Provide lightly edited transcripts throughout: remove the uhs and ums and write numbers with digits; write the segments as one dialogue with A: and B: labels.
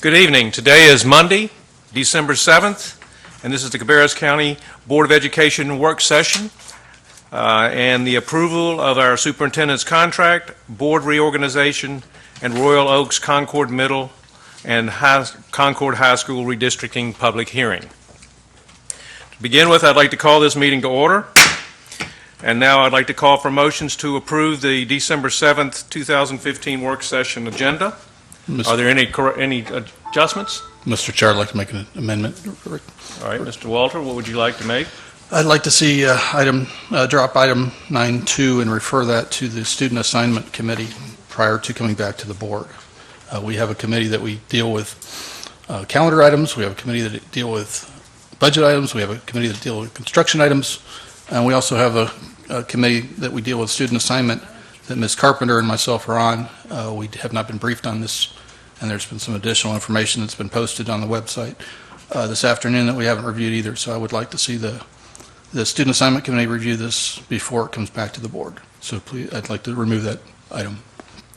A: Good evening. Today is Monday, December 7th, and this is the Cabarrus County Board of Education work session and the approval of our superintendent's contract, board reorganization, and Royal Oaks Concord Middle and Concord High School redistricting public hearing. To begin with, I'd like to call this meeting to order. And now I'd like to call for motions to approve the December 7th, 2015 work session agenda. Are there any adjustments?
B: Mr. Chair, I'd like to make an amendment.
A: All right, Mr. Walter, what would you like to make?
B: I'd like to see drop item 9.2 and refer that to the Student Assignment Committee prior to coming back to the board. We have a committee that we deal with calendar items. We have a committee that deal with budget items. We have a committee that deal with construction items. And we also have a committee that we deal with student assignment that Ms. Carpenter and myself are on. We have not been briefed on this, and there's been some additional information that's been posted on the website this afternoon that we haven't reviewed either. So I would like to see the Student Assignment Committee review this before it comes back to the board. So please, I'd like to remove that item.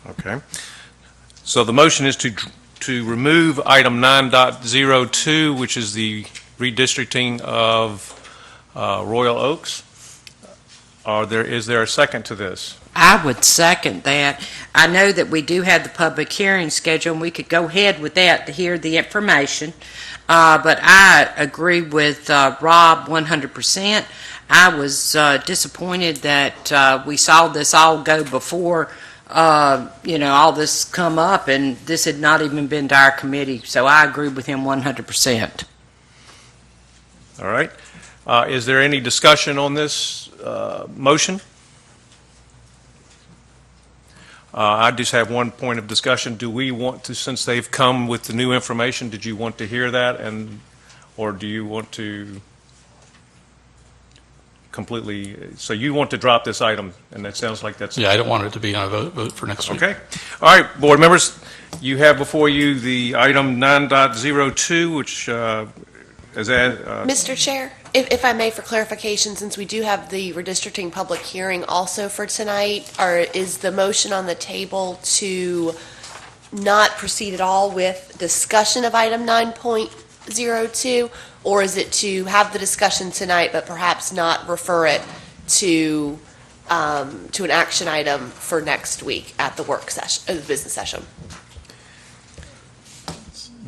A: Okay. So the motion is to remove item 9.02, which is the redistricting of Royal Oaks. Is there a second to this?
C: I would second that. I know that we do have the public hearing schedule, and we could go ahead with that to hear the information. But I agree with Rob 100%. I was disappointed that we saw this all go before, all this come up, and this had not even been to our committee. So I agree with him 100%.
A: All right. Is there any discussion on this motion? I just have one point of discussion. Do we want to, since they've come with the new information, did you want to hear that, or do you want to completely, so you want to drop this item, and that sounds like that's...
B: Yeah, I don't want it to be on a vote for next week.
A: Okay. All right, board members, you have before you the item 9.02, which is...
D: Mr. Chair, if I may, for clarification, since we do have the redistricting public hearing also for tonight, is the motion on the table to not proceed at all with discussion of item 9.02, or is it to have the discussion tonight but perhaps not refer it to an action item for next week at the work session, the business session?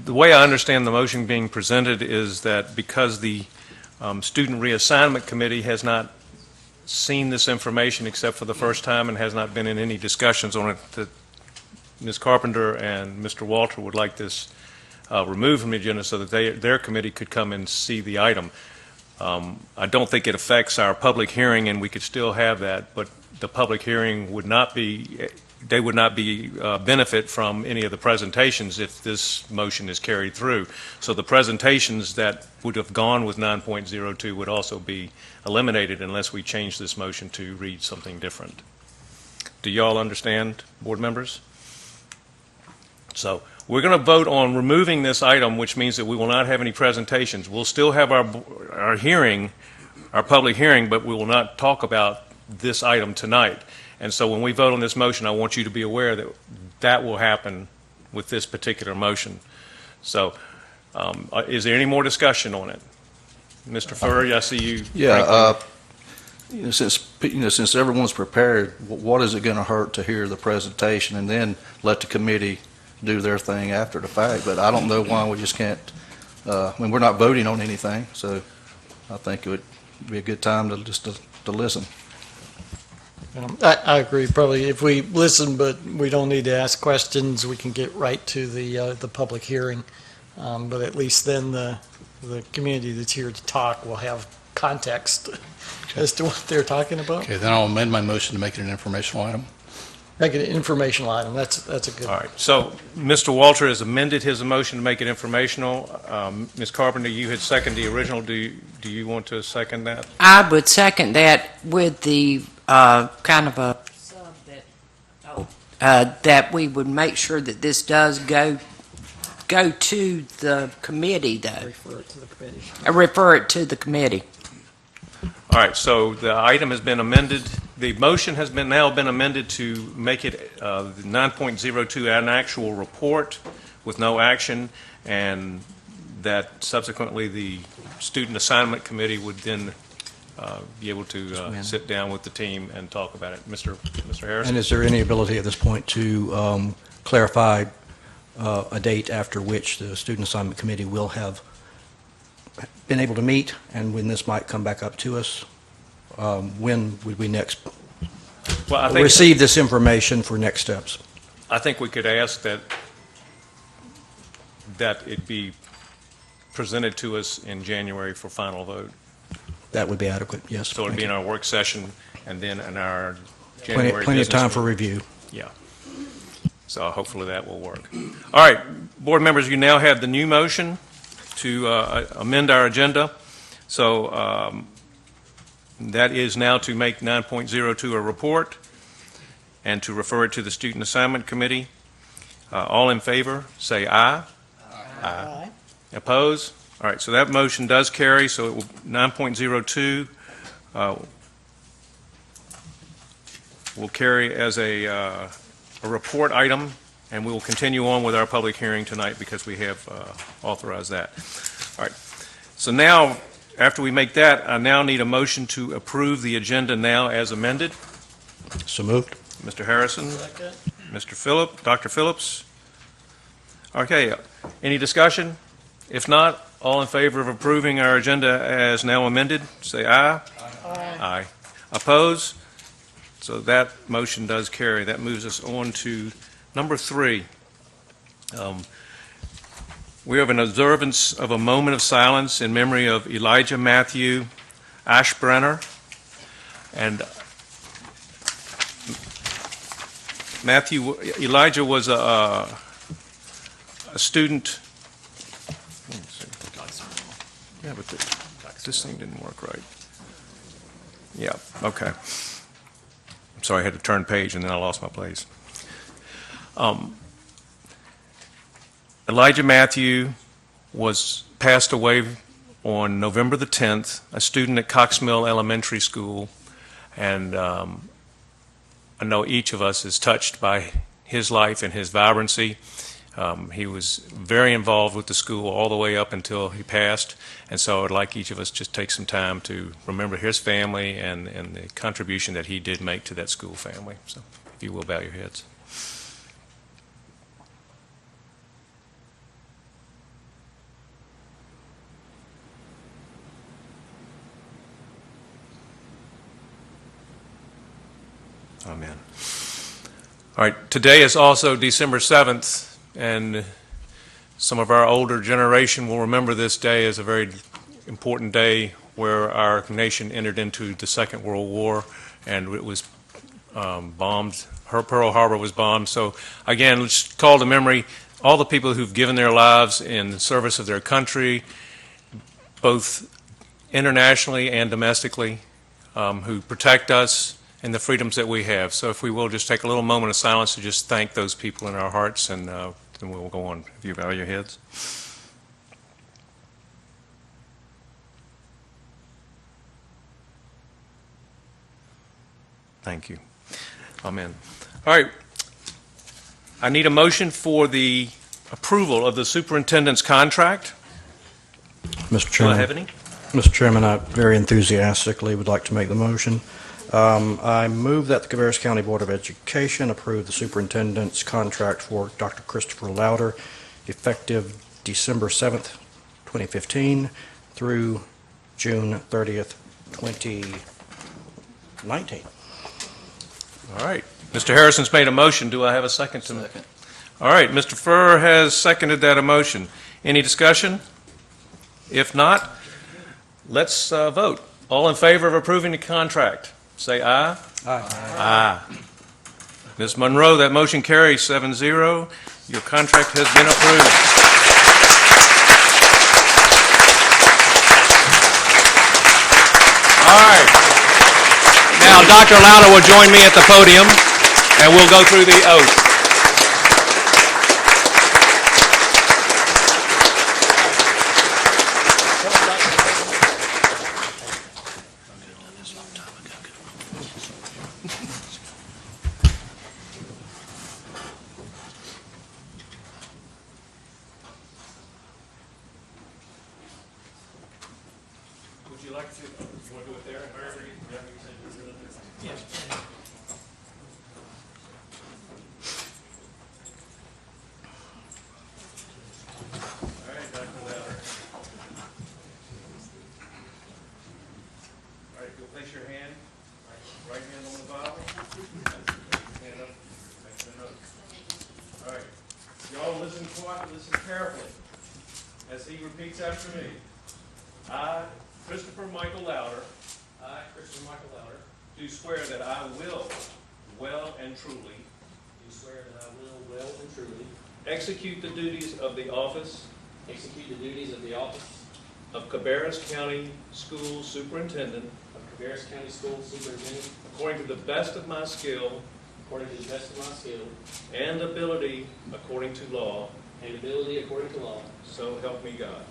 A: The way I understand the motion being presented is that because the Student Reassignment Committee has not seen this information except for the first time and has not been in any discussions on it, that Ms. Carpenter and Mr. Walter would like this removed from the agenda so that their committee could come and see the item. I don't think it affects our public hearing, and we could still have that, but the public hearing would not be... They would not be benefit from any of the presentations if this motion is carried through. So the presentations that would have gone with 9.02 would also be eliminated unless we change this motion to read something different. Do you all understand, board members? So we're going to vote on removing this item, which means that we will not have any presentations. We'll still have our hearing, our public hearing, but we will not talk about this item tonight. And so when we vote on this motion, I want you to be aware that that will happen with this particular motion. So is there any more discussion on it? Mr. Furry, I see you.
E: Yeah, since everyone's prepared, what is it going to hurt to hear the presentation and then let the committee do their thing after the fact? But I don't know why we just can't, we're not voting on anything, so I think it would be a good time to listen.
F: I agree. Probably if we listen, but we don't need to ask questions, we can get right to the public hearing. But at least then the community that's here to talk will have context as to what they're talking about.
B: Okay, then I'll amend my motion to make it an informational item.
F: Make it an informational item. That's a good.
A: All right. So Mr. Walter has amended his motion to make it informational. Ms. Carpenter, you had seconded the original. Do you want to second that?
C: I would second that with the kind of a sub that we would make sure that this does go to the committee, though.
F: Refer it to the committee.
C: Refer it to the committee.
A: All right, so the item has been amended. The motion has now been amended to make it 9.02 an actual report with no action, and that subsequently the Student Assignment Committee would then be able to sit down with the team and talk about it. Mr. Harrison?
G: And is there any ability at this point to clarify a date after which the Student Assignment Committee will have been able to meet, and when this might come back up to us? When would we next
A: Well, I think,
G: receive this information for next steps?
A: I think we could ask that it be presented to us in January for final vote.
G: That would be adequate, yes.
A: So it'd be in
G: Thank
A: our work session and then in our
G: you.
A: January
G: Plenty of
A: business
G: time for
A: meeting.
G: review.
A: Yeah. So hopefully that will work. All right, board members, you now have the new motion to amend our agenda. So that is now to make 9.02 a report and to refer it to the Student Assignment Committee. All in favor, say aye. Aye. Oppose? All right, so that motion does carry, so it will, 9.02 will carry as a report item, and we will continue on with our public hearing tonight because we have authorized that. All right, so now, after we make that, I now need a motion to approve the agenda now as amended.
G: So moved.
A: Mr. Harrison? Dr. Phillips? Okay, any discussion? If not, all in favor of approving our agenda as now amended, say aye. Aye. Oppose? So that motion does carry. That moves us on to number 3. We have an observance of a moment of silence in memory of Elijah Matthew Ashbrenner. And Elijah was a student. Yeah, but this thing didn't work right. Yeah, okay. I'm sorry, I had to turn page and then I lost my place. Elijah Matthew passed away on November the 10th, a student at Cox Mill Elementary School, and I know each of us is touched by his life and his vibrancy. He was very involved with the school all the way up until he passed, and so I'd like each of us just take some time to remember his family and the contribution that he did make to that school family. So if you will, bow your heads. Amen. All right, today is also December 7th, and some of our older generation will remember this day as a very important day where our nation entered into the Second World War, and it was bombed. Pearl Harbor was bombed. So again, let's call to memory all the people who've given their lives in service of their country, both internationally and domestically, who protect us and the freedoms that we have. So if we will, just take a little moment of silence to just thank those people in our hearts, and then we'll go on. If you bow your heads. Thank you. Amen. All right. I need a motion for the approval of the superintendent's contract.
G: Mr.
A: Do I
G: Chairman.
A: have any?
G: Mr. Chairman, I very enthusiastically would like to make the motion. I move that the Cabarrus County Board of Education approve the superintendent's contract for Dr. Christopher Louder, effective December 7th, 2015 through June 30th, 2019.
A: All right. Mr. Harrison's made a motion. Do I have a second? Second. All right. Mr. Furr has seconded that motion. Any discussion? If not, let's vote. All in favor of approving the contract, say aye.
G: Aye.
A: Aye. Ms. Monroe, that motion carries 7-0. Your contract has been approved. All right. Now, Dr. Louder will join me at the podium, and we'll go through the oath. like to, you want to do it there? Yes. All right, Dr. Lauder. All right, you'll place your hand, right hand on the Bible. Hand up, make the note. All right, y'all listen quietly, listen carefully, as he repeats after me. I, Christopher Michael Lauder, do swear that I will well and truly execute the duties of the office of Cabarrus County School Superintendent according to the best of my skill and ability according to law. So help me God.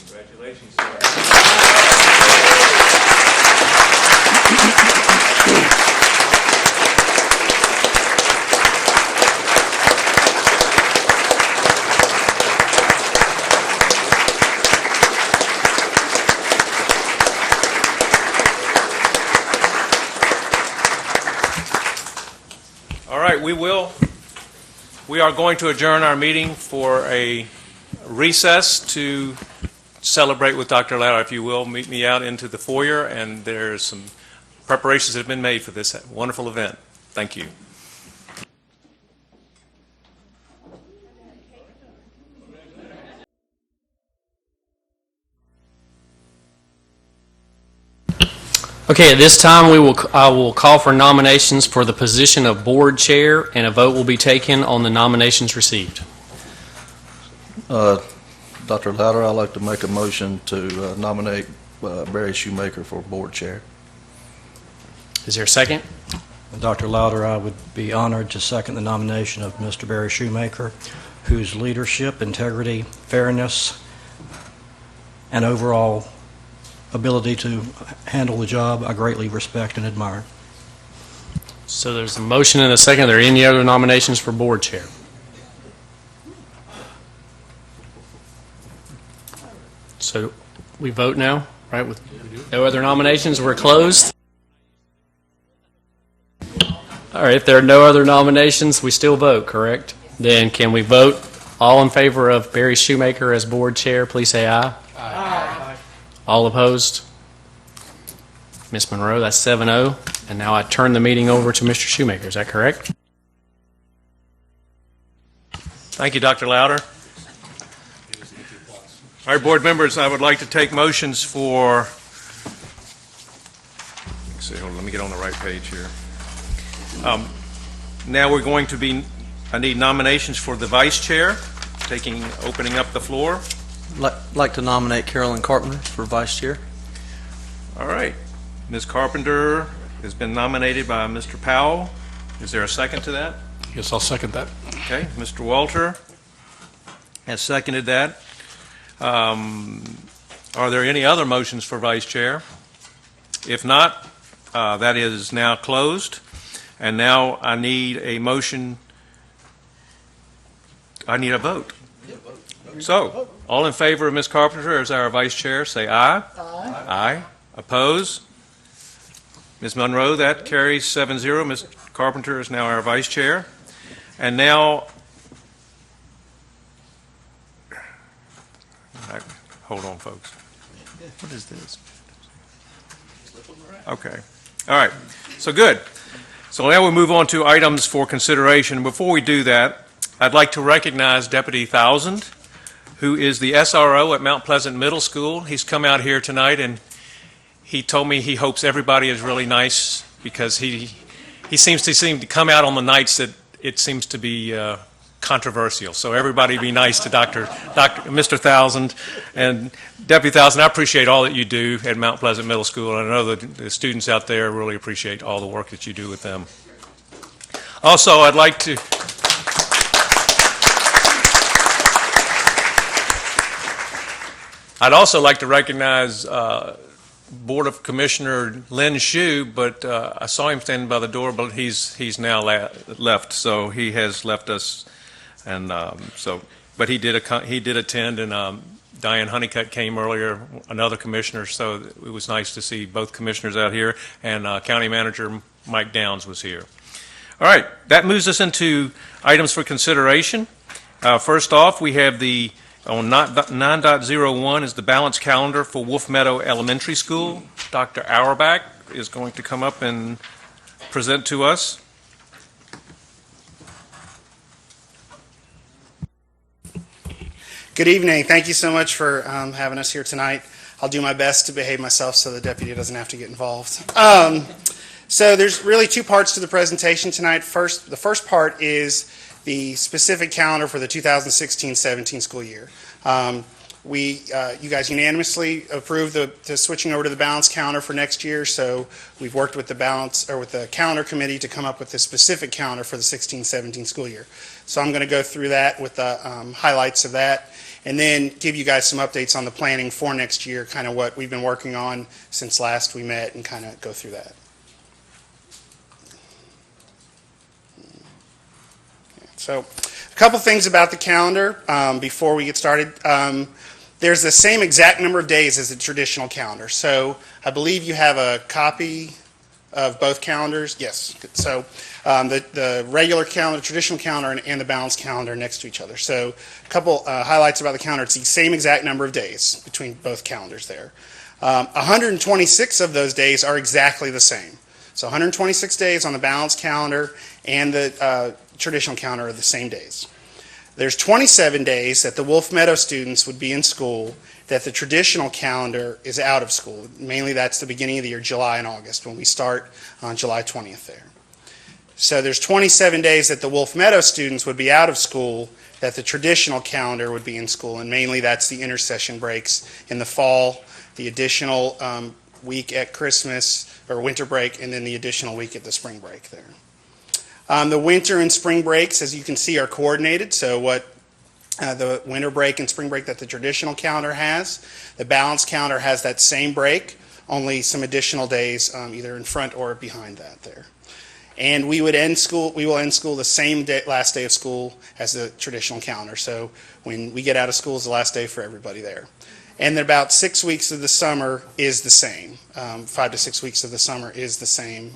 A: Congratulations, sir. All right, we are going to adjourn our meeting for a recess to celebrate with Dr. Lauder. If you will, meet me out into the foyer, and there's some preparations that have been made for this wonderful event. Thank you.
H: Okay, at this time, I will call for nominations for the position of board chair, and a vote will be taken on the nominations received.
E: Dr. Lauder, I'd like to make a motion to nominate Barry Shoemaker for board chair.
H: Is there a second?
G: Dr. Lauder, I would be honored to second the nomination of Mr. Barry Shoemaker, whose leadership, integrity, fairness, and overall ability to handle the job I greatly respect and admire.
H: So there's a motion and a second. Are there any other nominations for board chair? So we vote now, right? With no other nominations, we're closed. All right, if there are no other nominations, we still vote, correct? Then can we vote all in favor of Barry Shoemaker as board chair? Please say aye. Aye. All opposed? Ms. Monroe, that's 7-0. And now I turn the meeting over to Mr. Shoemaker. Is that correct?
A: Thank you, Dr. Lauder. All right, board members, I would like to take motions for, let's see, hold on, let me get on the right page here. Now we're going to be, I need nominations for the vice chair, opening up the floor.
I: Like to nominate Carolyn Carpenter for vice chair.
A: All right. Ms. Carpenter has been nominated by Mr. Powell. Is there a second to that?
B: Yes, I'll second that.
A: Okay. Mr. Walter has seconded that. Are there any other motions for vice chair? If not, that is now closed. And now I need a motion. I need a vote. So, all in favor of Ms. Carpenter as our vice chair, say aye. Aye. Aye. Oppose? Ms. Monroe, that carries 7-0. Ms. Carpenter is now our vice chair. And now, hold on, folks. What is this? Okay. All right. So good. So now we move on to items for consideration. Before we do that, I'd like to recognize Deputy Thousand, who is the SRO at Mount Pleasant Middle School. He's come out here tonight, and he told me he hopes everybody is really nice, because he seems to come out on the nights that it seems to be controversial. So everybody be nice to Mr. Thousand and Deputy Thousand. I appreciate all that you do at Mount Pleasant Middle School, and I know that the students out there really appreciate all the work that you do with them. Also, I'd like to recognize Board of Commissioner Lynn Shue, but I saw him standing by the door, but he's now left, so he has left us, and but he did attend, and Diane Honeycutt came earlier, another commissioner, so it was nice to see both commissioners out here, and County Manager Mike Downs was here. All right, that moves us into items for consideration. First off, we have on 9.01 is the balance calendar for Wolf Meadow Elementary School. Dr. Auerbach is going to come up and present to us.
J: Good evening. Thank you so much for having us here tonight. I'll do my best to behave myself so the deputy doesn't have to get involved. So there's really two parts to the presentation tonight. The first part is the specific calendar for the 2016-17 school year. You guys unanimously approved the switching over to the balance calendar for next year, so we've worked with the calendar committee to come up with the specific calendar for the 16-17 school year. So I'm going to go through that with the highlights of that, and then give you guys some updates on the planning for next year, kind of what we've been working on since last we met, and kind of go through that. So a couple things about the calendar before we get started. There's the same exact number of days as the traditional calendar. So I believe you have a copy of both calendars. Yes. So the regular calendar, traditional calendar, and the balanced calendar are next to each other. So a couple highlights about the calendar. It's the same exact number of days between both calendars there. 126 of those days are exactly the same. So 126 days on the balanced calendar and the traditional calendar are the same days. There's 27 days that the Wolf Meadow students would be in school that the traditional calendar is out of school. Mainly that's the beginning of the year, July and August, when we start on July 20th there. So there's 27 days that the Wolf Meadow students would be out of school that the traditional calendar would be in school, and mainly that's the intersession breaks in the fall, the additional week at Christmas or winter break, and then the additional week at the spring break there. The winter and spring breaks, as you can see, are coordinated. So what the winter break and spring break that the traditional calendar has, the balanced calendar has that same break, only some additional days either in front or behind that there. And we will end school the same day, last day of school as the traditional calendar. So when we get out of school is the last day for everybody there. And then about 6 weeks of the summer is the same. 5 to 6 weeks of the summer is the same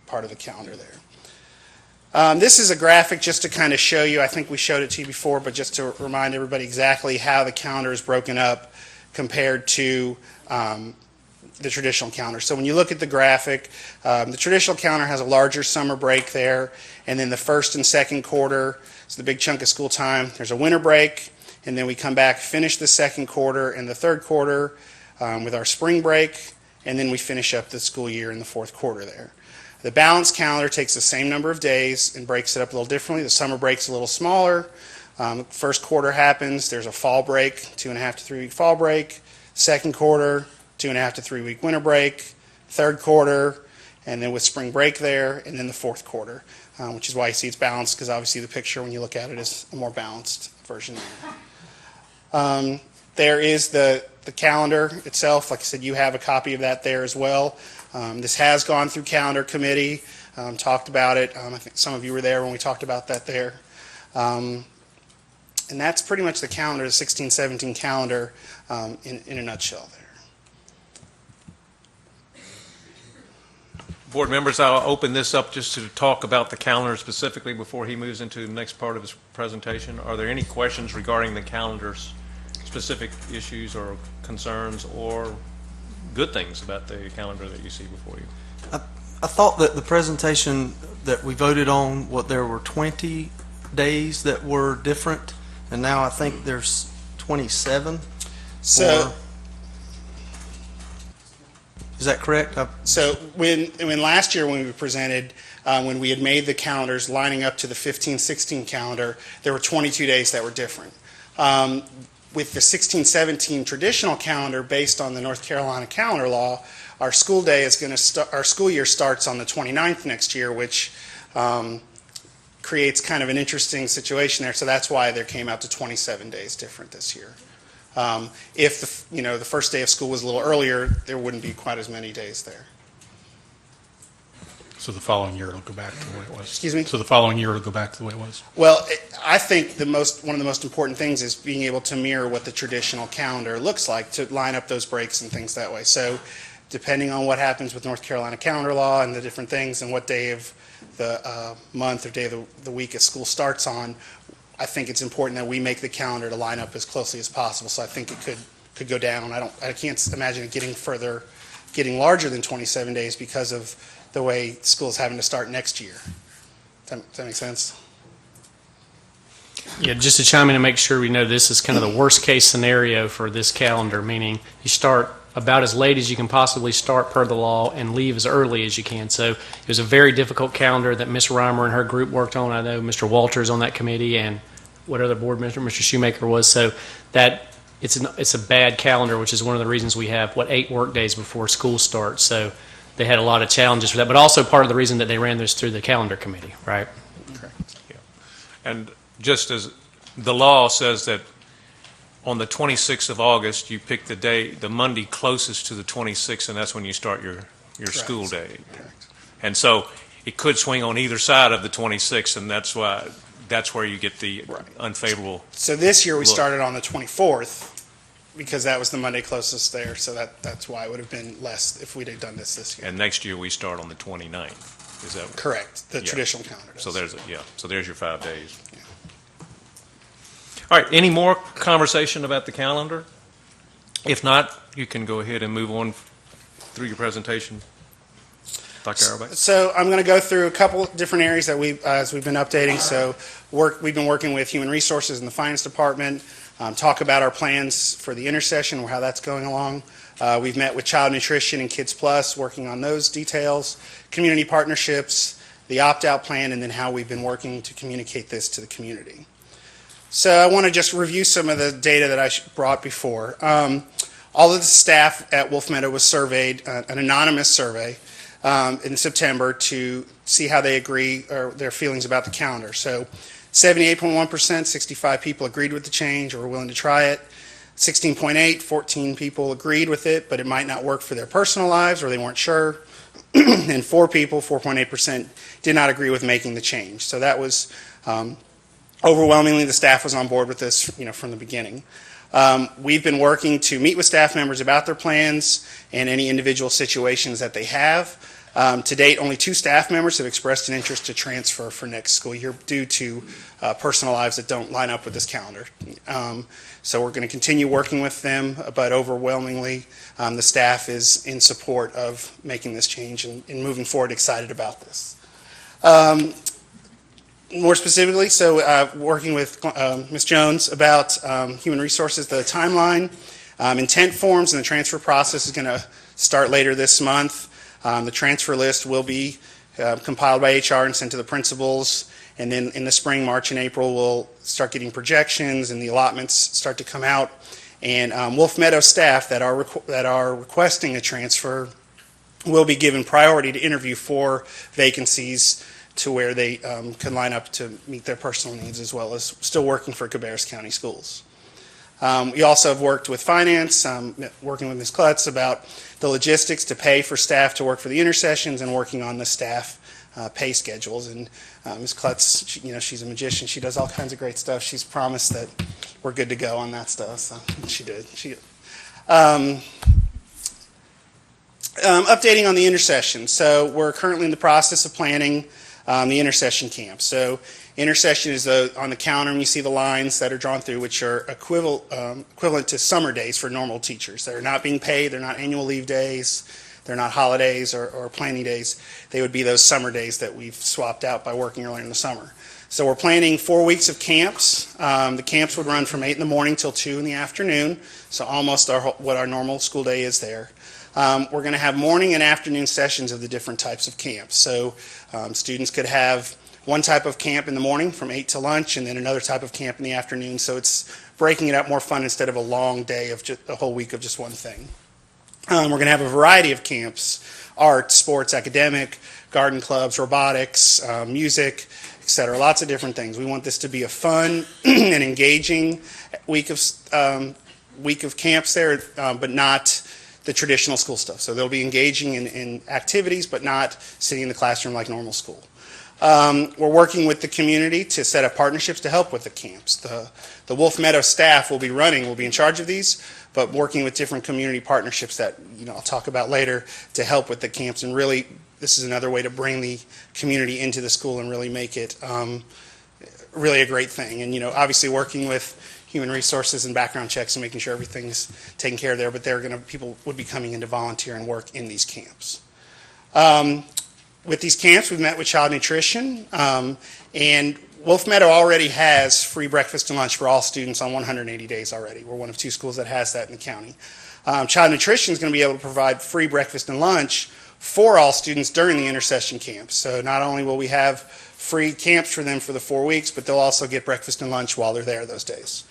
J: part of the calendar there. This is a graphic just to kind of show you, I think we showed it to you before, but just to remind everybody exactly how the calendar is broken up compared to the traditional calendar. So when you look at the graphic, the traditional calendar has a larger summer break there, and then the first and second quarter is the big chunk of school time. There's a winter break, and then we come back, finish the second quarter and the third quarter with our spring break, and then we finish up the school year in the fourth quarter there. The balanced calendar takes the same number of days and breaks it up a little differently. The summer break's a little smaller. First quarter happens, there's a fall break, 2.5 to 3 week fall break. Second quarter, 2.5 to 3 week winter break. Third quarter, and then with spring break there, and then the fourth quarter, which is why you see it's balanced, because obviously the picture when you look at it is a more balanced version. There is the calendar itself. Like I said, you have a copy of that there as well. This has gone through calendar committee, talked about it. I think some of you were there when we talked about that there. And that's pretty much the calendar, the 16-17 calendar in a nutshell there.
A: Board members, I'll open this up just to talk about the calendar specifically before he moves into the next part of his presentation. Are there any questions regarding the calendar's specific issues or concerns or good things about the calendar that you see before you?
I: I thought that the presentation that we voted on, there were 20 days that were different, and now I think there's 27.
J: So,
I: is that correct?
J: So when last year when we presented, when we had made the calendars lining up to the 15-16 calendar, there were 22 days that were different. With the 16-17 traditional calendar based on the North Carolina calendar law, our school day is going to our school year starts on the 29th next year, which creates kind of an interesting situation there. So that's why there came out to 27 days different this year. If the first day of school was a little earlier, there wouldn't be quite as many days there.
B: So the following year it'll go back to the way it was.
J: Excuse me?
B: So the following year it'll go back to the way it was.
J: Well, I think one of the most important things is being able to mirror what the traditional calendar looks like, to line up those breaks and things that way. So depending on what happens with North Carolina calendar law and the different things and what day of the month or day of the week a school starts on, I think it's important that we make the calendar to line up as closely as possible. So I think it could go down. I can't imagine it getting larger than 27 days because of the way school's having to start next year. Does that make sense?
H: Yeah, just to chime in and make sure we know this is kind of the worst case scenario for this calendar, meaning you start about as late as you can possibly start per the law and leave as early as you can. So it was a very difficult calendar that Ms. Reimer and her group worked on. I know Mr. Walters on that committee and what other board member, Mr. Shoemaker was. So that it's a bad calendar, which is one of the reasons we have, 8 work days before school starts. So they had a lot of challenges for that, but also part of the reason that they ran this through the calendar committee, right?
A: Correct. Yeah. And just as the law says that on the 26th of August, you pick the Monday closest to the 26th, and that's when you start your school day.
J: Correct.
A: And so it could swing on either side of the 26th, and that's where you get the unfavorable.
J: So this year we
A: look.
J: started on the 24th because that was the Monday closest there. So that's why it would have been less if we'd have done this year.
A: And next year we start on the 29th. Is that
J: Correct. The
A: Yeah.
J: traditional calendar does.
A: So there's your 5 days. All right, any more conversation about the calendar? If not, you can go ahead and move on through your presentation. Dr. Auerbach?
J: So I'm going to go through a couple different areas that as we've been updating. So we've been working with Human Resources in the Finance Department, talk about our plans for the intercession, how that's going along. We've met with Child Nutrition and Kids Plus, working on those details, community partnerships, the opt-out plan, and then how we've been working to communicate this to the community. So I want to just review some of the data that I brought before. All of the staff at Wolf Meadow was surveyed, an anonymous survey, in September to see how they agree or their feelings about the calendar. So 78.1%, 65 people agreed with the change or were willing to try it. 16.8, 14 people agreed with it, but it might not work for their personal lives or they weren't sure. And 4 people, 4.8%, did not agree with making the change. So that was overwhelmingly the staff was on board with this, from the beginning. We've been working to meet with staff members about their plans and any individual situations that they have. To date, only 2 staff members have expressed an interest to transfer for next school year due to personal lives that don't line up with this calendar. So we're going to continue working with them, but overwhelmingly the staff is in support of making this change and moving forward, excited about this. More specifically, working with Ms. Jones about Human Resources, the timeline, intent forms, and the transfer process is going to start later this month. The transfer list will be compiled by HR and sent to the principals, and then in the spring, March and April, we'll start getting projections and the allotments start to come out. And Wolf Meadow staff that are requesting a transfer will be given priority to interview for vacancies to where they can line up to meet their personal needs as well as still working for Cabarrus County Schools. We also have worked with finance, working with Ms. Klutz about the logistics to pay for staff to work for the intercessions and working on the staff pay schedules. And Ms. Klutz, she's a magician. She does all kinds of great stuff. She's promised that we're good to go on that stuff. So she did. Updating on the intercession. So we're currently in the process of planning the intercession camp. So intercession is on the calendar, and you see the lines that are drawn through, which are equivalent to summer days for normal teachers. They're not being paid. They're not annual leave days. They're not holidays or planning days. They would be those summer days that we've swapped out by working earlier in the summer. So we're planning 4 weeks of camps. The camps would run from 8 in the morning till 2 in the afternoon, so almost what our normal school day is there. We're going to have morning and afternoon sessions of the different types of camps. So students could have one type of camp in the morning from 8 to lunch and then another type of camp in the afternoon. So it's breaking it up more fun instead of a long day of just a whole week of just one thing. We're going to have a variety of camps: art, sports, academic, garden clubs, robotics, music, etc. Lots of different things. We want this to be a fun and engaging week of camps there, but not the traditional school stuff. So they'll be engaging in activities, but not sitting in the classroom like normal school. We're working with the community to set up partnerships to help with the camps. The Wolf Meadow staff will be in charge of these, but working with different community partnerships that I'll talk about later to help with the camps. And really, this is another way to bring the community into the school and really make it really a great thing. And obviously working with human resources and background checks and making sure everything's taken care of there. But people would be coming in to volunteer and work in these camps. With these camps, we've met with child nutrition, and Wolf Meadow already has free breakfast and lunch for all students on 180 days already. We're one of 2 schools that has that in the county. Child nutrition is going to be able to provide free breakfast and lunch for all students during the intercession camps. So not only will we have free camps for them for the 4 weeks, but they'll also get breakfast and lunch while they're there those days,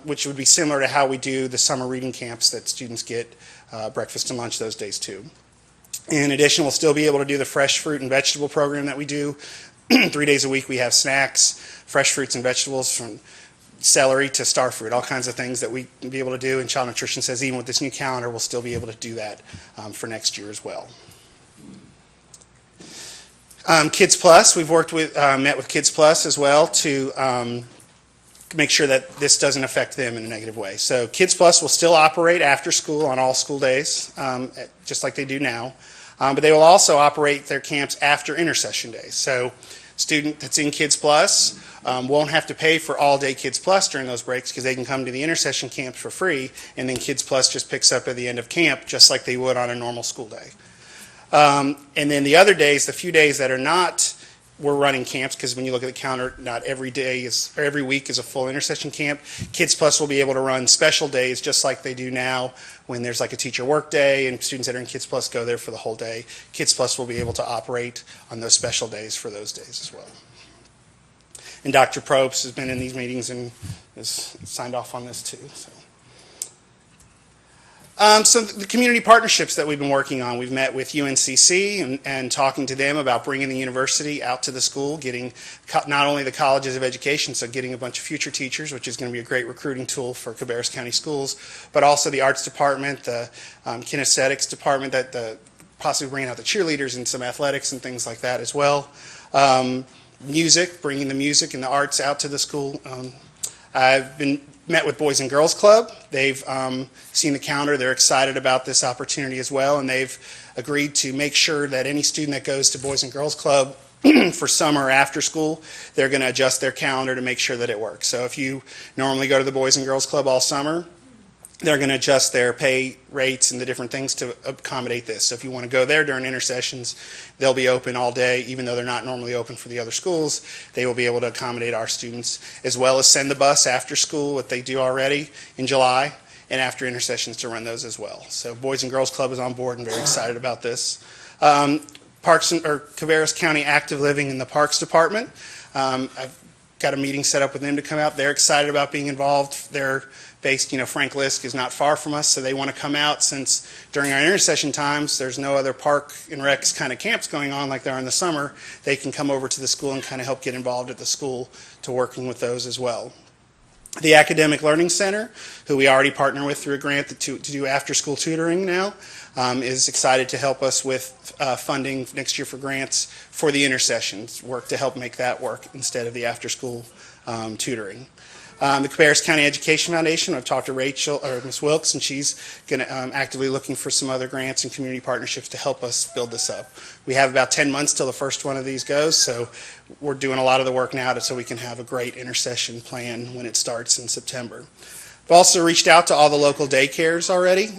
J: which would be similar to how we do the summer reading camps, that students get breakfast and lunch those days too. In addition, we'll still be able to do the fresh fruit and vegetable program that we do. 3 days a week we have snacks, fresh fruits and vegetables, from celery to star fruit, all kinds of things that we can be able to do. And Child Nutrition says even with this new calendar, we'll still be able to do that for next year as well. Kids Plus, we've met with Kids Plus as well to make sure that this doesn't affect them in a negative way. So Kids Plus will still operate after school on all school days, just like they do now. But they will also operate their camps after intercession days. So student that's in Kids Plus won't have to pay for all-day Kids Plus during those breaks, because they can come to the intercession camps for free, and then Kids Plus just picks up at the end of camp just like they would on a normal school day. And then the other days, the few days that are not, we're running camps, because when you look at the calendar, not every week is a full intercession camp. Kids Plus will be able to run special days just like they do now when there's like a teacher work day and students that are in Kids Plus go there for the whole day. Kids Plus will be able to operate on those special days for those days as well. And Dr. Probst has been in these meetings and has signed off on this too. So the community partnerships that we've been working on, we've met with UNCC and talking to them about bringing the university out to the school, getting not only the colleges of education, so getting a bunch of future teachers, which is going to be a great recruiting tool for Cabarrus County schools, but also the arts department, the kinesthetics department, that possibly bringing out the cheerleaders and some athletics and things like that as well. Music, bringing the music and the arts out to the school. I've met with Boys and Girls Club. They've seen the calendar. They're excited about this opportunity as well, and they've agreed to make sure that any student that goes to Boys and Girls Club for summer or after school, they're going to adjust their calendar to make sure that it works. So if you normally go to the Boys and Girls Club all summer, they're going to adjust their pay rates and the different things to accommodate this. So if you want to go there during intercessions, they'll be open all day, even though they're not normally open for the other schools. They will be able to accommodate our students, as well as send the bus after school, what they do already in July, and after intercessions to run those as well. So Boys and Girls Club is on board and very excited about this. Cabarrus County Active Living in the Parks Department. I've got a meeting set up with them to come out. They're excited about being involved. They're based, Frank Lisk is not far from us, so they want to come out, since during our intercession times, there's no other park and recs kind of camps going on like there are in the summer. They can come over to the school and kind of help get involved at the school to working with those as well. The Academic Learning Center, who we already partner with through a grant to do after-school tutoring now, is excited to help us with funding next year for grants for the intercessions, work to help make that work instead of the after-school tutoring. The Cabarrus County Education Foundation, I've talked to Ms. Wilkes, and she's going to actively looking for some other grants and community partnerships to help us build this up. We have about 10 months till the first one of these goes, so we're doing a lot of the work now so we can have a great intercession plan when it starts in September. We've also reached out to all the local daycares already.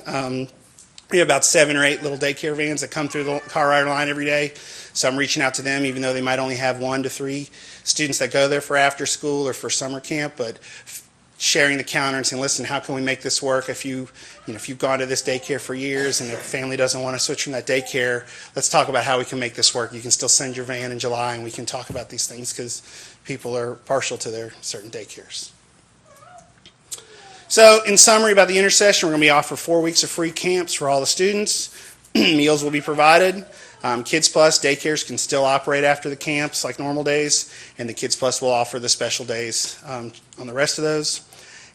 J: We have about 7 or 8 little daycare vans that come through the Colorado line every day. So I'm reaching out to them, even though they might only have 1 to 3 students that go there for after school or for summer camp, but sharing the calendar and saying, listen, how can we make this work? If you've gone to this daycare for years and the family doesn't want to switch from that daycare, let's talk about how we can make this work. You can still send your van in July, and we can talk about these things, because people are partial to their certain daycares. So in summary about the intercession, we're going to be offer 4 weeks of free camps for all the students. Meals will be provided. Kids Plus daycares can still operate after the camps like normal days, and the Kids Plus will offer the special days on the rest of those.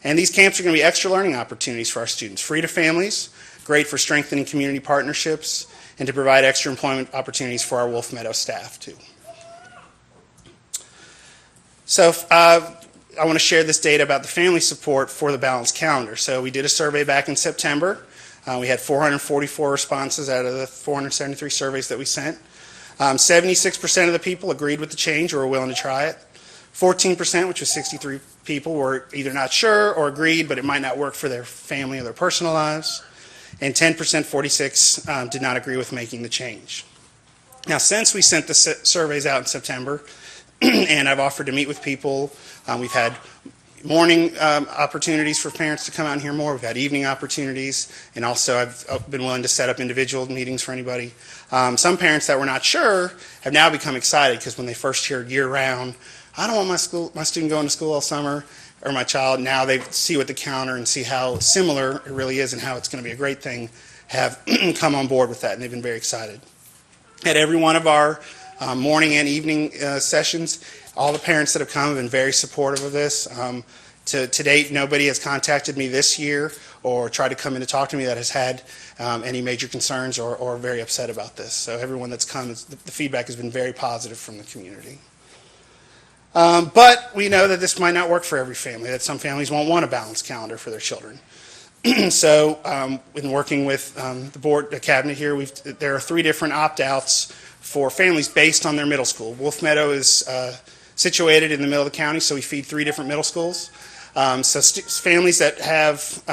J: And these camps are going to be extra learning opportunities for our students, free to families. great for strengthening community partnerships and to provide extra employment opportunities for our Wolf Meadow staff, too. So I want to share this data about the family support for the balanced calendar. So we did a survey back in September. We had 444 responses out of the 473 surveys that we sent. 76% of the people agreed with the change or were willing to try it. 14%, which was 63 people, were either not sure or agreed, but it might not work for their family or their personal lives. And 10%, 46, did not agree with making the change. Now, since we sent the surveys out in September, and I've offered to meet with people, we've had morning opportunities for parents to come out and hear more. We've had evening opportunities, and also I've been willing to set up individual meetings for anybody. Some parents that were not sure have now become excited because when they first heard year-round, I don't want my student going to school all summer, or my child, now they see what the calendar and see how similar it really is and how it's going to be a great thing, have come on board with that, and they've been very excited. At every one of our morning and evening sessions, all the parents that have come have been very supportive of this. To date, nobody has contacted me this year or tried to come in to talk to me that has had any major concerns or very upset about this. So everyone that's come, the feedback has been very positive from the community. But we know that this might not work for every family, that some families won't want a balanced calendar for their children. So in working with the board, the cabinet here, there are 3 different opt-outs for families based on their middle school. Wolf Meadow is situated in the middle of the county, so we feed 3 different middle schools. So families that have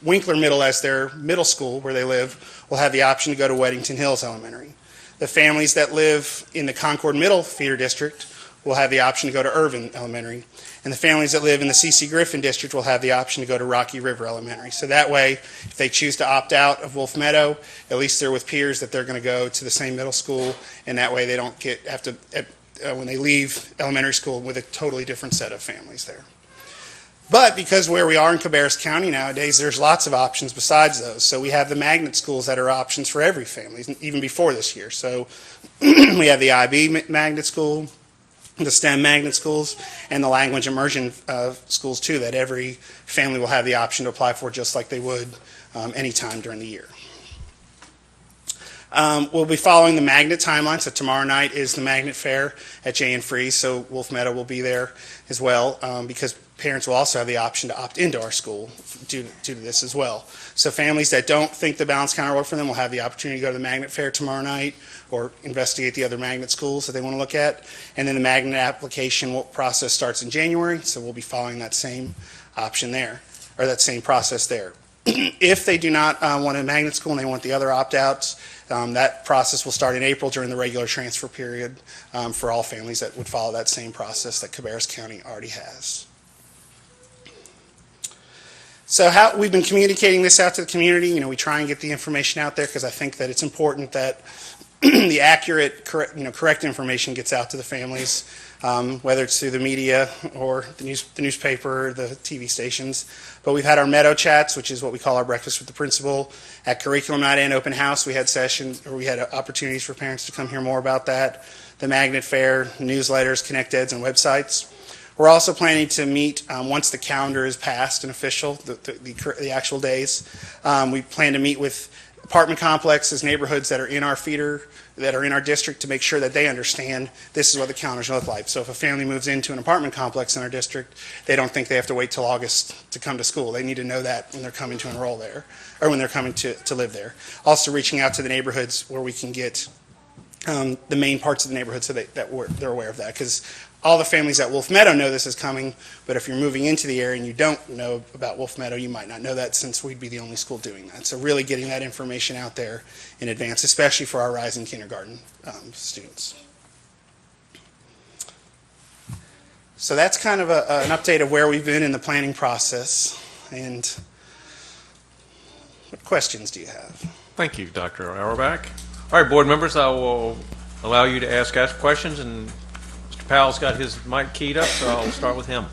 J: Winkler Middle as their middle school where they live will have the option to go to Weddington Hills Elementary. The families that live in the Concord Middle feeder district will have the option to go to Irvin Elementary. And the families that live in the C.C. Griffin district will have the option to go to Rocky River Elementary. So that way, if they choose to opt out of Wolf Meadow, at least they're with peers that they're going to go to the same middle school, and that way they don't have to, when they leave elementary school, with a totally different set of families there. But because where we are in Cabarrus County nowadays, there's lots of options besides those. So we have the magnet schools that are options for every family, even before this year. So we have the IB magnet school, the STEM magnet schools, and the language immersion schools too, that every family will have the option to apply for just like they would any time during the year. We'll be following the magnet timeline, so tomorrow night is the magnet fair at Jay and Freeze, so Wolf Meadow will be there as well, because parents will also have the option to opt into our school due to this as well. So families that don't think the balanced calendar will work for them will have the opportunity to go to the magnet fair tomorrow night or investigate the other magnet schools that they want to look at. And then the magnet application process starts in January, so we'll be following that same option there, or that same process there. If they do not want a magnet school and they want the other opt-outs, that process will start in April during the regular transfer period for all families that would follow that same process that Cabarrus County already has. So we've been communicating this out to the community. You know, we try and get the information out there because I think that it's important that the accurate, correct information gets out to the families, whether it's through the media or the newspaper, or the TV stations. But we've had our Meadow Chats, which is what we call our breakfast with the principal. At Curriculum Night and Open House, we had opportunities for parents to come hear more about that. The Magnet Fair, newsletters, Connect Eds, and websites. We're also planning to meet once the calendar is passed and official, the actual days. We plan to meet with apartment complexes, neighborhoods that are in our feeder, that are in our district, to make sure that they understand this is what the calendars look like. So if a family moves into an apartment complex in our district, they don't think they have to wait till August to come to school. They need to know that when they're coming to enroll there, or when they're coming to live there. Also reaching out to the neighborhoods where we can get the main parts of the neighborhood so they're aware of that. Because all the families at Wolf Meadow know this is coming, but if you're moving into the area and you don't know about Wolf Meadow, you might not know that, since we'd be the only school doing that. So really getting that information out there in advance, especially for our rising kindergarten students. So that's kind of an update of where we've been in the planning process. And what questions do you have?
A: Thank you, Dr. Auerbach. All right, board members, I will allow you to ask questions, and Mr. Powell's got his mic keyed up, so I'll start with him.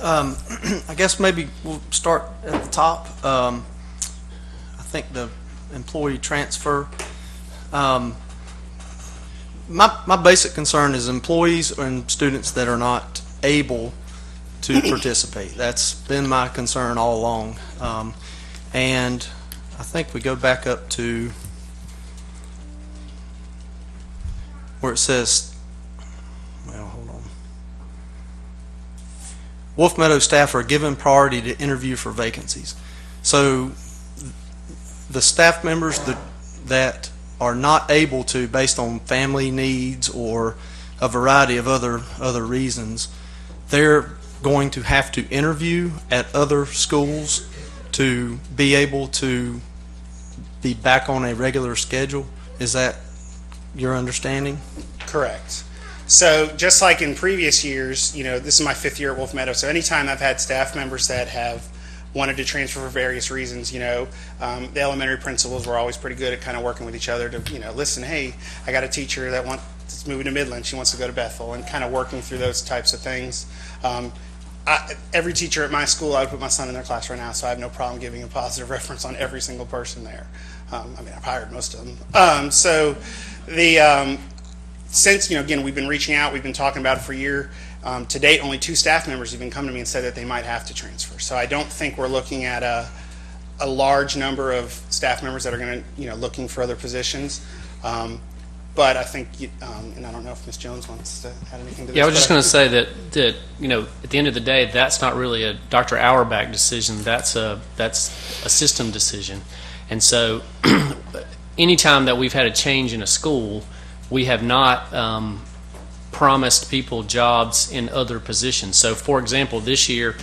I: I guess maybe we'll start at the top. I think the employee transfer. My basic concern is employees and students that are not able to participate. That's been my concern all along. And I think we go back up to where it says, well, hold on. Wolf Meadow staff are given priority to interview for vacancies. So the staff members that are not able to, based on family needs or a variety of other reasons, they're going to have to interview at other schools to be able to be back on a regular schedule. Is that your understanding?
J: Correct. So just like in previous years, this is my 5th year at Wolf Meadow, so anytime I've had staff members that have wanted to transfer for various reasons, the elementary principals were always pretty good at kind of working with each other to, listen, hey, I got a teacher that's moving to Midland, she wants to go to Bethel, and kind of working through those types of things. Every teacher at my school, I would put my son in their class right now, so I have no problem giving a positive reference on every single person there. I've hired most of them. Since, again, we've been reaching out, we've been talking about it for a year. To date, only 2 staff members have even come to me and said that they might have to transfer. So I don't think we're looking at a large number of staff members that are going to, looking for other positions. But I think, and I don't know if Ms. Jones wants to add anything to this.
H: Yeah, I was just going to say that at the end of the day, that's not really a Dr. Auerbach decision. That's a system decision. And so anytime that we've had a change in a school, we have not promised people jobs in other positions. So, for example, this year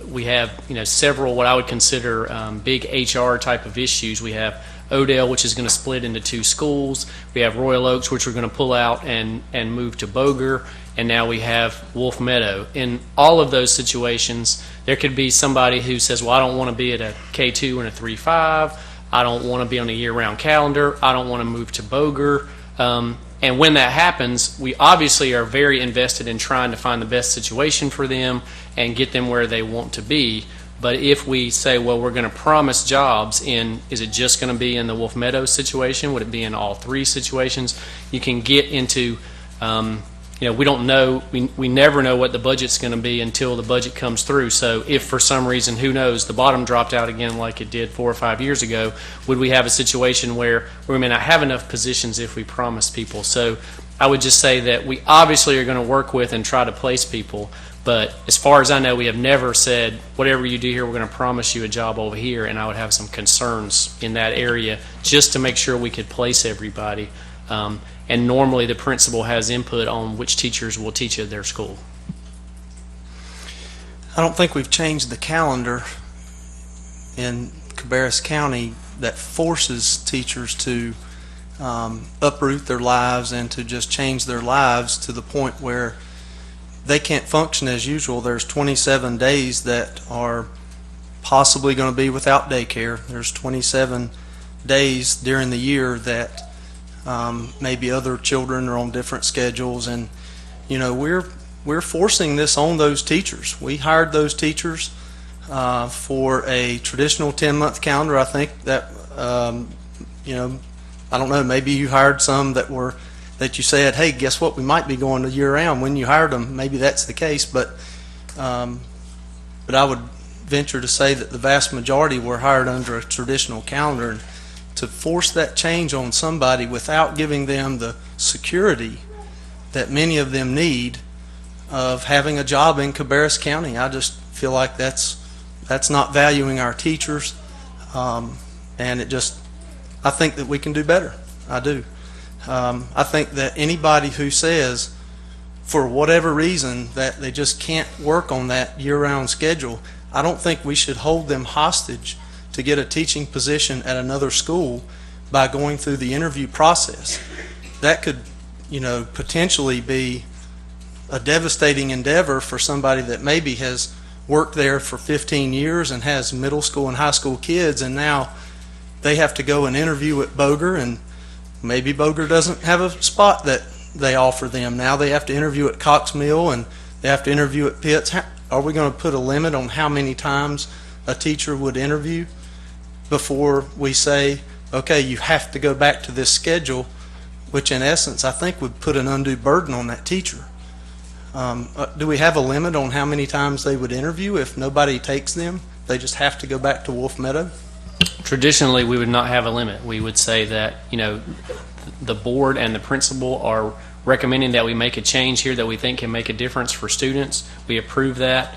H: we have several what I would consider big HR type of issues. We have Odell, which is going to split into 2 schools. We have Royal Oaks, which we're going to pull out and move to Boger. And now we have Wolf Meadow. In all of those situations, there could be somebody who says, well, I don't want to be at a K2 and a 3-5. I don't want to be on a year-round calendar. I don't want to move to Boger. And when that happens, we obviously are very invested in trying to find the best situation for them and get them where they want to be. But if we say, well, we're going to promise jobs is it just going to be in the Wolf Meadow situation? Would it be in all 3 situations? You can get into, we don't know, we never know what the budget's going to be until the budget comes through. So if for some reason, who knows, the bottom dropped out again like it did 4 or 5 years ago, would we have a situation where we may not have enough positions if we promise people? So I would just say that we obviously are going to work with and try to place people. But as far as I know, we have never said, whatever you do here, we're going to promise you a job over here. And I would have some concerns in that area just to make sure we could place everybody. And normally the principal has input on which teachers will teach at their school.
I: I don't think we've changed the calendar in Cabarrus County that forces teachers to uproot their lives and to just change their lives to the point where they can't function as usual. There's 27 days that are possibly going to be without daycare. There's 27 days during the year that maybe other children are on different schedules, and we're forcing this on those teachers. We hired those teachers for a traditional 10-month calendar. I think that I don't know, maybe you hired some that you said, hey, guess what, we might be going to year-round. When you hired them, maybe that's the case, but I would venture to say that the vast majority were hired under a traditional calendar. And to force that change on somebody without giving them the security that many of them need of having a job in Cabarrus County, I just feel like that's not valuing our teachers, and I think that we can do better. I do. I think that anybody who says, for whatever reason, that they just can't work on that year-round schedule, I don't think we should hold them hostage to get a teaching position at another school by going through the interview process. That could, potentially be a devastating endeavor for somebody that maybe has worked there for 15 years and has middle school and high school kids, and now they have to go and interview at Boger, and maybe Boger doesn't have a spot that they offer them. Now they have to interview at Cox Mill, and they have to interview at Pitts. Are we going to put a limit on how many times a teacher would interview before we say, okay, you have to go back to this schedule, which in essence I think would put an undue burden on that teacher? Do we have a limit on how many times they would interview if nobody takes them? They just have to go back to Wolf Meadow?
H: Traditionally, we would not have a limit. We would say that, the board and the principal are recommending that we make a change here that we think can make a difference for students. We approve that.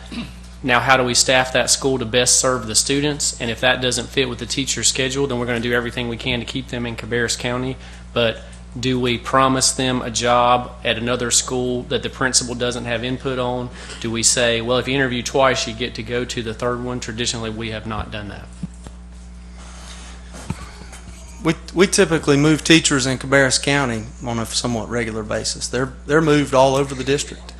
H: Now, how do we staff that school to best serve the students? And if that doesn't fit with the teacher's schedule, then we're going to do everything we can to keep them in Cabarrus County. But do we promise them a job at another school that the principal doesn't have input on? Do we say, well, if you interview twice, you get to go to the third one? Traditionally, we have not done that.
I: We typically move teachers in Cabarrus County on a somewhat regular basis. They're moved all over the district.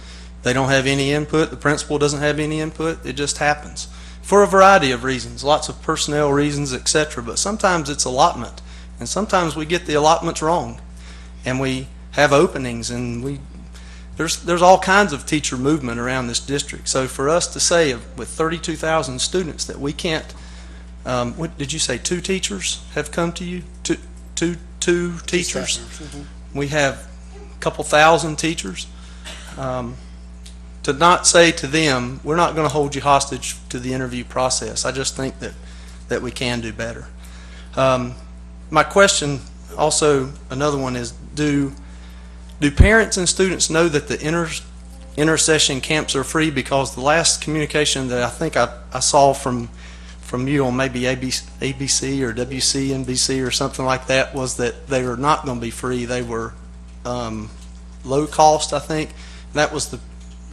I: They don't have any input. The principal doesn't have any input. It just happens for a variety of reasons, lots of personnel reasons, etc. But sometimes it's allotment, and sometimes we get the allotments wrong, and we have openings, and there's all kinds of teacher movement around this district. So for us to say with 32,000 students that we can't, what did you say? 2 teachers have come to you? Two teachers. We have a couple thousand teachers. To not say to them, we're not going to hold you hostage to the interview process. I just think that we can do better. My question, also another one, is do parents and students know that the intersession camps are free? Because the last communication that I think I saw from you on maybe ABC or WCNBC or something like that was that they were not going to be free. They were low cost, I think. And that was the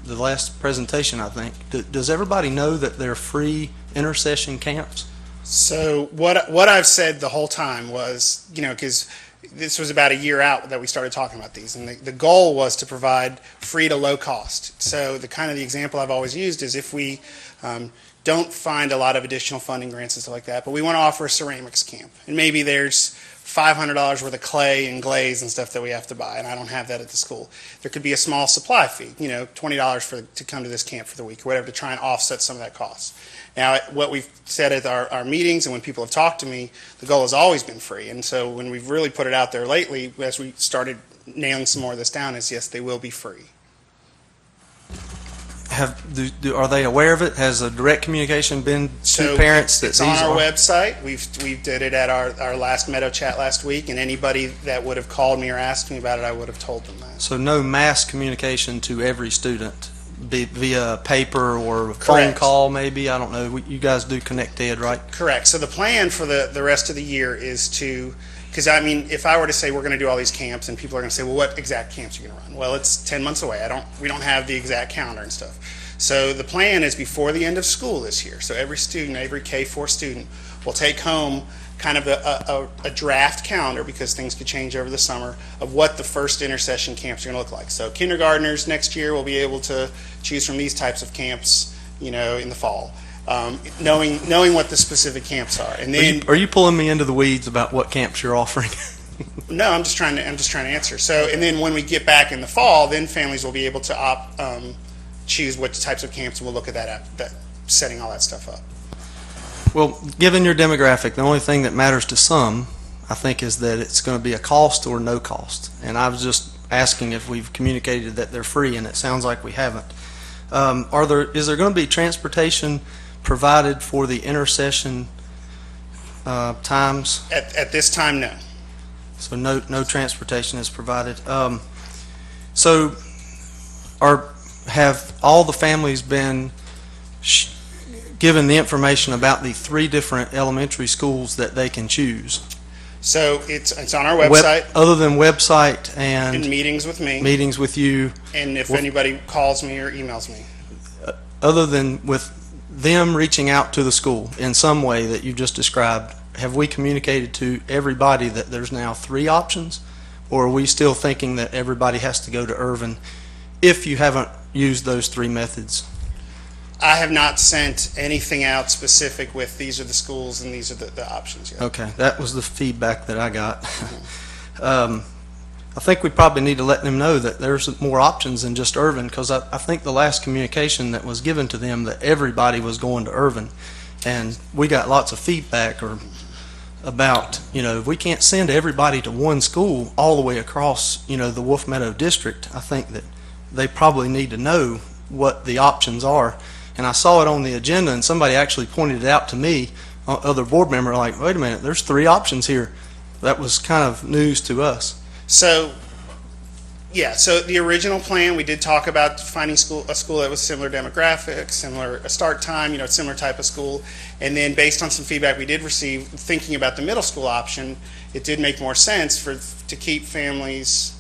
I: last presentation, I think. Does everybody know that they're free intersession camps?
J: So what I've said the whole time was, because this was about a year out that we started talking about these, and the goal was to provide free to low cost. So the example I've always used is if we don't find a lot of additional funding grants and stuff like that, but we want to offer a ceramics camp, and maybe there's $500 worth of clay and glaze and stuff that we have to buy, and I don't have that at the school. There could be a small supply fee, $20 to come to this camp for the week or whatever, to try and offset some of that cost. Now, what we've said at our meetings and when people have talked to me, the goal has always been free. And so when we've really put it out there lately, as we started nailing some more of this down, is yes, they will be free.
I: Are they aware of it? Has a direct communication been to parents?
J: It's on our website. We did it at our last Meadow Chat last week, and anybody that would have called me or asked me about it, I would have told them that.
I: So no mass communication to every student via paper or phone
J: Correct.
I: Call, maybe? I don't know. You guys do Connect Ed, right?
J: Correct. So the plan for the rest of the year is to, because if I were to say we're going to do all these camps, and people are going to say, well, what exact camps are you going to run? Well, it's 10 months away. We don't have the exact calendar and stuff. So the plan is before the end of school this year. So every K-4 student will take home kind of a draft calendar, because things could change over the summer, of what the first intersession camps are going to look like. So kindergartners next year will be able to choose from these types of camps, in the fall, knowing what the specific camps are. And then,
I: are you pulling me into the weeds about what camps you're offering?
J: No, I'm just trying to answer. So, and then when we get back in the fall, then families will be able to choose what types of camps, and we'll look at that setting all that stuff up.
I: Well, given your demographic, the only thing that matters to some, I think, is that it's going to be a cost or no cost. And I was just asking if we've communicated that they're free, and it sounds like we haven't. Is there going to be transportation provided for the intersession times?
J: At this time, no.
I: So no transportation is provided. So have all the families been given the information about the 3 different elementary schools that they can choose?
J: So it's on our website.
I: Other than website and
J: meetings with me.
I: Meetings with you.
J: And if anybody calls me or emails me.
I: Other than with them reaching out to the school in some way that you just described, have we communicated to everybody that there's now 3 options? Or are we still thinking that everybody has to go to Irvin if you haven't used those 3 methods?
J: I have not sent anything out specific with these are the schools and these are the options yet.
I: Okay, that was the feedback that I got. I think we probably need to let them know that there's more options than just Irvin, because I think the last communication that was given to them that everybody was going to Irvin, and we got lots of feedback about, we can't send everybody to one school all the way across, the Wolf Meadow district. I think that they probably need to know what the options are. And I saw it on the agenda, and somebody actually pointed it out to me other board member like, wait a minute, there's 3 options here. That was kind of news to us.
J: So, yeah, so the original plan, we did talk about finding a school that was similar demographics, similar start time, similar type of school. And then based on some feedback we did receive, thinking about the middle school option, it did make more sense to keep families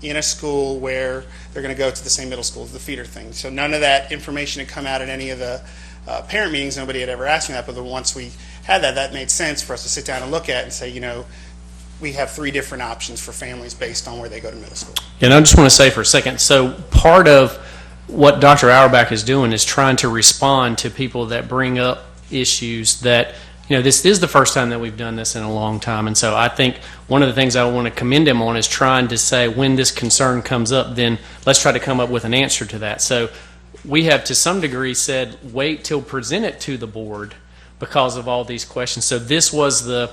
J: in a school where they're going to go to the same middle school as the feeder thing. So none of that information had come out at any of the parent meetings. Nobody had ever asked me that, but once we had that made sense for us to sit down and look at and say, we have 3 different options for families based on where they go to middle school.
H: And I just want to say for a second, so part of what Dr. Auerbach is doing is trying to respond to people that bring up issues that, this is the first time that we've done this in a long time. And so I think one of the things I want to commend him on is trying to say when this concern comes up, then let's try to come up with an answer to that. So we have to some degree said, wait till present it to the board because of all these questions. So this was the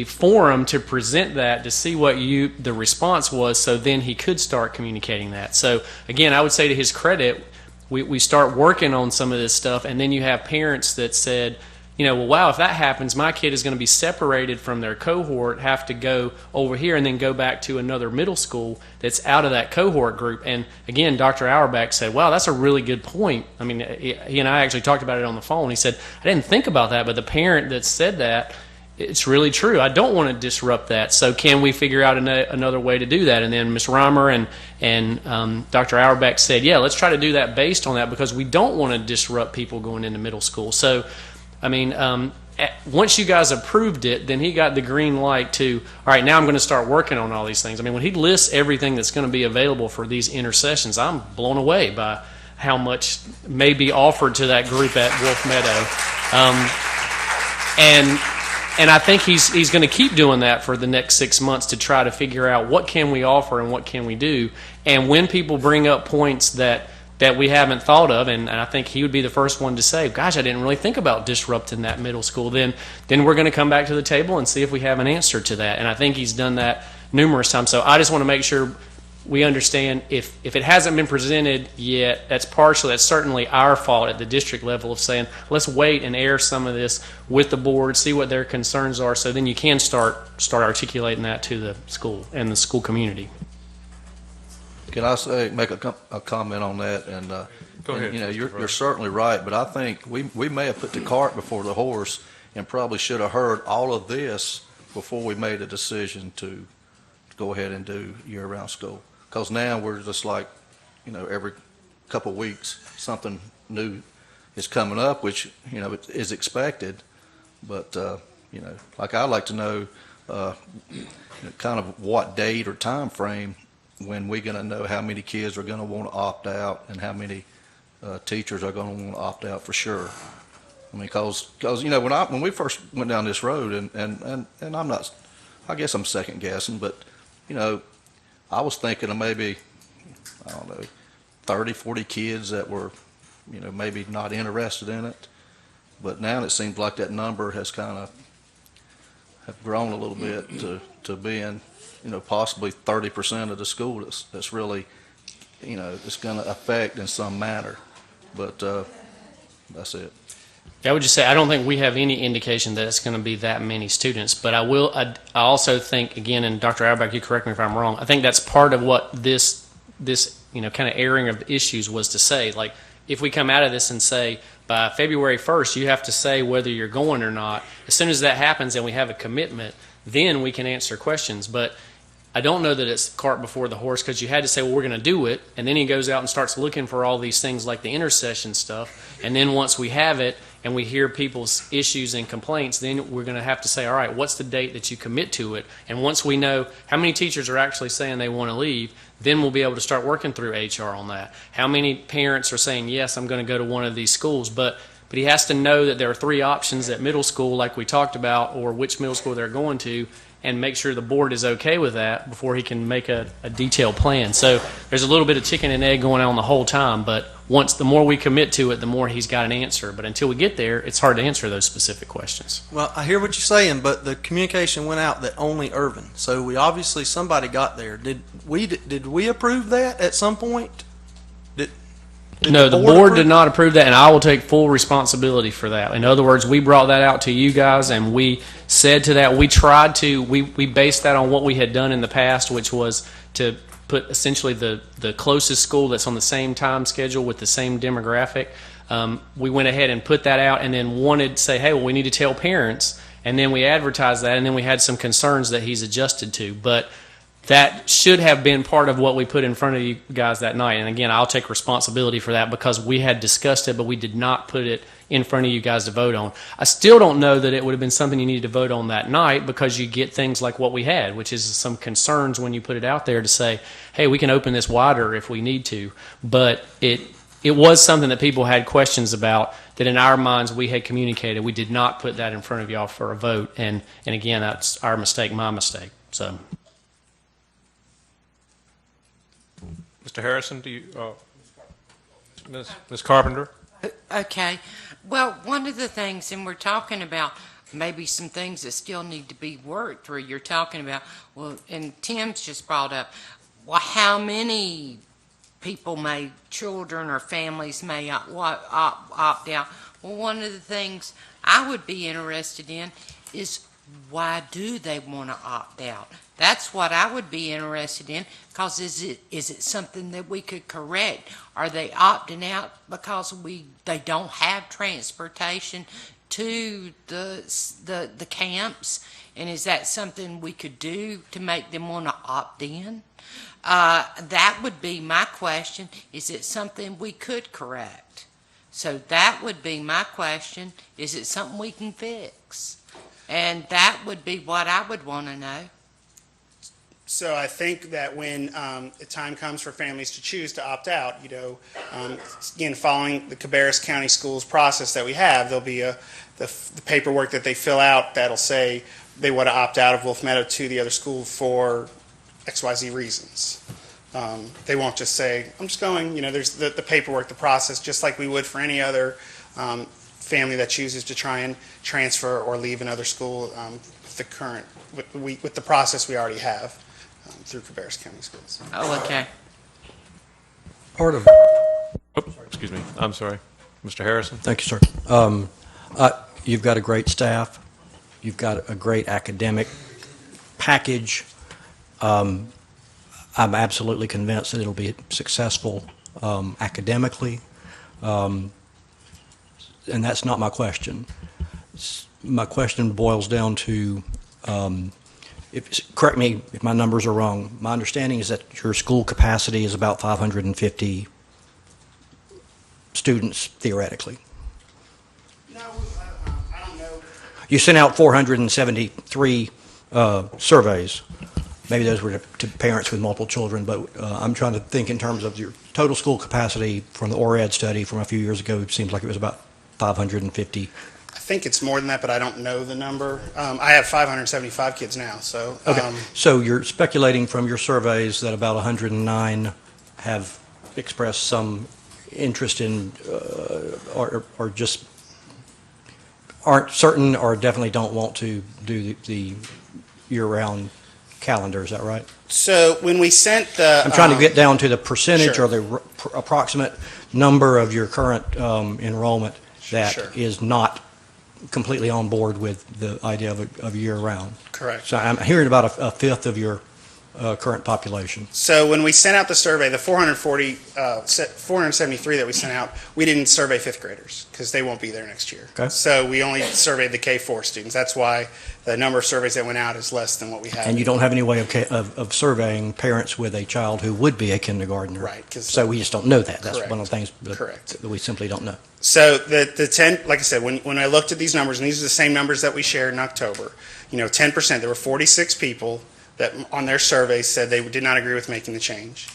H: forum to present that, to see what the response was, so then he could start communicating that. So again, I would say to his credit, we start working on some of this stuff, and then you have parents that said, well, wow, if that happens, my kid is going to be separated from their cohort, have to go over here and then go back to another middle school that's out of that cohort group. And again, Dr. Auerbach said, wow, that's a really good point. I mean, he and I actually talked about it on the phone. He said, I didn't think about that, but the parent that said that, it's really true. I don't want to disrupt that. So can we figure out another way to do that? And then Ms. Reimer and Dr. Auerbach said, yeah, let's try to do that based on that because we don't want to disrupt people going into middle school. So, I mean, once you guys approved it, then he got the green light to, all right, now I'm going to start working on all these things. I mean, when he lists everything that's going to be available for these intersessions, I'm blown away by how much may be offered to that group at Wolf Meadow. And I think he's going to keep doing that for the next 6 months to try to figure out what can we offer and what can we do. And when people bring up points that we haven't thought of, and I think he would be the first one to say, gosh, I didn't really think about disrupting that middle school, then we're going to come back to the table and see if we have an answer to that. And I think he's done that numerous times. So I just want to make sure we understand if it hasn't been presented yet, that's certainly our fault at the district level of saying, let's wait and air some of this with the board, see what their concerns are, so then you can start articulating that to the school and the school community.
E: Can I make a comment on that? And
A: Go ahead.
E: You're certainly right, but I think we may have put the cart before the horse and probably should have heard all of this before we made a decision to go ahead and do year-round school. Because now we're just like, every couple of weeks something new is coming up, which it is expected. But like I'd like to know kind of what date or time frame when we're going to know how many kids are going to want to opt out and how many teachers are going to want to opt out for sure. I mean, because when we first went down this road, and I'm not, I guess I'm second guessing, but I was thinking of maybe, I don't know, 30, 40 kids that were, maybe not interested in it. But now it seems like that number has kind of have grown a little bit to being, possibly 30% of the school that's really, it's going to affect in some manner. But that's it.
H: I would just say I don't think we have any indication that it's going to be that many students, but I also think, again, and Dr. Auerbach, you correct me if I'm wrong, I think that's part of what this kind of airing of issues was to say. Like, if we come out of this and say, by February 1st, you have to say whether you're going or not, as soon as that happens and we have a commitment, then we can answer questions. But I don't know that it's cart before the horse, because you had to say, well, we're going to do it, and then he goes out and starts looking for all these things like the intercession stuff, and then once we have it and we hear people's issues and complaints, then we're going to have to say, all right, what's the date that you commit to it? And once we know how many teachers are actually saying they want to leave, then we'll be able to start working through HR on that. How many parents are saying, yes, I'm going to go to one of these schools, but he has to know that there are 3 options at middle school, like we talked about, or which middle school they're going to, and make sure the board is okay with that before he can make a detailed plan. So there's a little bit of chicken and egg going on the whole time, but the more we commit to it, the more he's got an answer. But until we get there, it's hard to answer those specific questions.
I: Well, I hear what you're saying, but the communication went out that only Irvin. So we obviously, somebody got there. Did we approve that at some point?
H: No, the board did not approve that, and I will take full responsibility for that. In other words, we brought that out to you guys, and we said to that, we based that on what we had done in the past, which was to put essentially the closest school that's on the same time schedule with the same demographic. We went ahead and put that out, and then wanted to say, hey, well, we need to tell parents, and then we advertised that, and then we had some concerns that he's adjusted to. But that should have been part of what we put in front of you guys that night. And again, I'll take responsibility for that because we had discussed it, but we did not put it in front of you guys to vote on. I still don't know that it would have been something you needed to vote on that night because you get things like what we had, which is some concerns when you put it out there to say, hey, we can open this wider if we need to. But it was something that people had questions about that in our minds we had communicated. We did not put that in front of y'all for a vote. And again, that's our mistake, my mistake. So.
A: Mr. Harrison, do you, Ms. Carpenter?
C: Okay. Well, one of the things, and we're talking about maybe some things that still need to be worked through. You're talking about, well, and Tim's just brought up, well, how many people children or families may opt out. Well, one of the things I would be interested in is why do they want to opt out? That's what I would be interested in, because is it something that we could correct? Are they opting out because they don't have transportation to the camps? And is that something we could do to make them want to opt in? That would be my question. Is it something we could correct? So that would be my question. Is it something we can fix? And that would be what I would want to know.
J: So I think that when the time comes for families to choose to opt out, again, following the Cabarrus County Schools process that we have, there'll be the paperwork that they fill out that'll say they want to opt out of Wolf Meadow to the other school for XYZ reasons. They won't just say, I'm just going, there's the paperwork, the process, just like we would for any other family that chooses to try and transfer or leave another school with the process we already have. Through Cabarrus County Schools.
C: Oh, okay.
G: Part of.
A: Excuse me. I'm sorry. Mr. Harrison?
G: Thank you, sir. You've got a great staff. You've got a great academic package. I'm absolutely convinced that it'll be successful academically. And that's not my question. My question boils down to correct me if my numbers are wrong. My understanding is that your school capacity is about 550 students, theoretically.
J: No, I don't know.
G: You sent out 473 surveys. Maybe those were to parents with multiple children, but I'm trying to think in terms of your total school capacity from the ORAD study from a few years ago. It seems like it was about 550.
J: I think it's more than that, but I don't know the number. I have 575 kids now, so.
G: Okay, so you're speculating from your surveys that about 109 have expressed some interest in, or just aren't certain or definitely don't want to do the year-round calendar, is that right?
J: So when we sent the.
G: I'm trying to get down to the percentage
J: Sure.
G: or the approximate number of your current enrollment that
J: Sure.
G: is not completely on board with the idea of year-round.
J: Correct.
G: So I'm hearing about a fifth of your current population.
J: So when we sent out the survey, the 473 that we sent out, we didn't survey fifth graders because they won't be there next year.
G: Okay.
J: So we only surveyed the K-4 students. That's why the number of surveys that went out is less than what we have.
G: And you don't have any way of surveying parents with a child who would be a kindergartner.
J: Right, 'cause-
G: So we just don't know that. That's
J: Correct.
G: one of the things
J: Correct.
G: that we simply don't know.
J: So the 10, like I said, when I looked at these numbers, and these are the same numbers that we shared in October, 10%, there were 46 people that on their survey said they did not agree with making the change.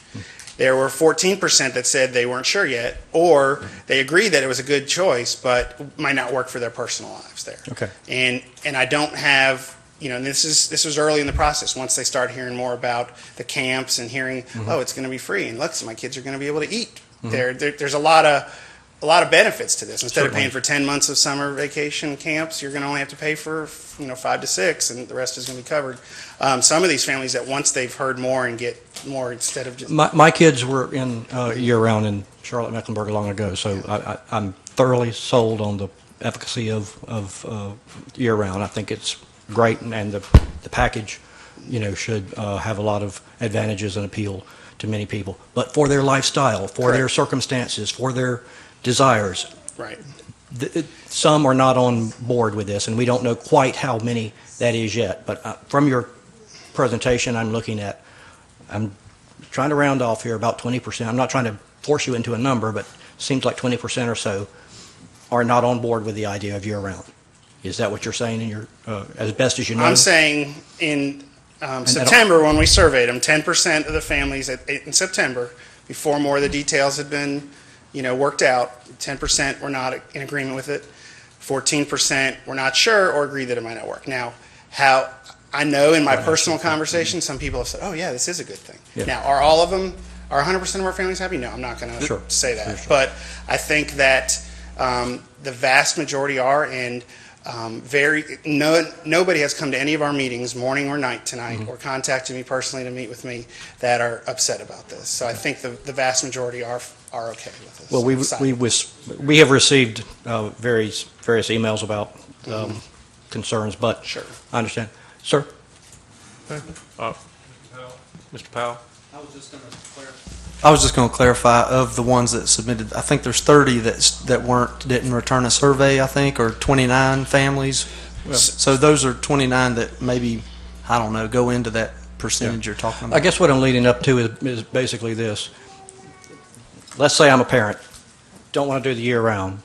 J: There were 14% that said they weren't sure yet, or they agreed that it was a good choice, but might not work for their personal lives there.
G: Okay.
J: And I don't have, and this was early in the process. Once they start hearing more about the camps and hearing, oh, it's going to be free, and look, so my kids are going to be able to eat. There's a lot of a lot of benefits to this. Instead of
G: Certainly.
J: paying for 10 months of summer vacation camps, you're going to only have to pay for 5 to 6, and the rest is going to be covered. Some of these families that once they've heard more and get more instead of just
G: My kids were in year-round in Charlotte, Mecklenburg long ago, so I'm thoroughly sold on the efficacy of year-round. I think it's great, and the package, should have a lot of advantages and appeal to many people. But for their lifestyle, for their circumstances, for their desires,
J: right.
G: some are not on board with this, and we don't know quite how many that is yet. But from your presentation, I'm trying to round off here about 20%. I'm not trying to force you into a number, but it seems like 20% or so are not on board with the idea of year-round. Is that what you're saying in your, as best as you know?
J: I'm saying in September, when we surveyed them, 10% of the families in September, before more of the details had been, worked out, 10% were not in agreement with it. 14% were not sure or agreed that it might not work. Now, how I know in my personal conversation, some people have said, "Oh, yeah, this is a good thing."
G: Yeah.
J: Now, are all of them, are 100% of our families happy? No, I'm not going to say that.
G: Sure.
J: But I think that the vast majority are, and nobody has come to any of our meetings, morning or night tonight, or contacted me personally to meet with me that are upset about this. So I think the vast majority are okay with this.
G: Well, we have received various emails about concerns, but
J: Sure.
G: I understand. Sir?
A: Mr. Powell?
I: I was just going to clarify, of the ones that submitted, I think there's 30 that didn't return a survey, I think, or 29 families. So those are 29 that maybe, I don't know, go into that percentage you're talking about.
G: I guess what I'm leading up to is basically this. Let's say I'm a parent, don't want to do the year-round.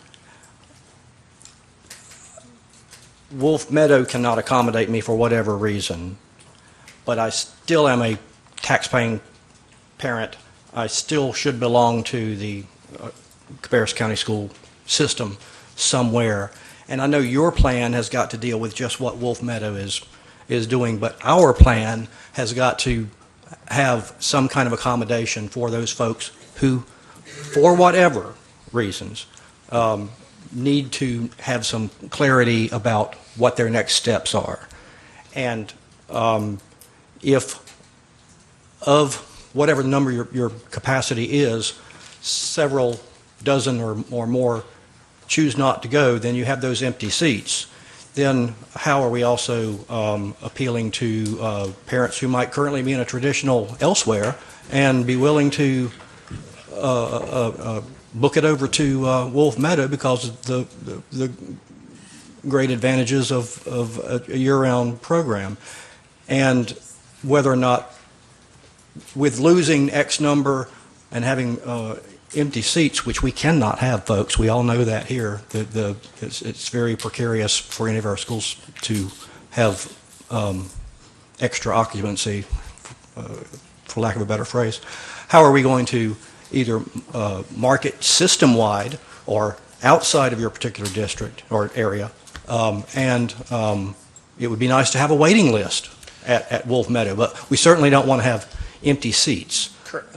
G: Wolf Meadow cannot accommodate me for whatever reason, but I still am a tax-paying parent. I still should belong to the Cabarrus County school system somewhere. And I know your plan has got to deal with just what Wolf Meadow is doing, but our plan has got to have some kind of accommodation for those folks who, for whatever reasons, need to have some clarity about what their next steps are. And if of whatever number your capacity is, several dozen or more choose not to go, then you have those empty seats. Then how are we also appealing to parents who might currently be in a traditional elsewhere and be willing to book it over to Wolf Meadow because of the great advantages of a year-round program? And whether or not, with losing X number and having empty seats, which we cannot have, folks, we all know that here, it's very precarious for any of our schools to have extra occupancy, for lack of a better phrase. How are we going to either market system-wide or outside of your particular district or area? And it would be nice to have a waiting list at Wolf Meadow, but we certainly don't want to have empty seats.
J: Correct.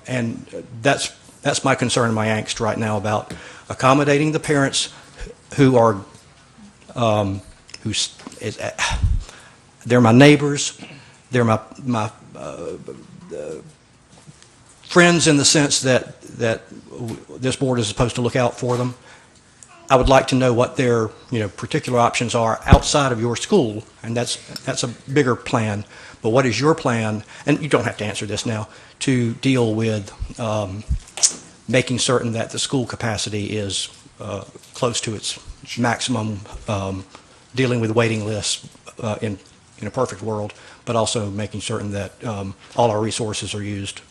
G: And that's my concern and my angst right now about accommodating the parents who are, they're my neighbors, they're my friends in the sense that this board is supposed to look out for them. I would like to know what their particular options are outside of your school, and that's a bigger plan. But what is your plan, and you don't have to answer this now, to deal with making certain that the school capacity is close to its maximum, dealing with waiting lists in a perfect world, but also making certain that all our resources are used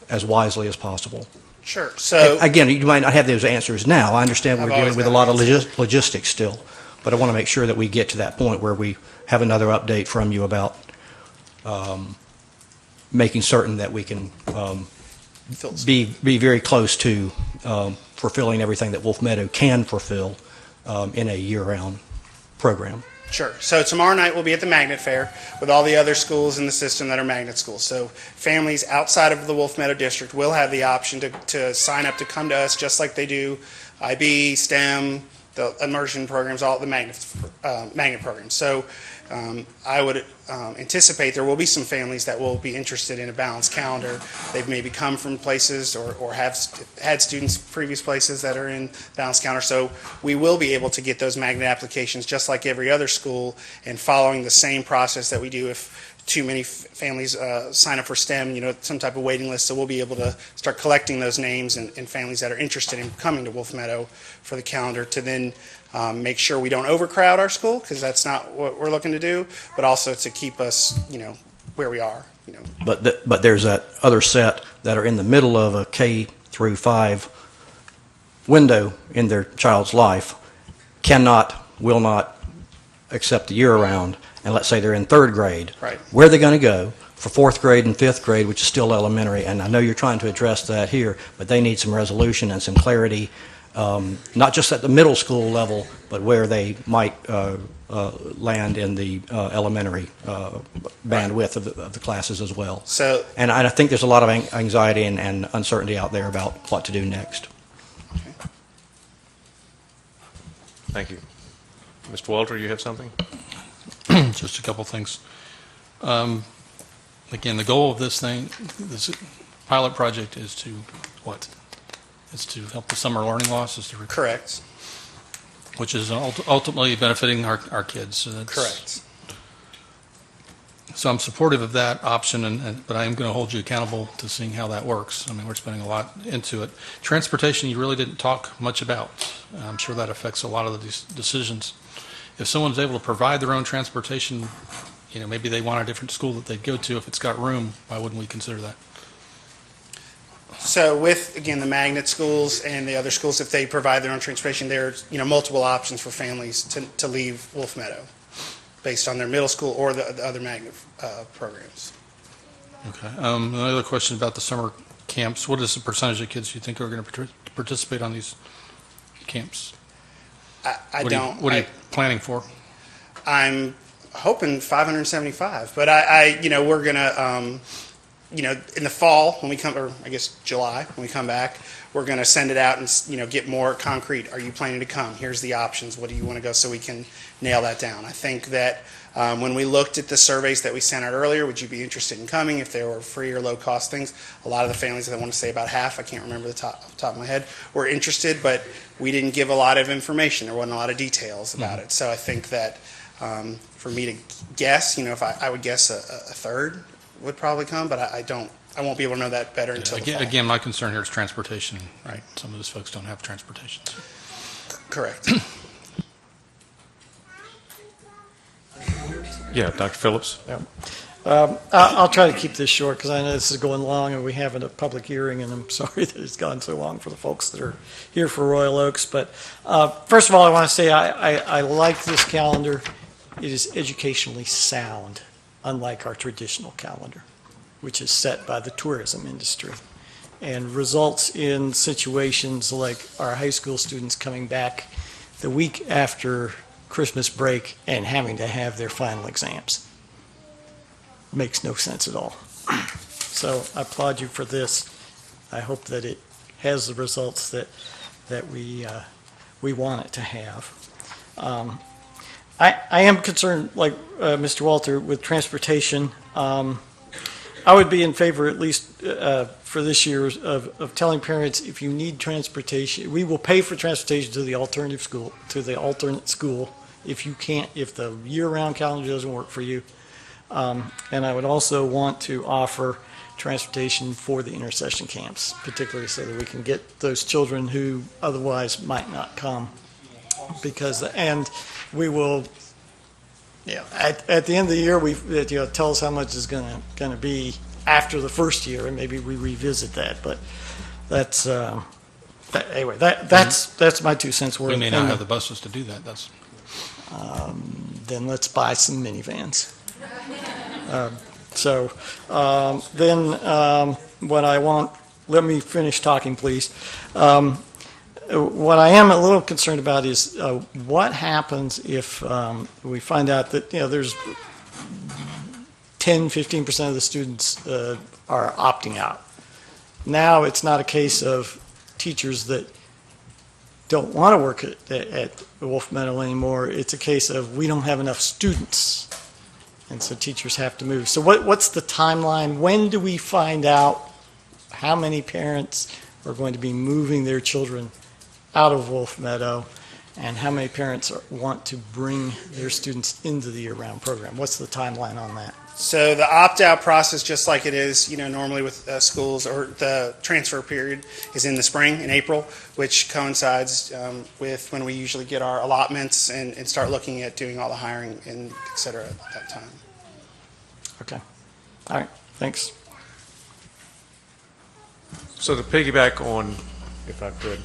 G: as wisely as possible?
J: Sure. So
G: Again, you might not have those answers now. I understand we're
J: I've
G: dealing
J: always
G: with a
J: got
G: lot of
J: answers.
G: logistics still, but I want to make sure that we get to that point where we have another update from you about making certain that we can be very close to fulfilling everything that Wolf Meadow can fulfill in a year-round program.
J: Sure. So tomorrow night we'll be at the Magnet Fair with all the other schools in the system that are magnet schools. So families outside of the Wolf Meadow District will have the option to sign up to come to us just like they do IB, STEM, the immersion programs, all the magnet programs. So I would anticipate there will be some families that will be interested in a balanced calendar. They've maybe come from places or have had students previous places that are in balanced calendar. So we will be able to get those magnet applications just like every other school and following the same process that we do if too many families sign up for STEM, some type of waiting list. So we'll be able to start collecting those names and families that are interested in coming to Wolf Meadow for the calendar to then make sure we don't overcrowd our school, because that's not what we're looking to do, but also to keep us, where we are.
G: But there's that other set that are in the middle of a K through 5 window in their child's life, will not accept the year-round, and let's say they're in 3rd grade.
J: Right.
G: Where are they going to go for 4th grade and 5th grade, which is still elementary? And I know you're trying to address that here, but they need some resolution and some clarity, not just at the middle school level, but where they might land in the elementary bandwidth of the classes as well.
J: So,
G: And I think there's a lot of anxiety and uncertainty out there about what to do next.
A: Thank you. Mr. Walter, you have something?
B: Just a couple things. Again, the goal of this pilot project is to what? It's to help the summer learning loss,
J: correct.
B: which is ultimately benefiting our kids. So
J: Correct.
B: So I'm supportive of that option, but I am going to hold you accountable to seeing how that works. I mean, we're spending a lot into it. Transportation, you really didn't talk much about. I'm sure that affects a lot of these decisions. If someone's able to provide their own transportation, maybe they want a different school that they'd go to. If it's got room, why wouldn't we consider that?
J: So with, again, the magnet schools and the other schools, if they provide their own transportation, there's, multiple options for families to leave Wolf Meadow based on their middle school or the other magnet programs.
B: Okay. Another question about the summer camps. What is the percentage of kids you think are going to participate on these camps? What are you planning for?
J: I'm hoping 575, but we're going to, in the fall when we come, or I guess July when we come back, we're going to send it out and, get more concrete. Are you planning to come? Here's the options. What do you want to go, so we can nail that down? I think that when we looked at the surveys that we sent out earlier, would you be interested in coming if they were free or low cost things? A lot of the families, I want to say about half, I can't remember off the top of my head, were interested, but we didn't give a lot of information. There wasn't a lot of details about it. So I think that for me to guess, if I would guess a third would probably come, but I won't be able to know that better until the fall.
B: Again, my concern here is transportation, right? Some of those folks don't have transportation.
J: Correct.
A: Yeah, Dr. Phillips?
F: I'll try to keep this short because I know this is going long and we have a public hearing, and I'm sorry that it's gone so long for the folks that are here for Royal Oaks. But first of all, I want to say I like this calendar. It is educationally sound, unlike our traditional calendar, which is set by the tourism industry and results in situations like our high school students coming back the week after Christmas break and having to have their final exams. Makes no sense at all. So I applaud you for this. I hope that it has the results that we want it to have. I am concerned, like Mr. Walter, with transportation. I would be in favor, at least for this year, of telling parents, if you need transportation, we will pay for transportation to the alternate school, if you can't, if the year-round calendar doesn't work for you. And I would also want to offer transportation for the intercession camps, particularly so that we can get those children who otherwise might not come. And we will, at the end of the year, tell us how much is going to be after the first year, and maybe we revisit that. But that's anyway. That's my 2 cents worth.
B: We may not have the buses to do that.
F: Then let's buy some minivans. What I want, let me finish talking, please. What I am a little concerned about is what happens if we find out that there's 10-15% of the students are opting out. Now it's not a case of teachers that don't want to work at Wolf Meadow anymore. It's a case of we don't have enough students, and so teachers have to move. So what's the timeline? When do we find out how many parents are going to be moving their children out of Wolf Meadow, and how many parents want to bring their students into the year-round program? What's the timeline on that?
J: So the opt-out process, just like it is, normally with schools, or the transfer period is in the spring, in April, which coincides with when we usually get our allotments and start looking at doing all the hiring and et cetera at that time.
F: Okay. All right. Thanks.
A: So to piggyback on, if I could,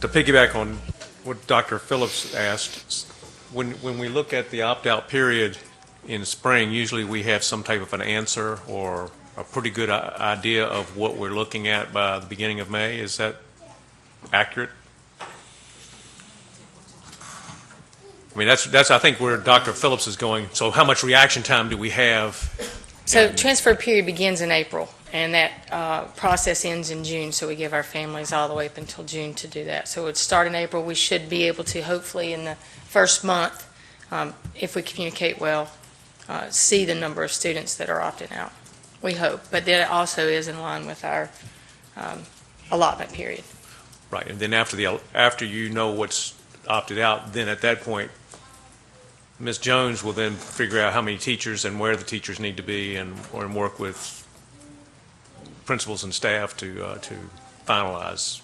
A: to piggyback on what Dr. Phillips asked, when we look at the opt-out period in spring, usually we have some type of an answer or a pretty good idea of what we're looking at by the beginning of May. Is that accurate? I mean, that's I think where Dr. Phillips is going. So how much reaction time do we have?
K: So transfer period begins in April, and that process ends in June, so we give our families all the way up until June to do that. So it would start in April. We should be able to, hopefully, in the first month, if we communicate well, see the number of students that are opting out. We hope, but that also is in line with our allotment period.
A: Right, and then after you know what's opted out, then at that point, Ms. Jones will then figure out how many teachers and where the teachers need to be, and work with principals and staff to finalize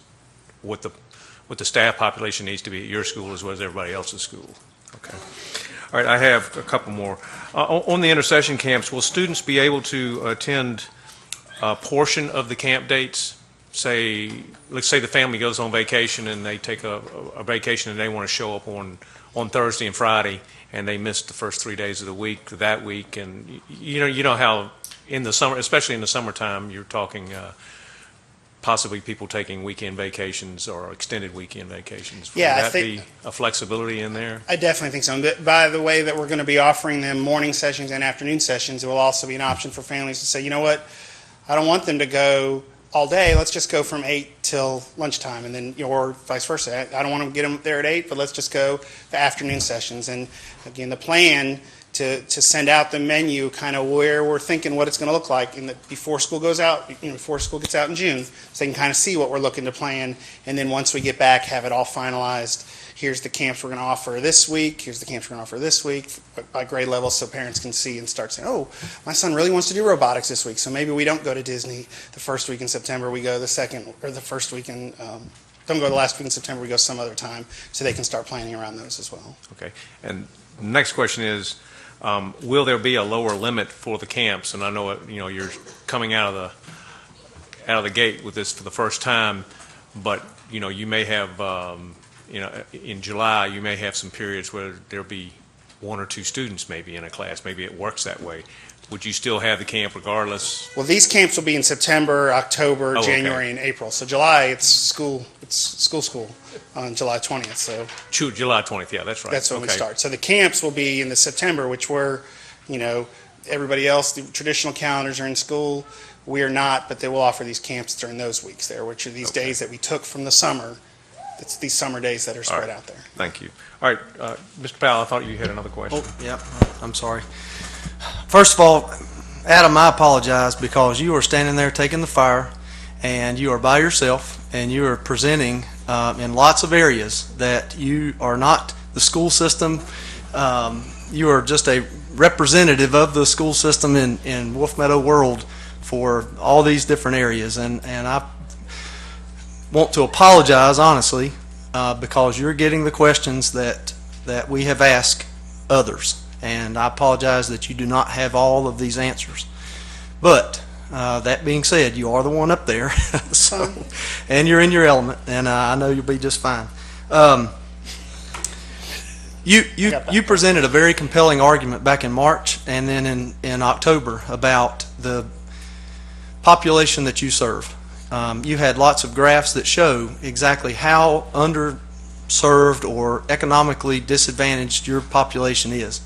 A: what the staff population needs to be at your school as well as everybody else's school. Okay. All right, I have a couple more. On the intercession camps, will students be able to attend a portion of the camp dates? Let's say the family goes on vacation and they take a vacation and they want to show up on Thursday and Friday, and they missed the first 3 days of the week that week, and you know how in the summer, especially in the summertime, you're talking possibly people taking weekend vacations or extended weekend vacations.
J: Yeah,
A: Would that be a flexibility in there?
J: I definitely think so. But by the way that we're going to be offering them morning sessions and afternoon sessions, it will also be an option for families to say, you know what, I don't want them to go all day. Let's just go from 8 till lunchtime, and then, or vice versa. I don't want to get them there at 8, but let's just go the afternoon sessions. And again, the plan to send out the menu, kind of where we're thinking what it's going to look like before school goes out, before school gets out in June, so they can kind of see what we're looking to plan. And then once we get back, have it all finalized. Here's the camps we're going to offer this week. Here's the camps we're going to offer this week by grade level, so parents can see and start saying, oh, my son really wants to do robotics this week, so maybe we don't go to Disney the first week in September. We go the second or the first week in, don't go the last week in September. We go some other time, so they can start planning around those as well.
A: Okay. And the next question is, will there be a lower limit for the camps? And I know you're coming out of the gate with this for the first time, but you may have in July you may have some periods where there'll be 1 or 2 students maybe in a class. Maybe it works that way. Would you still have the camp regardless?
J: Well, these camps will be in September, October, January, and April. So July, it's school on July 20th. So
A: July 20th, yeah, that's right.
J: That's when we start. So the camps will be in the September, which we're, everybody else, the traditional calendars are in school. We are not, but they will offer these camps during those weeks there, which are these days that we took from the summer. It's these summer days that are spread out there.
A: Thank you. All right, Mr. Powell, I thought you had another question.
I: Oh, yeah, I'm sorry. First of all, Adam, I apologize because you are standing there taking the fire, and you are by yourself, and you are presenting in lots of areas that you are not the school system. You are just a representative of the school system in Wolf Meadow world for all these different areas, and I want to apologize honestly because you're getting the questions that we have asked others, and I apologize that you do not have all of these answers. But that being said, you are the one up there, and you're in your element, and I know you'll be just fine. You presented a very compelling argument back in March and then in October about the population that you serve. You had lots of graphs that show exactly how underserved or economically disadvantaged your population is.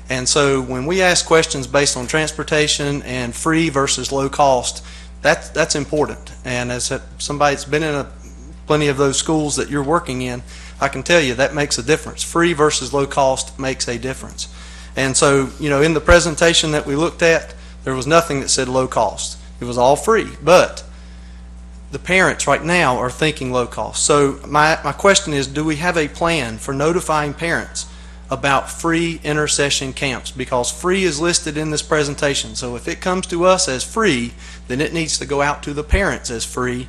I: And so when we ask questions based on transportation and free versus low cost, that's important. And as somebody that's been in a plenty of those schools that you're working in, I can tell you that makes a difference. Free versus low cost makes a difference. And so, in the presentation that we looked at, there was nothing that said low cost. It was all free. But the parents right now are thinking low cost. So my question is, do we have a plan for notifying parents about free intercession camps? Because free is listed in this presentation. So if it comes to us as free, then it needs to go out to the parents as free.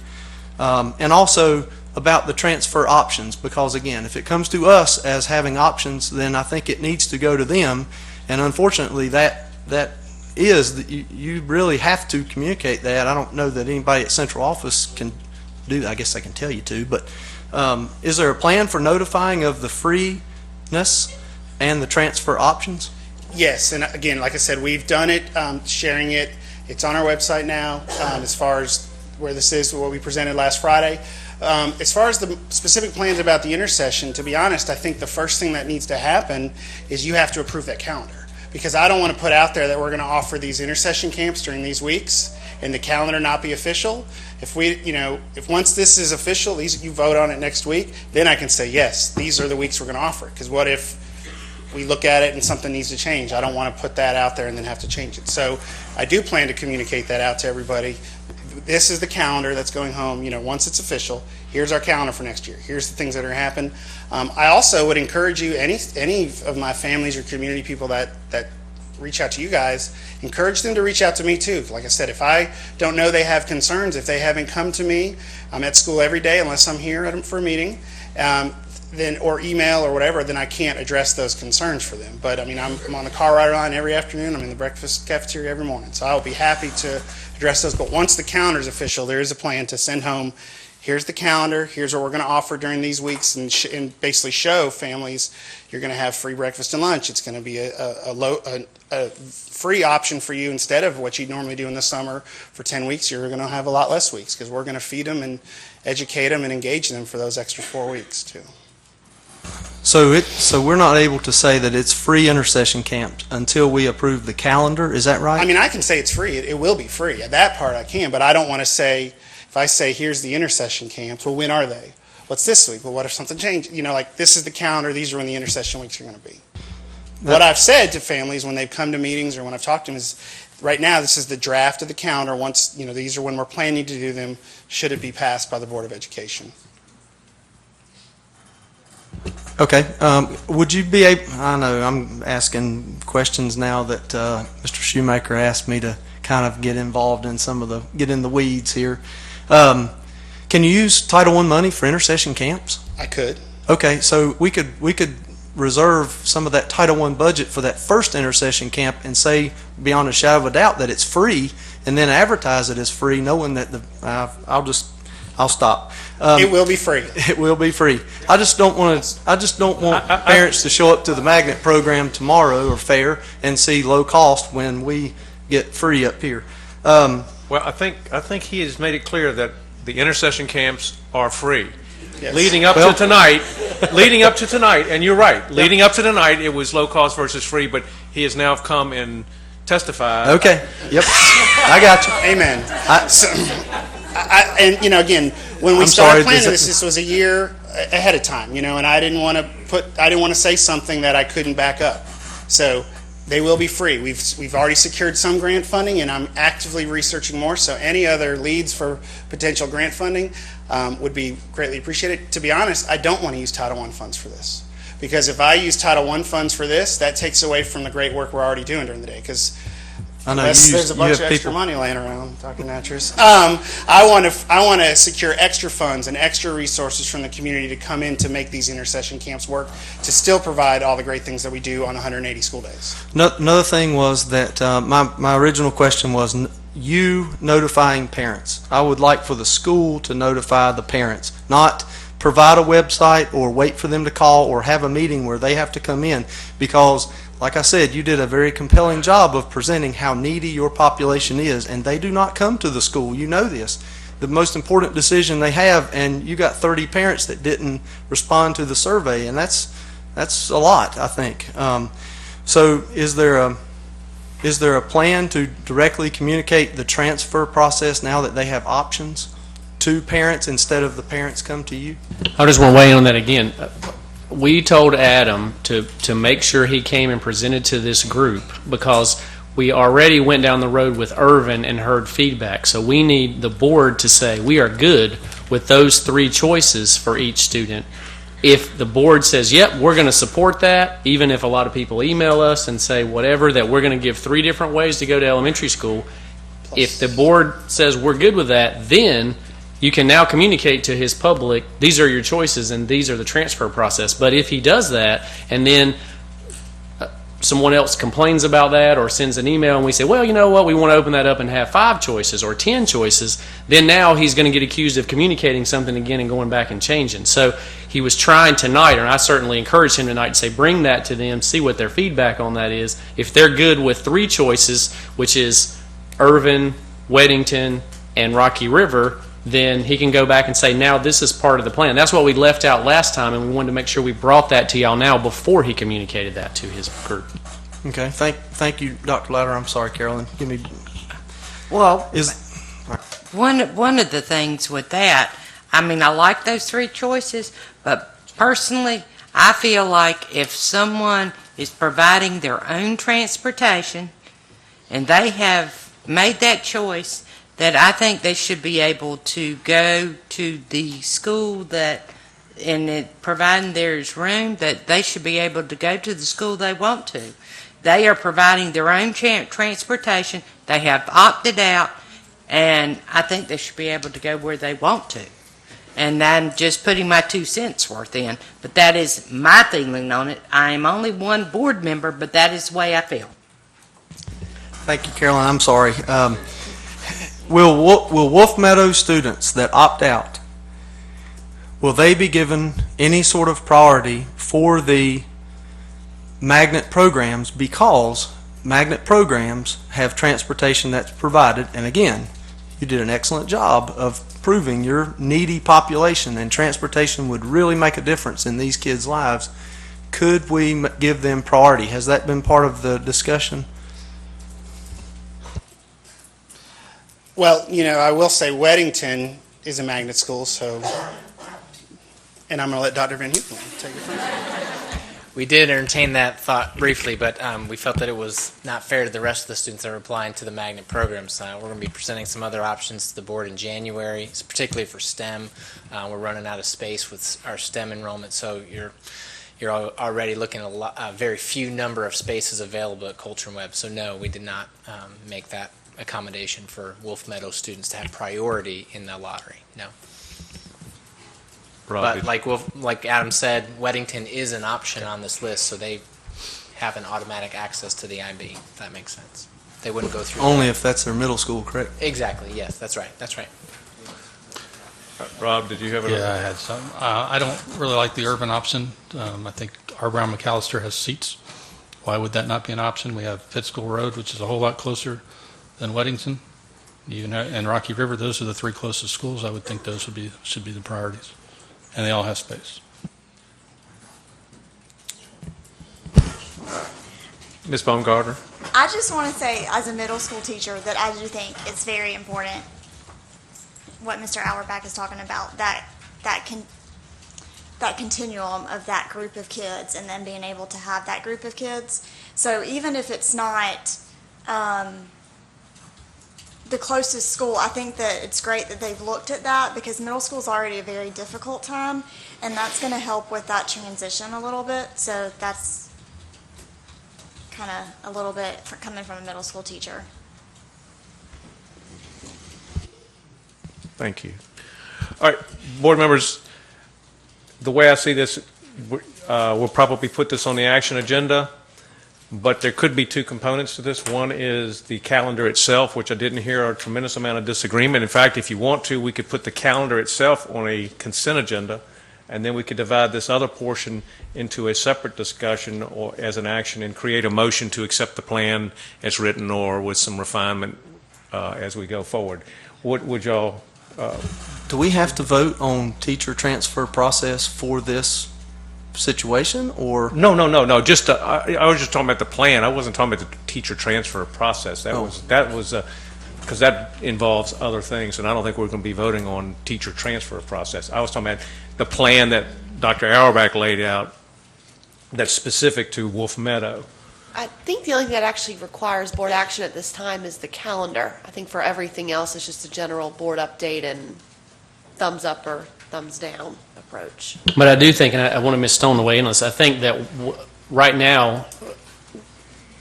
I: And also about the transfer options, because again, if it comes to us as having options, then I think it needs to go to them. And unfortunately, that is that you really have to communicate that. I don't know that anybody at central office can do that. I guess I can tell you to, but is there a plan for notifying of the freeness and the transfer options?
J: Yes, and again, like I said, we've done it, sharing it. It's on our website now, as far as where this is, what we presented last Friday. As far as the specific plans about the intercession, to be honest, I think the first thing that needs to happen is you have to approve that calendar. Because I don't want to put out there that we're going to offer these intercession camps during these weeks and the calendar not be official. If if once this is official, you vote on it next week, then I can say, yes, these are the weeks we're going to offer it. Because what if we look at it and something needs to change? I don't want to put that out there and then have to change it. So I do plan to communicate that out to everybody. This is the calendar that's going home. Once it's official, here's our calendar for next year. Here's the things that are happening. I also would encourage you, any of my families or community people that reach out to you guys, encourage them to reach out to me too. Like I said, if I don't know they have concerns, if they haven't come to me, I'm at school every day unless I'm here for a meeting, then or email or whatever, then I can't address those concerns for them. But I'm on the car rider line every afternoon. I'm in the breakfast cafeteria every morning. So I'll be happy to address those. But once the calendar is official, there is a plan to send home, here's the calendar, here's what we're going to offer during these weeks, and basically show families you're going to have free breakfast and lunch. It's going to be a free option for you instead of what you normally do in the summer for 10 weeks. You're going to have a lot less weeks because we're going to feed them and educate them and engage them for those extra 4 weeks too.
I: So we're not able to say that it's free intercession camps until we approve the calendar. Is that right?
J: I can say it's free. It will be free. That part I can, but I don't want to say, if I say, here's the intercession camps, well, when are they? What's this week? Well, what if something changed? This is the calendar. These are when the intercession weeks are going to be. What I've said to families when they've come to meetings or when I've talked to them is, right now, this is the draft of the calendar. Once, these are when we're planning to do them, should it be passed by the Board of Education.
I: Okay. Would you be able, I know I'm asking questions now that Mr. Shoemaker asked me to kind of get involved in get in the weeds here. Can you use Title I money for intercession camps?
J: I could.
I: Okay, so we could reserve some of that Title I budget for that first intercession camp and say beyond a shadow of a doubt that it's free, and then advertise it as free, knowing that I'll stop.
J: It will be free.
I: It will be free. I just don't want parents to show up to the magnet program tomorrow or fair and see low cost when we get free up here.
A: Well, I think he has made it clear that the intercession camps are free.
J: Yes.
A: Leading up to tonight, and you're right, leading up to tonight, it was low cost versus free, but he has now come and testified.
I: Okay. Yep. I got you.
J: Amen. Again, when we started planning this was a year ahead of time, and I didn't want to say something that I couldn't back up. So they will be free. We've already secured some grant funding, and I'm actively researching more. So any other leads for potential grant funding would be greatly appreciated. To be honest, I don't want to use Title I funds for this, because if I use Title I funds for this, that takes away from the great work we're already doing during the day. Because there's a bunch of extra money laying around, talking naturals. I want to secure extra funds and extra resources from the community to come in to make these intercession camps work, to still provide all the great things that we do on 180 school days.
I: Another thing was that my original question was you notifying parents. I would like for the school to notify the parents, not provide a website or wait for them to call or have a meeting where they have to come in, because like I said, you did a very compelling job of presenting how needy your population is, and they do not come to the school. You know this. The most important decision they have, and you got 30 parents that didn't respond to the survey, and that's a lot, I think. So is there a plan to directly communicate the transfer process now that they have options to parents instead of the parents come to you?
H: I just want to weigh in on that again. We told Adam to make sure he came and presented to this group because we already went down the road with Irvin and heard feedback. So we need the board to say we are good with those 3 choices for each student. If the board says, yep, we're going to support that, even if a lot of people email us and say whatever, that we're going to give 3 different ways to go to elementary school, if the board says we're good with that, then you can now communicate to his public, these are your choices and these are the transfer process. But if he does that and then someone else complains about that or sends an email and we say, well, you know what, we want to open that up and have 5 choices or 10 choices, then now he's going to get accused of communicating something again and going back and changing. So he was trying tonight, and I certainly encouraged him tonight to say, bring that to them, see what their feedback on that is. If they're good with 3 choices, which is Irvin, Weddington, and Rocky River, then he can go back and say, now this is part of the plan. That's what we left out last time, and we wanted to make sure we brought that to y'all now before he communicated that to his group.
I: Okay, thank you, Dr. Louder. I'm sorry, Carolyn. Give me.
C: Well,
I: Is
C: one of the things with that, I mean, I like those 3 choices, but personally, I feel like if someone is providing their own transportation and they have made that choice, that I think they should be able to go to the school that, and providing there's room, that they should be able to go to the school they want to. They are providing their own transportation. They have opted out, and I think they should be able to go where they want to. And I'm just putting my 2 cents worth in, but that is my feeling on it. I am only one board member, but that is the way I feel.
I: Thank you, Carolyn. I'm sorry. Will Wolf Meadow students that opt out, will they be given any sort of priority for the magnet programs, because magnet programs have transportation that's provided? And again, you did an excellent job of proving your needy population, and transportation would really make a difference in these kids' lives. Could we give them priority? Has that been part of the discussion?
J: Well, I will say Weddington is a magnet school, so, and I'm going to let Dr. Van Houten take it from there.
L: We did entertain that thought briefly, but we felt that it was not fair to the rest of the students that are applying to the magnet programs. We're going to be presenting some other options to the board in January, particularly for STEM. We're running out of space with our STEM enrollment, so you're already looking at a very few number of spaces available at Coulter and Webb. So no, we did not make that accommodation for Wolf Meadow students to have priority in the lottery. No. But like Adam said, Weddington is an option on this list, so they have an automatic access to the IB, if that makes sense. They wouldn't go through
I: Only
L: that.
I: if that's their middle school, correct?
L: Exactly, yes, that's right.
A: Rob, did you have another?
B: Yeah, I had some. I don't really like the urban option. I think R. Brown McAllister has seats. Why would that not be an option? We have Pittsville Road, which is a whole lot closer than Weddington. And Rocky River, those are the 3 closest schools. I would think those should be the priorities. And they all have space.
A: Ms. Baumgartner?
M: I just want to say, as a middle school teacher, that I do think it's very important what Mr. Auerbach is talking about, that continuum of that group of kids and then being able to have that group of kids. So even if it's not the closest school, I think that it's great that they've looked at that, because middle school is already a very difficult time, and that's going to help with that transition a little bit. So that's kind of a little bit coming from a middle school teacher.
A: Thank you. All right, board members, the way I see this, we'll probably put this on the action agenda, but there could be 2 components to this. One is the calendar itself, which I didn't hear a tremendous amount of disagreement. In fact, if you want to, we could put the calendar itself on a consent agenda, and then we could divide this other portion into a separate discussion or as an action and create a motion to accept the plan as written or with some refinement as we go forward. What would y'all...
I: Do we have to vote on teacher transfer process for this situation, or?
A: No. Just I was just talking about the plan. I wasn't talking about the teacher transfer process. That was because that involves other things, and I don't think we're going to be voting on teacher transfer process. I was talking about the plan that Dr. Auerbach laid out that's specific to Wolf Meadow.
D: I think the only thing that actually requires board action at this time is the calendar. I think for everything else, it's just a general board update and thumbs up or thumbs down approach.
H: But I do think, and I want to miss Stone away in this, I think that right now,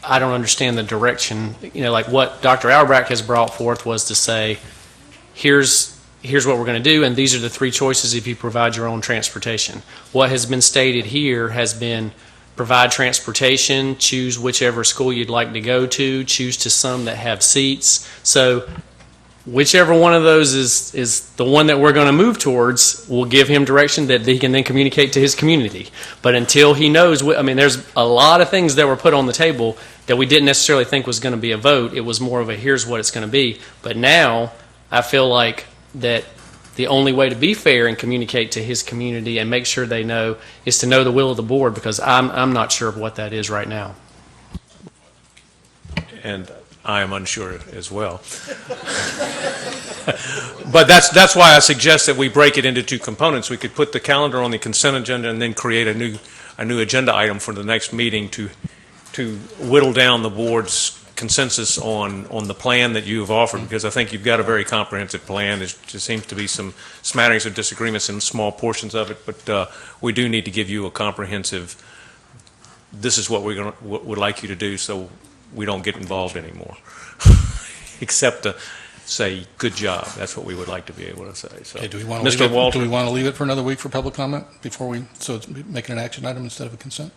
H: I don't understand the direction. Like what Dr. Auerbach has brought forth was to say, here's what we're going to do, and these are the three choices if you provide your own transportation. What has been stated here has been provide transportation, choose whichever school you'd like to go to, choose to some that have seats. So whichever one of those is the one that we're going to move towards, will give him direction that he can then communicate to his community. But until he knows, there's a lot of things that were put on the table that we didn't necessarily think was going to be a vote. It was more of a here's what it's going to be. But now I feel like that the only way to be fair and communicate to his community and make sure they know is to know the will of the board, because I'm not sure of what that is right now.
A: And I am unsure as well. But that's why I suggest that we break it into two components. We could put the calendar on the consent agenda and then create a new agenda item for the next meeting to whittle down the board's consensus on the plan that you have offered, because I think you've got a very comprehensive plan. There just seems to be some smatterings of disagreements in small portions of it, but we do need to give you a comprehensive, this is what would like you to do, so we don't get involved anymore, except to say, good job. That's what we would like to be able to say. So,
B: Okay, do we want to leave it for another week for public comment before so it's making an action item instead of a consent?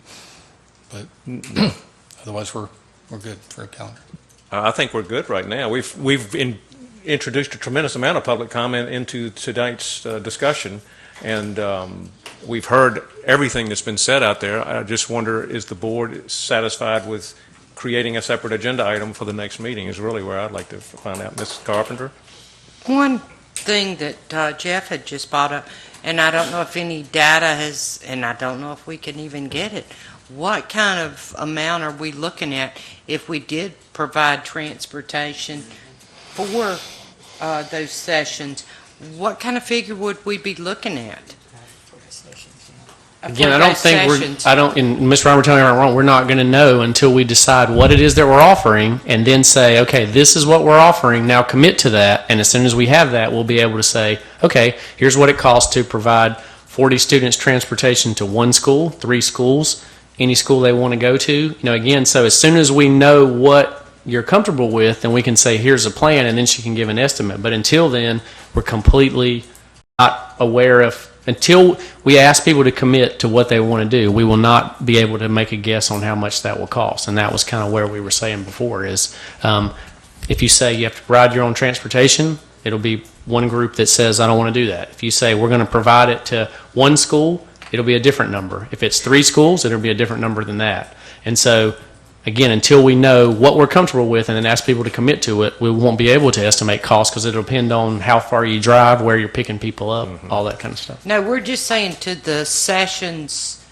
B: But otherwise, we're good for a calendar.
A: I think we're good right now. We've introduced a tremendous amount of public comment into tonight's discussion, and we've heard everything that's been said out there. I just wonder, is the board satisfied with creating a separate agenda item for the next meeting is really where I'd like to find out. Ms. Carpenter?
C: One thing that Jeff had just brought up, and I don't know if any data has, and I don't know if we can even get it, what kind of amount are we looking at if we did provide transportation for those sessions? What kind of figure would we be looking at?
H: Again, I don't think and Mr. Robert, tell me if I'm wrong, we're not going to know until we decide what it is that we're offering and then say, okay, this is what we're offering, now commit to that. And as soon as we have that, we'll be able to say, okay, here's what it costs to provide 40 students transportation to one school, 3 schools, any school they want to go to. Again, so as soon as we know what you're comfortable with, then we can say, here's a plan, and then she can give an estimate. But until then, we're completely not aware of. Until we ask people to commit to what they want to do, we will not be able to make a guess on how much that will cost. And that was kind of where we were saying before is if you say you have to provide your own transportation, it'll be one group that says, I don't want to do that. If you say we're going to provide it to one school, it'll be a different number. If it's 3 schools, it'll be a different number than that. And so, again, until we know what we're comfortable with and then ask people to commit to it, we won't be able to estimate costs because it'll depend on how far you drive, where you're picking people up, all that kind of stuff.
C: No, we're just saying to the sessions,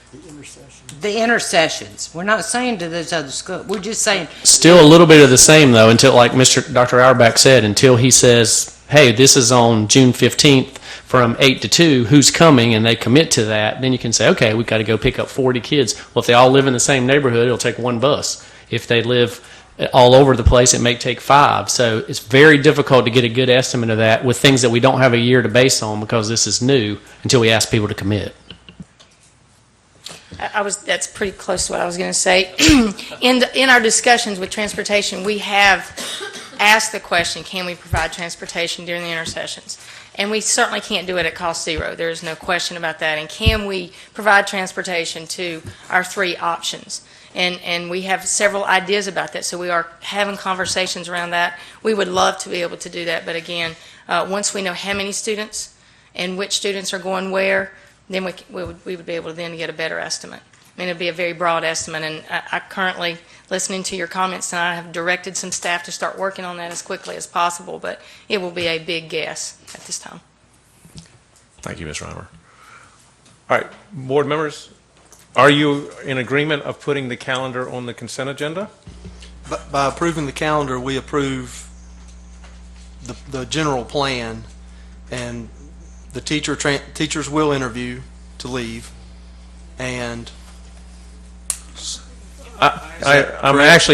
C: the intersessions. We're not saying to those other schools. We're just saying.
H: Still a little bit of the same, though, until, like Dr. Auerbach said, until he says, hey, this is on June 15th from 8 to 2, who's coming, and they commit to that, then you can say, okay, we've got to go pick up 40 kids. Well, if they all live in the same neighborhood, it'll take 1 bus. If they live all over the place, it may take 5. So it's very difficult to get a good estimate of that with things that we don't have a year to base on because this is new until we ask people to commit.
K: That's pretty close to what I was going to say. In our discussions with transportation, we have asked the question, can we provide transportation during the intersessions? And we certainly can't do it at cost zero. There is no question about that. And can we provide transportation to our 3 options? And we have several ideas about that, so we are having conversations around that. We would love to be able to do that, but again, once we know how many students and which students are going where, then we would be able to then get a better estimate. I mean, it would be a very broad estimate, and I currently, listening to your comments tonight, I have directed some staff to start working on that as quickly as possible, but it will be a big guess at this time.
A: Thank you, Ms. Reimer. All right, board members, are you in agreement of putting the calendar on the consent agenda?
I: By approving the calendar, we approve the general plan, and the teachers will interview to leave, and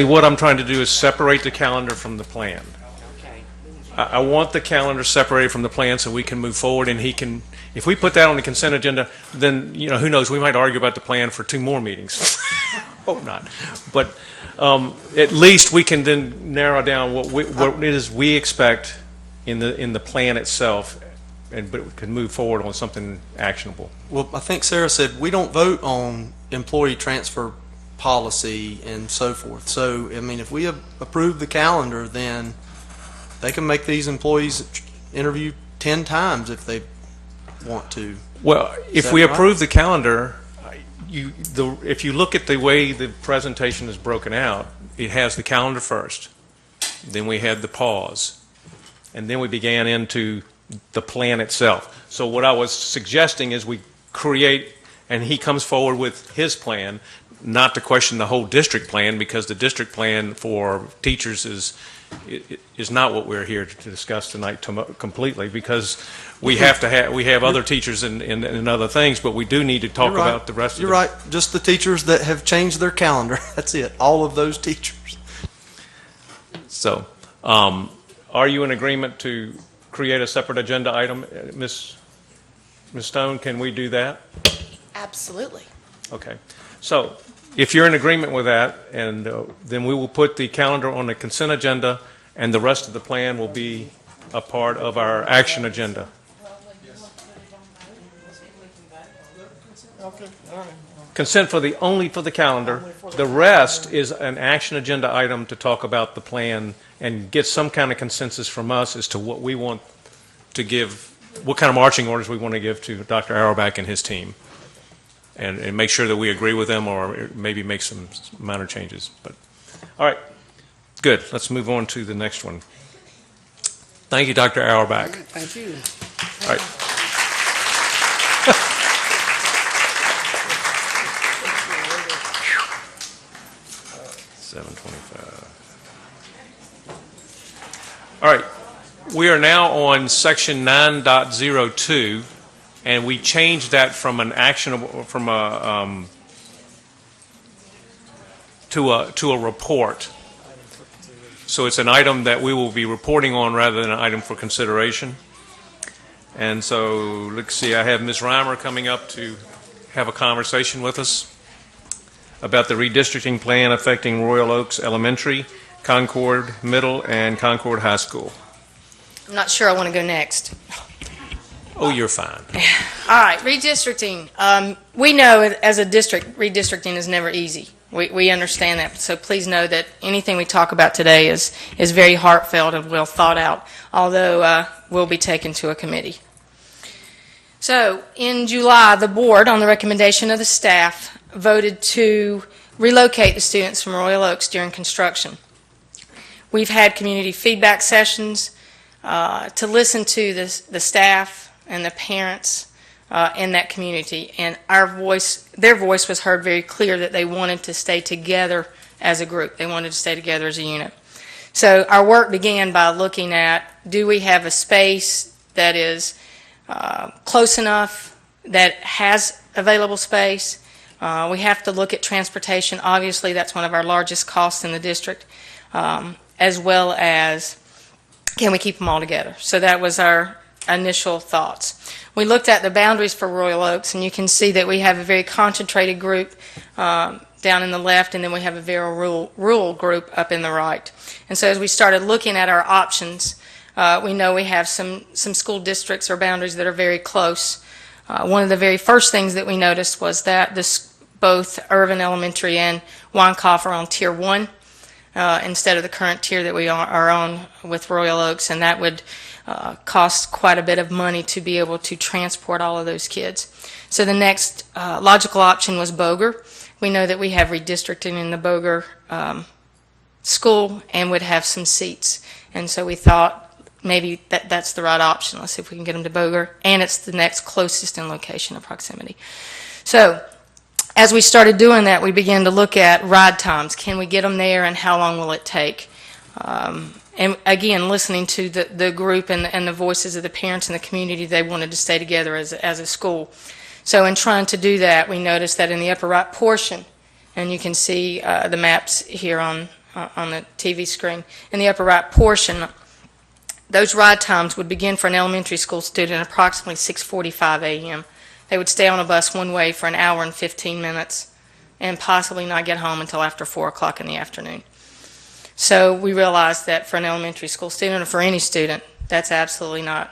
A: what I'm trying to do is separate the calendar from the plan. I want the calendar separated from the plan so we can move forward, and he can, if we put that on the consent agenda, then, who knows, we might argue about the plan for 2 more meetings. Hope not. But at least we can then narrow down what it is we expect in the plan itself, but we can move forward on something actionable.
I: well, I think Sarah said we don't vote on employee transfer policy and so forth. So, I mean, if we approve the calendar, then they can make these employees interview 10 times if they want to.
A: Well, if
I: that
A: we
I: right?
A: approve the calendar, if you look at the way the presentation is broken out, it has the calendar first, then we had the pause, and then we began into the plan itself. So what I was suggesting is we create, and he comes forward with his plan, not to question the whole district plan, because the district plan for teachers is not what we're here to discuss tonight completely, because we have other teachers and other things, but we do need to talk about the rest of
I: You're right. Just the teachers that have changed their calendar. That's it. All of those teachers.
A: So, are you in agreement to create a separate agenda item? Ms. Stone, can we do that?
D: Absolutely.
A: Okay. So, if you're in agreement with that, and then we will put the calendar on the consent agenda, and the rest of the plan will be a part of our action agenda. Consent only for the calendar. The rest is an action agenda item to talk about the plan and get some kind of consensus from us as to what we want to give, what kind of marching orders we want to give to Dr. Auerbach and his team. And make sure that we agree with them, or maybe make some minor changes. But all right, good. Let's move on to the next one. Thank you, Dr. Auerbach.
J: Thank you.
A: All right. All right. We are now on section 9.02. And we changed that from an actionable, to a report. So it's an item that we will be reporting on rather than an item for consideration. And so, let's see, I have Ms. Reimer coming up to have a conversation with us about the redistricting plan affecting Royal Oaks Elementary, Concord Middle, and Concord High School.
K: I'm not sure I want to go next.
A: Oh, you're fine.
K: All right, redistricting. We know as a district, redistricting is never easy. We understand that. So please know that anything we talk about today is very heartfelt and well thought out, although will be taken to a committee. So in July, the board, on the recommendation of the staff, voted to relocate the students from Royal Oaks during construction. We've had community feedback sessions to listen to the staff and the parents in that community, and their voice was heard very clear that they wanted to stay together as a group. They wanted to stay together as a unit. So our work began by looking at, do we have a space that is close enough, that has available space? We have to look at transportation. Obviously, that's one of our largest costs in the district, as well as can we keep them all together? So that was our initial thoughts. We looked at the boundaries for Royal Oaks, and you can see that we have a very concentrated group down in the left, and then we have a very rural group up in the right. And so as we started looking at our options, we know we have some school districts or boundaries that are very close. One of the very first things that we noticed was that both Irvin Elementary and Weinkauf are on Tier 1 instead of the current tier that we are on with Royal Oaks, and that would cost quite a bit of money to be able to transport all of those kids. So the next logical option was Boger. We know that we have redistricting in the Boger school and would have some seats. And so we thought maybe that's the right option. Let's see if we can get them to Boger. And it's the next closest in location of proximity. So as we started doing that, we began to look at ride times. Can we get them there, and how long will it take? and again, listening to the group and the voices of the parents and the community, they wanted to stay together as a school. So in trying to do that, we noticed that in the upper right portion, and you can see the maps here on the TV screen, in the upper right portion, those ride times would begin for an elementary school student at approximately 6:45 a.m. They would stay on a bus one way for an hour and 15 minutes and possibly not get home until after 4 o'clock in the afternoon. So we realized that for an elementary school student or for any student, that's absolutely not,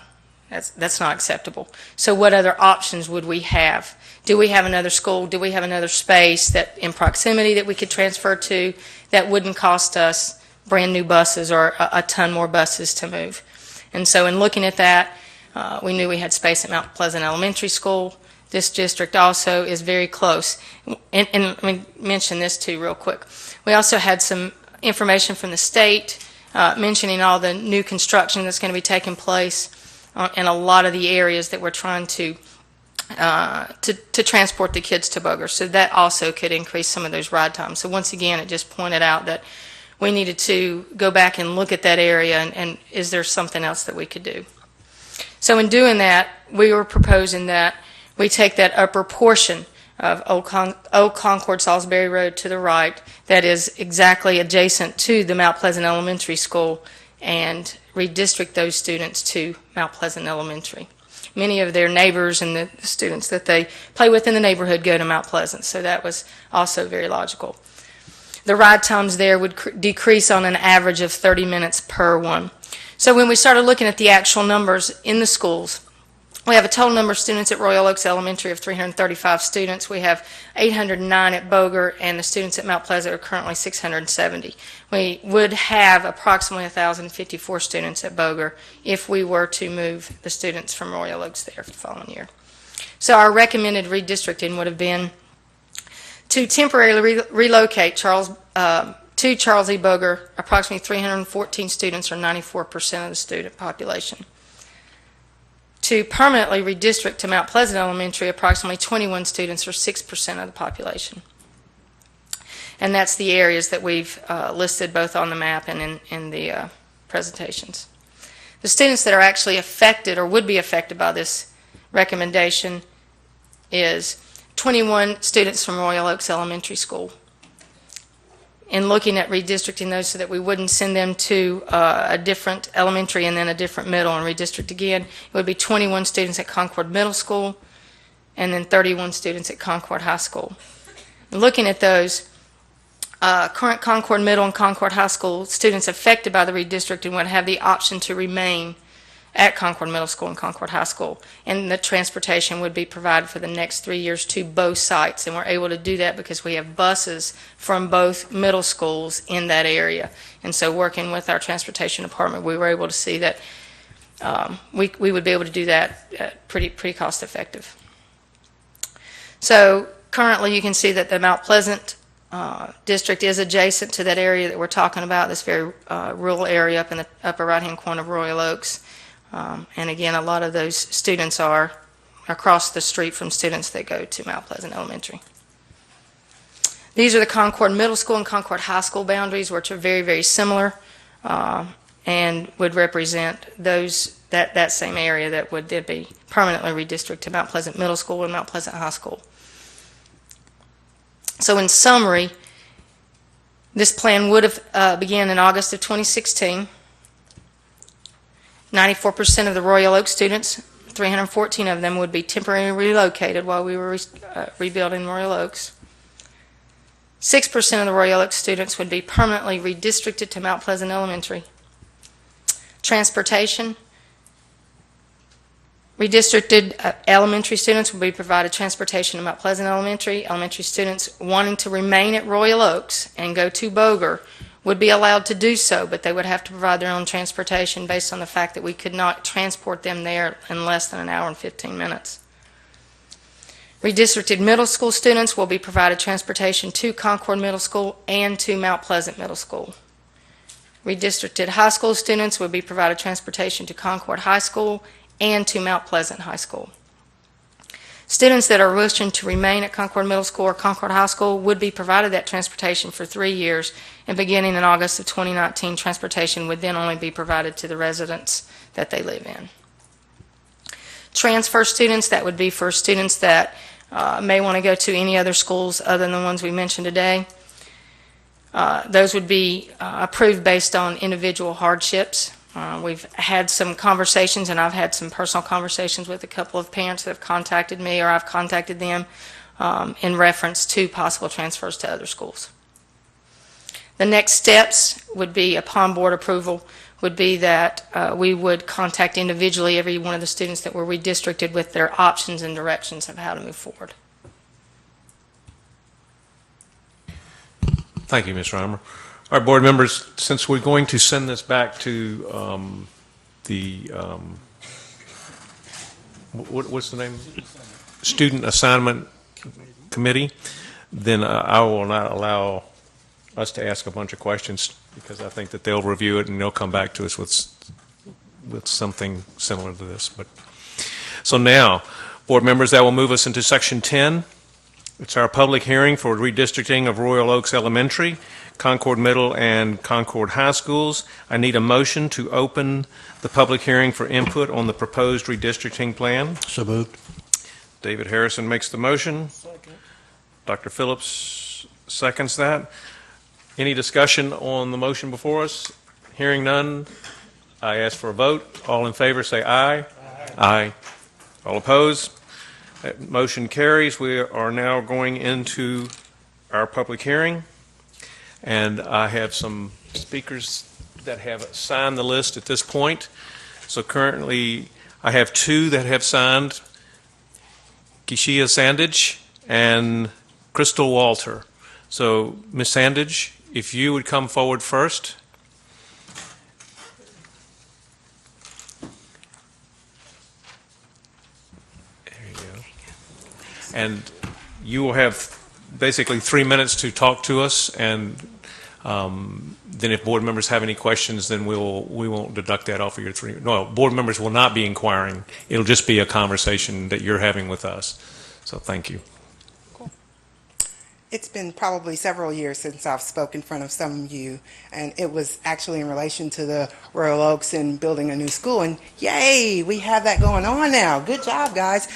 K: that's not acceptable. So what other options would we have? Do we have another school? Do we have another space that in proximity that we could transfer to that wouldn't cost us brand new buses or a ton more buses to move? And so in looking at that, we knew we had space at Mount Pleasant Elementary School. This district also is very close. And let me mention this too real quick. We also had some information from the state mentioning all the new construction that's going to be taking place in a lot of the areas that we're trying to transport the kids to Boger. So that also could increase some of those ride times. So once again, it just pointed out that we needed to go back and look at that area and is there something else that we could do? So in doing that, we were proposing that we take that upper portion of Old Concord Salisbury Road to the right that is exactly adjacent to the Mount Pleasant Elementary School and redistrict those students to Mount Pleasant Elementary. Many of their neighbors and the students that they play with in the neighborhood go to Mount Pleasant, so that was also very logical. The ride times there would decrease on an average of 30 minutes per one. So when we started looking at the actual numbers in the schools, we have a total number of students at Royal Oaks Elementary of 335 students. We have 809 at Boger, and the students at Mount Pleasant are currently 670. We would have approximately 1,054 students at Boger if we were to move the students from Royal Oaks there for the following year. So our recommended redistricting would have been to temporarily relocate to Charles E. Boger, approximately 314 students, or 94% of the student population. To permanently redistrict to Mount Pleasant Elementary, approximately 21 students, or 6% of the population. And that's the areas that we've listed both on the map and in the presentations. The students that are actually affected or would be affected by this recommendation is 21 students from Royal Oaks Elementary School. In looking at redistricting those so that we wouldn't send them to a different elementary and then a different middle and redistrict again, it would be 21 students at Concord Middle School and then 31 students at Concord High School. Looking at those, current Concord Middle and Concord High School students affected by the redistricting would have the option to remain at Concord Middle School and Concord High School, and the transportation would be provided for the next 3 years to both sites, and we're able to do that because we have buses from both middle schools in that area. And so working with our transportation department, we were able to see that we would be able to do that pretty cost effective. So currently you can see that the Mount Pleasant district is adjacent to that area that we're talking about, this very rural area up in the upper right-hand corner of Royal Oaks. And again, a lot of those students are across the street from students that go to Mount Pleasant Elementary. These are the Concord Middle School and Concord High School boundaries, which are very, very similar and would represent that same area that would then be permanently redistricted to Mount Pleasant Middle School and Mount Pleasant High School. So in summary, this plan would have began in August of 2016. 94% of the Royal Oak students, 314 of them, would be temporarily relocated while we were rebuilding Royal Oaks. 6% of the Royal Oak students would be permanently redistricted to Mount Pleasant Elementary. Transportation. Redistricted elementary students will be provided transportation to Mount Pleasant Elementary. Elementary students wanting to remain at Royal Oaks and go to Boger would be allowed to do so, but they would have to provide their own transportation based on the fact that we could not transport them there in less than an hour and 15 minutes. Redistricted middle school students will be provided transportation to Concord Middle School and to Mount Pleasant Middle School. Redistricted high school students will be provided transportation to Concord High School and to Mount Pleasant High School. Students that are wishing to remain at Concord Middle School or Concord High School would be provided that transportation for 3 years, and beginning in August of 2019, transportation would then only be provided to the residents that they live in. Transfer students, that would be for students that may want to go to any other schools other than the ones we mentioned today. Those would be approved based on individual hardships. We've had some conversations, and I've had some personal conversations with a couple of parents that have contacted me, or I've contacted them in reference to possible transfers to other schools. The next steps would be, upon board approval, would be that we would contact individually every one of the students that were redistricted with their options and directions of how to move forward.
A: Thank you, Ms. Reimer. All right, board members, since we're going to send this back to what's the name? Student Assignment Committee, then I will not allow us to ask a bunch of questions, because I think that they'll review it and they'll come back to us with something similar to this. So now, board members, that will move us into section 10. It's our public hearing for redistricting of Royal Oaks Elementary, Concord Middle, and Concord High Schools. I need a motion to open the public hearing for input on the proposed redistricting plan.
G: So moved.
A: David Harrison makes the motion. Dr. Phillips seconds that. Any discussion on the motion before us? Hearing none, I ask for a vote. All in favor say aye. Aye. All opposed? That motion carries. We are now going into our public hearing, and I have some speakers that have signed the list at this point. So currently, I have 2 that have signed, Kishia Sandage and Crystal Walter. So, Ms. Sandage, if you would come forward first. There you go. And you will have basically 3 minutes to talk to us, and then if board members have any questions, then we won't deduct that off of your 3. No, board members will not be inquiring. It'll just be a conversation that you're having with us. So thank you.
N: It's been probably several years since I've spoken in front of some of you, and it was actually in relation to the Royal Oaks and building a new school, and yay, we have that going on now. Good job, guys.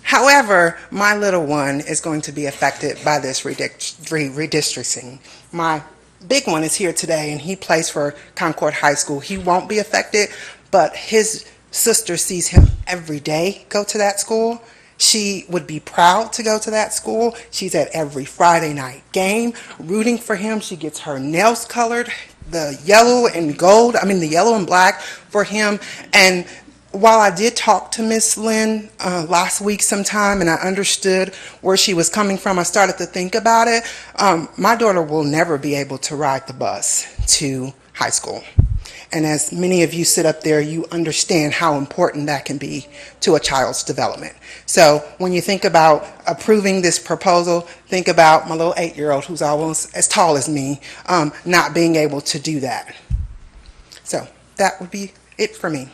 N: However, my little one is going to be affected by this redistricting. My big one is here today, and he plays for Concord High School. He won't be affected, but his sister sees him every day go to that school. She would be proud to go to that school. She's at every Friday night game rooting for him. She gets her nails colored, the yellow and black for him. And while I did talk to Miss Lynn last week sometime, and I understood where she was coming from, I started to think about it. My daughter will never be able to ride the bus to high school. And as many of you sit up there, you understand how important that can be to a child's development. So when you think about approving this proposal, think about my little 8-year-old who's almost as tall as me, not being able to do that. So that would be it for me.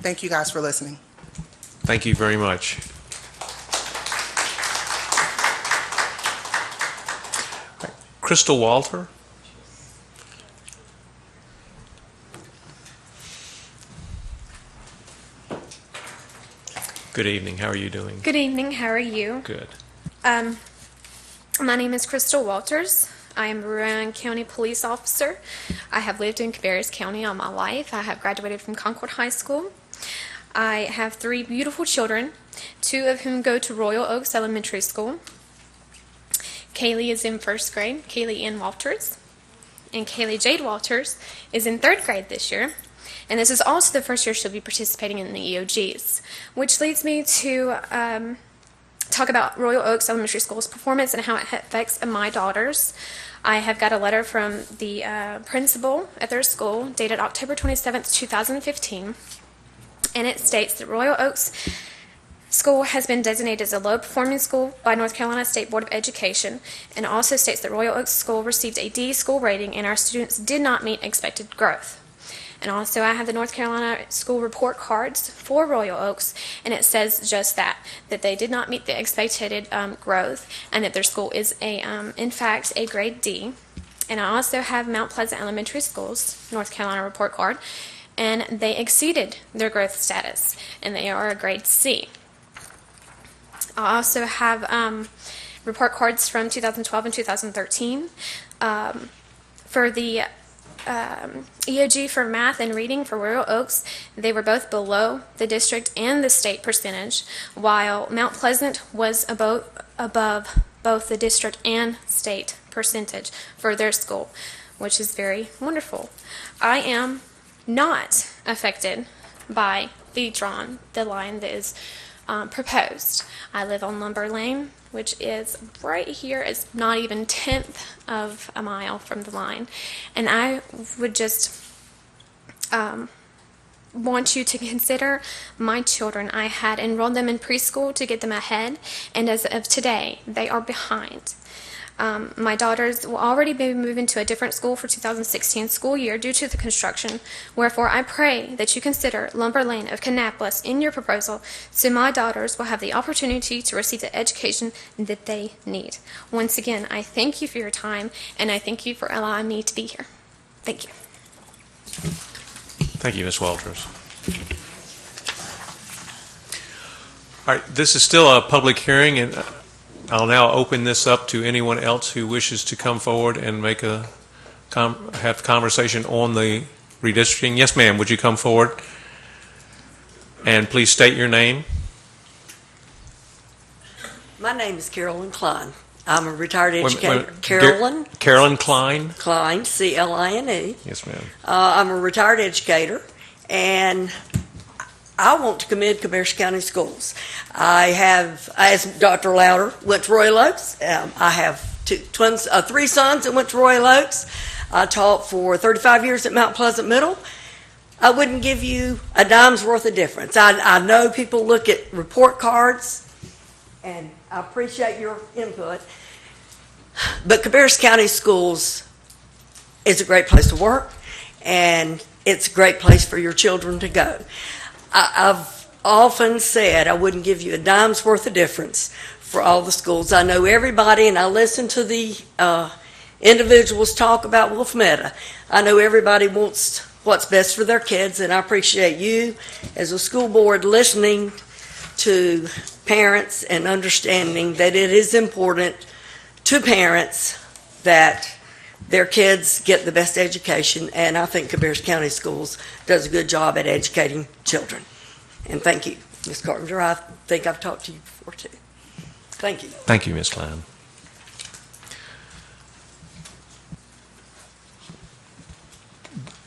N: Thank you guys for listening.
A: Thank you very much. Crystal Walter. Good evening. How are you doing?
O: Good evening. How are you?
A: Good.
O: My name is Crystal Walters. I am a Rowan County police officer. I have lived in Cabarrus County all my life. I have graduated from Concord High School. I have 3 beautiful children, 2 of whom go to Royal Oaks Elementary School. Kaylee is in 1st grade, Kaylee Ann Walters, and Kaylee Jade Walters is in 3rd grade this year. And this is also the first year she'll be participating in the EOGs, which leads me to talk about Royal Oaks Elementary School's performance and how it affects my daughters. I have got a letter from the principal at their school dated October 27th, 2015, and it states that Royal Oaks School has been designated as a low-performing school by North Carolina State Board of Education, and also states that Royal Oaks School received a D school rating and our students did not meet expected growth. And also I have the North Carolina school report cards for Royal Oaks, and it says just that they did not meet the expected growth, and that their school is in fact a grade D. And I also have Mount Pleasant Elementary School's North Carolina report card, and they exceeded their growth status, and they are a grade C. I also have report cards from 2012 and 2013. For the EOG for math and reading for Royal Oaks, they were both below the district and the state percentage, while Mount Pleasant was above both the district and state percentage for their school, which is very wonderful. I am not affected by the line that is proposed. I live on Lumber Lane, which is right here. It's not even 1/10 of a mile from the line. And I would just want you to consider my children. I had enrolled them in preschool to get them ahead, and as of today, they are behind. My daughters will already be moving to a different school for 2016 school year due to the construction. Wherefore, I pray that you consider Lumber Lane of Kannapolis in your proposal, so my daughters will have the opportunity to receive the education that they need. Once again, I thank you for your time, and I thank you for allowing me to be here. Thank you.
A: Thank you, Ms. Walters. All right, this is still a public hearing, and I'll now open this up to anyone else who wishes to come forward and make have conversation on the redistricting. Yes, ma'am, would you come forward? And please state your name.
P: My name is Carolyn Klein. I'm a retired
A: Wait,
P: educator. Carolyn?
A: Carolyn Klein?
P: Klein, C-L-I-N-E.
A: Yes, ma'am.
P: I'm a retired educator, and I want to commend Cabarrus County Schools. I have, as Dr. Louder, went to Royal Oaks. I have three sons that went to Royal Oaks. I taught for 35 years at Mount Pleasant Middle. I wouldn't give you a dime's worth of difference. I know people look at report cards, and I appreciate your input, but Cabarrus County Schools is a great place to work, and it's a great place for your children to go. I've often said I wouldn't give you a dime's worth of difference for all the schools. I know everybody, and I listen to the individuals talk about Wolf Meadow. I know everybody wants what's best for their kids, and I appreciate you as a school board listening to parents and understanding that it is important to parents that their kids get the best education, and I think Cabarrus County Schools does a good job at educating children. And thank you, Ms. Carpenter. I think I've talked to you before, too. Thank you.
A: Thank you, Ms. Klein.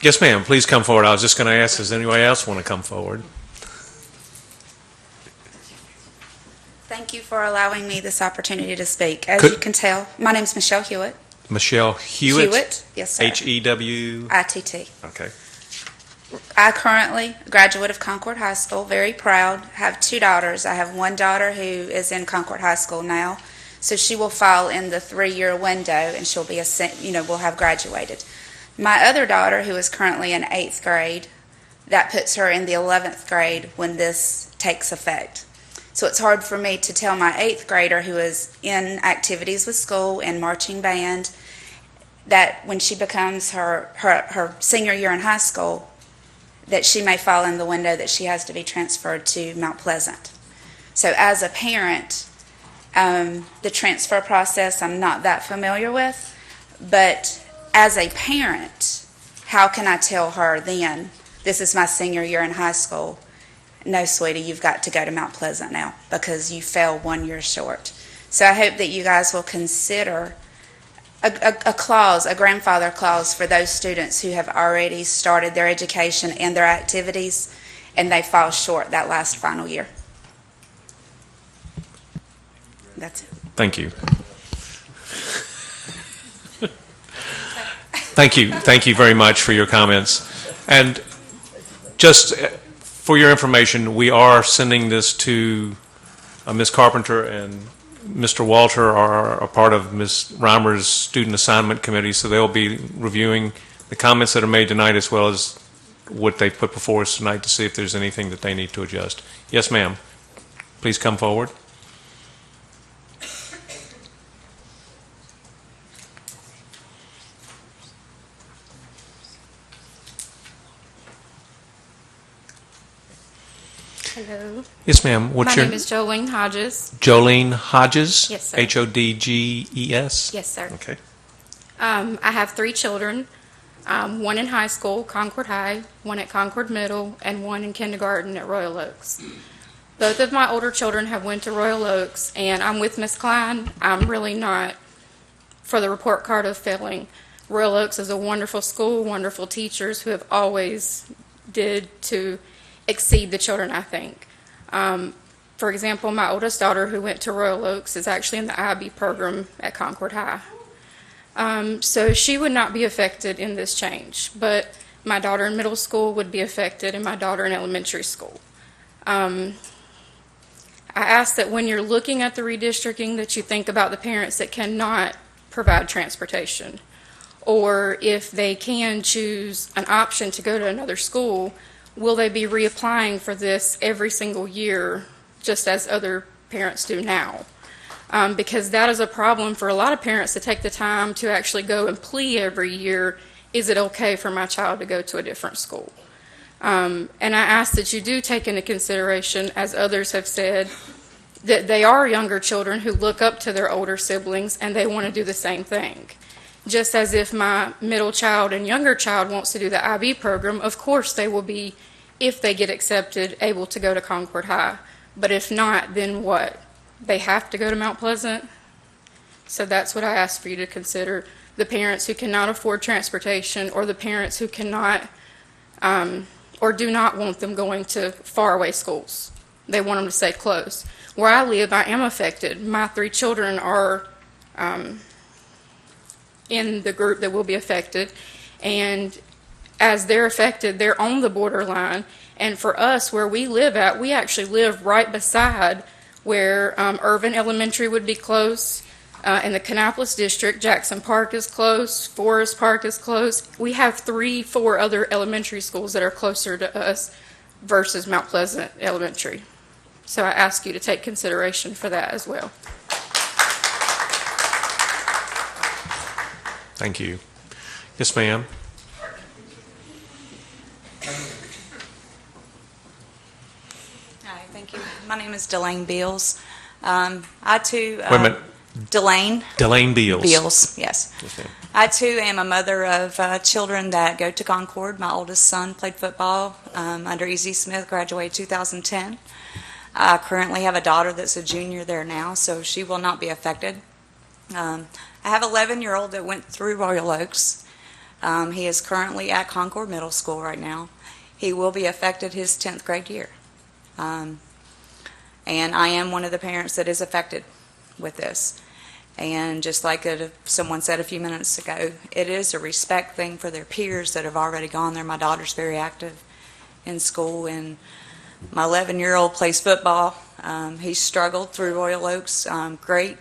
A: Yes, ma'am, please come forward. I was just going to ask, does anybody else want to come forward?
Q: Thank you for allowing me this opportunity to speak. As you can tell, my name is Michelle Hewitt.
A: Michelle Hewitt?
Q: Hewitt, yes, sir.
A: H-E-W?
Q: I-T-T.
A: Okay.
Q: I currently, a graduate of Concord High School, very proud, have two daughters. I have one daughter who is in Concord High School now, so she will fall in the 3-year window, and she'll be will have graduated. My other daughter, who is currently in 8th grade, that puts her in the 11th grade when this takes effect. So it's hard for me to tell my 8th grader who is in activities with school and marching band that when she becomes her senior year in high school, that she may fall in the window that she has to be transferred to Mount Pleasant. So as a parent, the transfer process I'm not that familiar with, but as a parent, how can I tell her then, this is my senior year in high school, no, sweetie, you've got to go to Mount Pleasant now because you fell 1 year short. So I hope that you guys will consider a clause, a grandfather clause for those students who have already started their education and their activities and they fall short that last final year. That's it.
A: Thank you. Thank you very much for your comments. And just for your information, we are sending this to Ms. Carpenter, and Mr. Walter are a part of Ms. Reimer's student assignment committee, so they'll be reviewing the comments that are made tonight as well as what they put before us tonight to see if there's anything that they need to adjust. Yes, ma'am. Please come forward.
R: Hello.
A: Yes, ma'am. What's
R: My
A: your
R: name is Jolene Hodges.
A: Jolene Hodges?
R: Yes, sir.
A: Hodges?
R: Yes, sir.
A: Okay.
R: I have 3 children, one in high school, Concord High, one at Concord Middle, and one in kindergarten at Royal Oaks. Both of my older children have went to Royal Oaks, and I'm with Miss Klein. I'm really not for the report card of failing. Royal Oaks is a wonderful school, wonderful teachers who have always did to exceed the children, I think. For example, my oldest daughter who went to Royal Oaks is actually in the IB program at Concord High. So she would not be affected in this change, but my daughter in middle school would be affected and my daughter in elementary school. I ask that when you're looking at the redistricting that you think about the parents that cannot provide transportation, or if they can choose an option to go to another school, will they be reapplying for this every single year, just as other parents do now? Because that is a problem for a lot of parents to take the time to actually go and plea every year, is it okay for my child to go to a different school? And I ask that you do take into consideration, as others have said, that they are younger children who look up to their older siblings and they want to do the same thing. Just as if my middle child and younger child wants to do the IB program, of course they will be, if they get accepted, able to go to Concord High. But if not, then what? They have to go to Mount Pleasant? So that's what I ask for you to consider. The parents who cannot afford transportation, or the parents who cannot or do not want them going to faraway schools. They want them to stay close. Where I live, I am affected. My 3 children are in the group that will be affected, and as they're affected, they're on the borderline. And for us, where we live at, we actually live right beside where Irvin Elementary would be close. In the Kannapolis district, Jackson Park is close, Forest Park is close. We have 3-4 other elementary schools that are closer to us versus Mount Pleasant Elementary. So I ask you to take consideration for that as well.
A: Thank you. Yes, ma'am.
S: Hi, thank you. My name is Delane Beals. I too.
A: Wait a minute.
S: Delane.
A: Delane Beals.
S: Beals, yes.
A: Yes, ma'am.
S: I too am a mother of children that go to Concord. My oldest son played football under E.Z. Smith, graduated 2010. I currently have a daughter that's a junior there now, so she will not be affected. I have an 11-year-old that went through Royal Oaks. He is currently at Concord Middle School right now. He will be affected his 10th grade year. And I am one of the parents that is affected with this. And just like someone said a few minutes ago, it is a respect thing for their peers that have already gone there. My daughter's very active in school, and my 11-year-old plays football. He struggled through Royal Oaks great.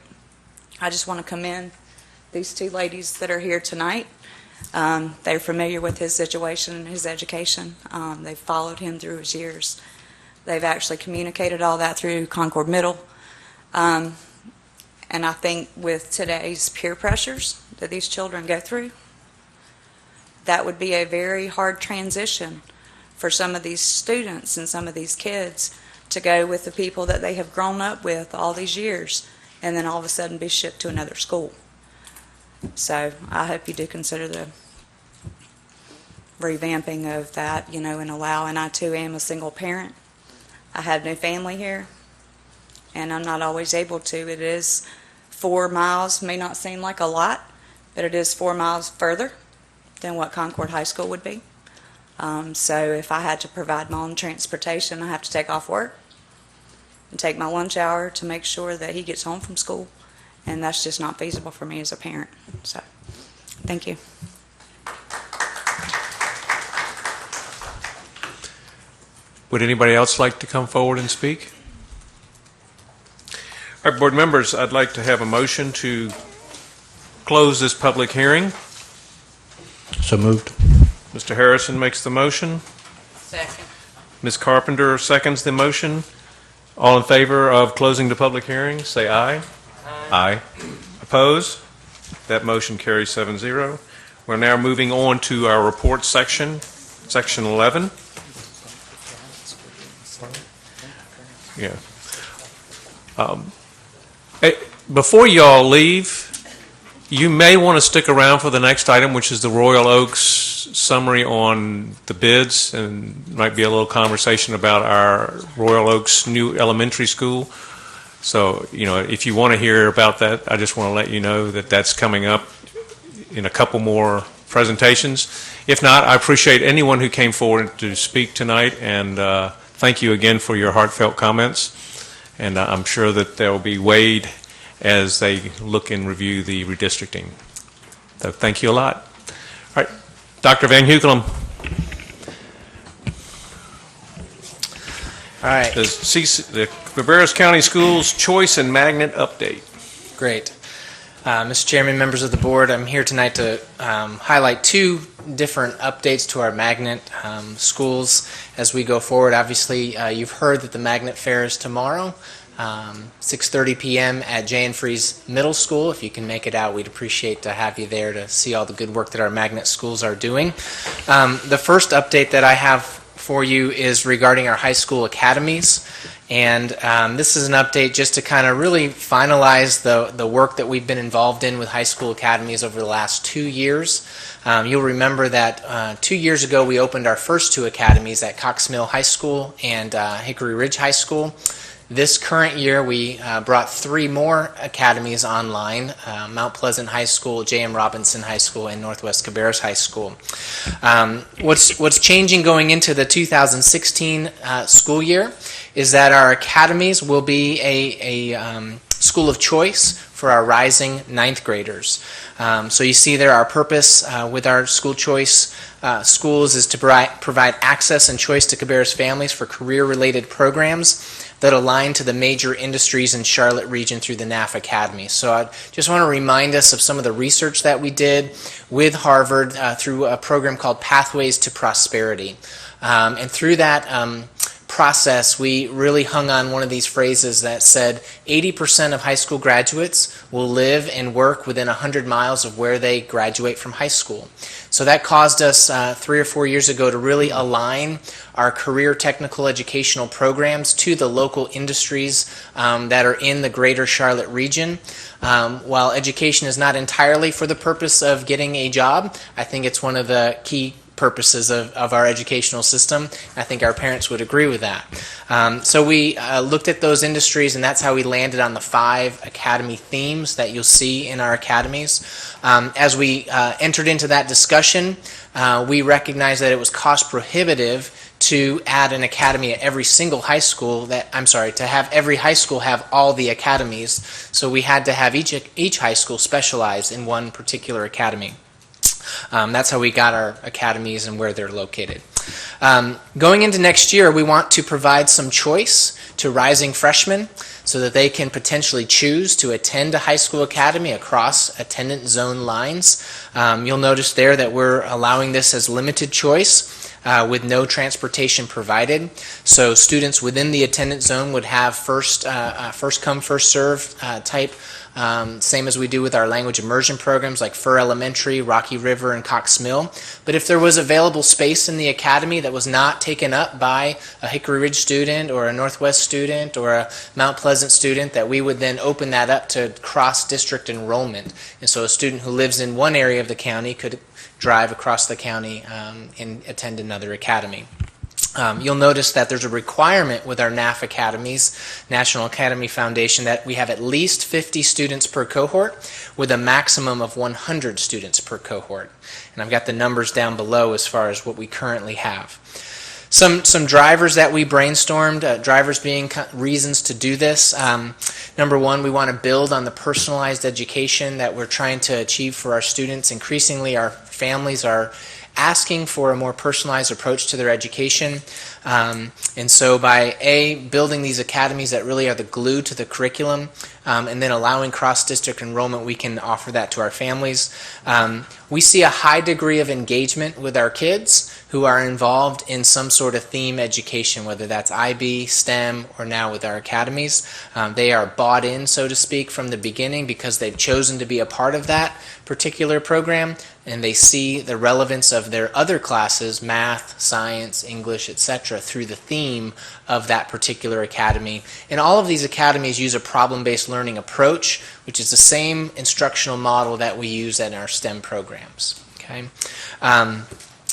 S: I just want to commend these 2 ladies that are here tonight. They're familiar with his situation and his education. They've followed him through his years. They've actually communicated all that through Concord Middle. And I think with today's peer pressures that these children go through, that would be a very hard transition for some of these students and some of these kids to go with the people that they have grown up with all these years and then all of a sudden be shipped to another school. So I hope you do consider the revamping of that, and allow, and I too am a single parent. I have no family here, and I'm not always able to. It is 4 miles, may not seem like a lot, but it is 4 miles further than what Concord High School would be. So if I had to provide my own transportation, I have to take off work and take my lunch hour to make sure that he gets home from school, and that's just not feasible for me as a parent. So, thank you.
A: Would anybody else like to come forward and speak? All right, board members, I'd like to have a motion to close this public hearing.
G: So moved.
A: Mr. Harrison makes the motion.
C: Second.
A: Ms. Carpenter seconds the motion. All in favor of closing the public hearing, say aye. Aye. Oppose? That motion carries 7-0. We're now moving on to our report section, section 11. Yeah. Before you all leave, you may want to stick around for the next item, which is the Royal Oaks summary on the bids, and might be a little conversation about our Royal Oaks new elementary school. So, if you want to hear about that, I just want to let you know that that's coming up in a couple more presentations. If not, I appreciate anyone who came forward to speak tonight, and thank you again for your heartfelt comments. And I'm sure that they'll be weighed as they look and review the redistricting. So thank you a lot. All right, Dr. Van Hukelum.
L: All right.
A: The Cabarrus County Schools Choice and Magnet Update.
L: Great. Mr. Chairman, members of the board, I'm here tonight to highlight two different updates to our magnet schools as we go forward. Obviously, you've heard that the magnet fair is tomorrow, 6:30 p.m. at Jan Fries Middle School. If you can make it out, we'd appreciate to have you there to see all the good work that our magnet schools are doing. The first update that I have for you is regarding our high school academies. And this is an update just to kind of really finalize the work that we've been involved in with high school academies over the last 2 years. You'll remember that 2 years ago we opened our first two academies at Cox Mill High School and Hickory Ridge High School. This current year, we brought 3 more academies online, Mount Pleasant High School, J.M. Robinson High School, and Northwest Cabarrus High School. What's changing going into the 2016 school year is that our academies will be a school of choice for our rising ninth graders. So you see there, our purpose with our school choice schools is to provide access and choice to Cabarrus families for career-related programs that align to the major industries in Charlotte region through the NAF Academy. So I just want to remind us of some of the research that we did with Harvard through a program called Pathways to Prosperity. And through that process, we really hung on one of these phrases that said 80% of high school graduates will live and work within 100 miles of where they graduate from high school. So that caused us 3 or 4 years ago to really align our career technical educational programs to the local industries that are in the greater Charlotte region. While education is not entirely for the purpose of getting a job, I think it's one of the key purposes of our educational system. I think our parents would agree with that. So we looked at those industries, and that's how we landed on the 5 academy themes that you'll see in our academies. As we entered into that discussion, we recognized that it was cost prohibitive to add an academy at every single high school to have every high school have all the academies. So we had to have each high school specialize in one particular academy. That's how we got our academies and where they're located. Going into next year, we want to provide some choice to rising freshmen so that they can potentially choose to attend a high school academy across attendance zone lines. You'll notice there that we're allowing this as limited choice with no transportation provided. So students within the attendance zone would have first come, first serve type, same as we do with our language immersion programs like Fur Elementary, Rocky River, and Cox Mill. But if there was available space in the academy that was not taken up by a Hickory Ridge student or a Northwest student or a Mount Pleasant student, that we would then open that up to cross-district enrollment. And so a student who lives in one area of the county could drive across the county and attend another academy. You'll notice that there's a requirement with our NAF academies, National Academy Foundation, that we have at least 50 students per cohort with a maximum of 100 students per cohort. And I've got the numbers down below as far as what we currently have. Some drivers that we brainstormed, drivers being reasons to do this. Number one, we want to build on the personalized education that we're trying to achieve for our students. Increasingly, our families are asking for a more personalized approach to their education. And so by building these academies that really are the glue to the curriculum, and then allowing cross-district enrollment, we can offer that to our families. We see a high degree of engagement with our kids who are involved in some sort of theme education, whether that's IB, STEM, or now with our academies. They are bought in, so to speak, from the beginning because they've chosen to be a part of that particular program, and they see the relevance of their other classes, math, science, English, etc., through the theme of that particular academy. And all of these academies use a problem-based learning approach, which is the same instructional model that we use in our STEM programs. Okay?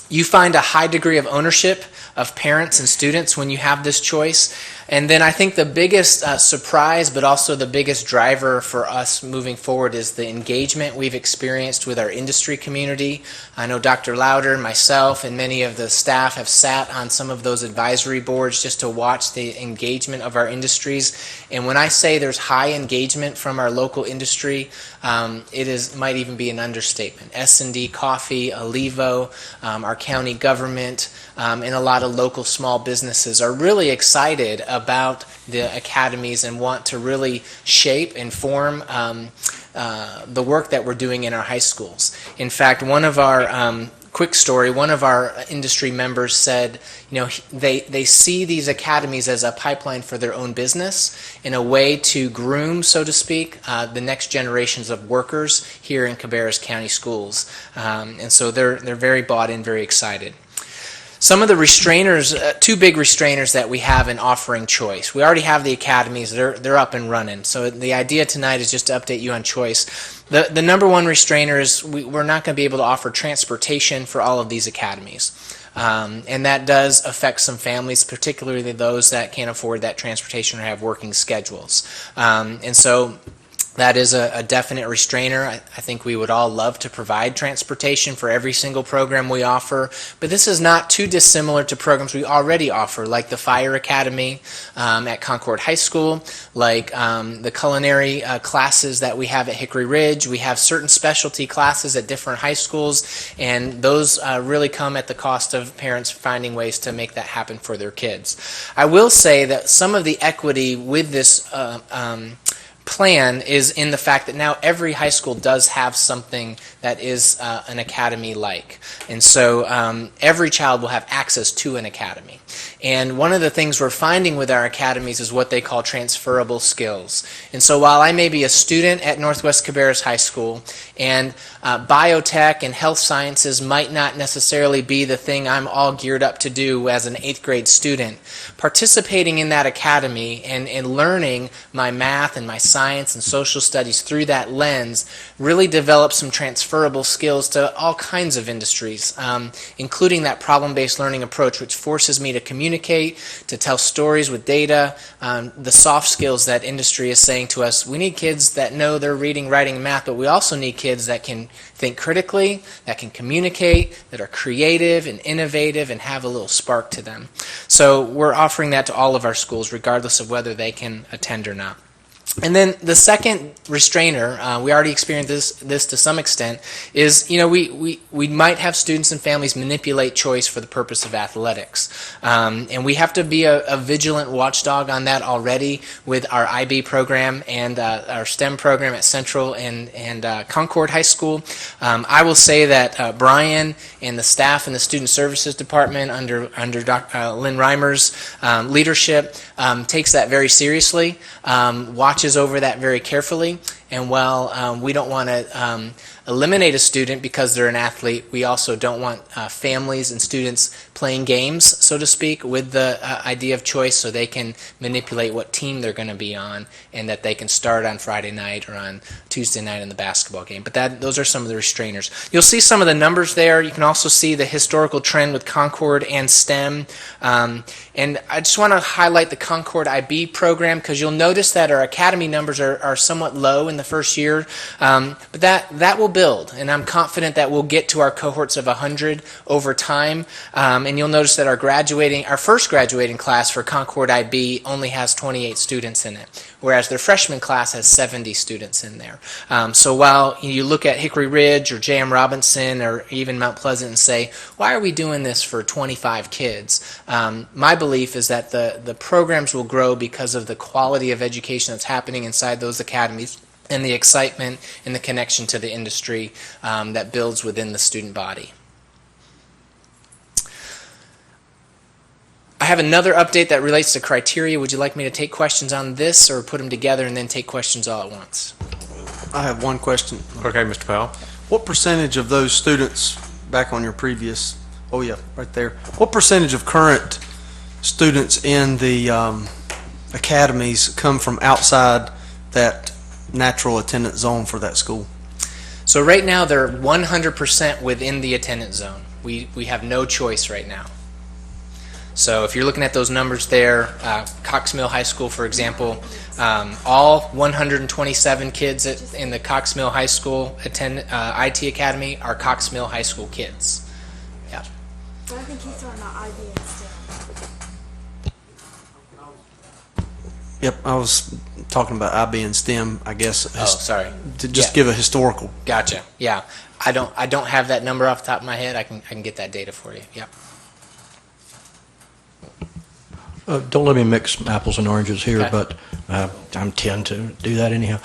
L: You find a high degree of ownership of parents and students when you have this choice. And then I think the biggest surprise, but also the biggest driver for us moving forward is the engagement we've experienced with our industry community. I know Dr. Lauder, myself, and many of the staff have sat on some of those advisory boards just to watch the engagement of our industries. And when I say there's high engagement from our local industry, might even be an understatement. S&D Coffee, Alivo, our county government, and a lot of local small businesses are really excited about the academies and want to really shape and form the work that we're doing in our high schools. In fact, one of our quick story, one of our industry members said, they see these academies as a pipeline for their own business, in a way to groom, so to speak, the next generations of workers here in Cabarrus County Schools. And so they're very bought in, very excited. Some of the restrainers, two big restrainers that we have in offering choice. We already have the academies, they're up and running. So the idea tonight is just to update you on choice. The number one restrainer is we're not going to be able to offer transportation for all of these academies. And that does affect some families, particularly those that can't afford that transportation or have working schedules. And so that is a definite restrainer. I think we would all love to provide transportation for every single program we offer, but this is not too dissimilar to programs we already offer, like the Fire Academy at Concord High School, like the culinary classes that we have at Hickory Ridge. We have certain specialty classes at different high schools, and those really come at the cost of parents finding ways to make that happen for their kids. I will say that some of the equity with this plan is in the fact that now every high school does have something that is an academy-like. And so every child will have access to an academy. And one of the things we're finding with our academies is what they call transferable skills. And so while I may be a student at Northwest Cabarrus High School, and biotech and health sciences might not necessarily be the thing I'm all geared up to do as an 8th grade student, participating in that academy and learning my math and my science and social studies through that lens really develops some transferable skills to all kinds of industries, including that problem-based learning approach, which forces me to communicate, to tell stories with data, the soft skills that industry is saying to us. We need kids that know their reading, writing, and math, but we also need kids that can think critically, that can communicate, that are creative and innovative and have a little spark to them. So we're offering that to all of our schools, regardless of whether they can attend or not. And then the second restrainer, we already experienced this to some extent, is we might have students and families manipulate choice for the purpose of athletics. And we have to be a vigilant watchdog on that already with our IB program and our STEM program at Central and Concord High School. I will say that Brian and the staff in the Student Services Department under Dr. Lynn Reimer's leadership takes that very seriously, watches over that very carefully, and while we don't want to eliminate a student because they're an athlete, we also don't want families and students playing games, so to speak, with the idea of choice, so they can manipulate what team they're going to be on, and that they can start on Friday night or on Tuesday night in the basketball game. But those are some of the restrainers. You'll see some of the numbers there. You can also see the historical trend with Concord and STEM. And I just want to highlight the Concord IB program, because you'll notice that our academy numbers are somewhat low in in the first year, but that will build, and I'm confident that we'll get to our cohorts of 100 over time. And you'll notice that our first graduating class for Concord IB only has 28 students in it, whereas their freshman class has 70 students in there. So while you look at Hickory Ridge or J.M. Robinson or even Mount Pleasant and say, why are we doing this for 25 kids? My belief is that the programs will grow because of the quality of education that's happening inside those academies and the excitement and the connection to the industry that builds within the student body. I have another update that relates to criteria. Would you like me to take questions on this or put them together and then take questions all at once?
I: I have one question.
A: Okay, Mr. Powell.
I: What percentage of those students, back on your previous, oh yeah, right there, what percentage of current students in the academies come from outside that natural attendance zone for that school?
L: So right now they're 100% within the attendance zone. We have no choice right now. So if you're looking at those numbers there, Cox Mill High School, for example, all 127 kids in the Cox Mill High School IT Academy are Cox Mill High School kids. Yeah.
M: But I think he's talking about IB and STEM.
I: Yep, I was talking about IB and STEM, I guess.
L: Oh, sorry.
I: To just give a historical.
L: Gotcha. Yeah. I don't have that number off the top of my head. I can get that data for you. Yep.
G: Don't let me mix apples and oranges here,
L: Okay.
G: but I tend to do that anyhow.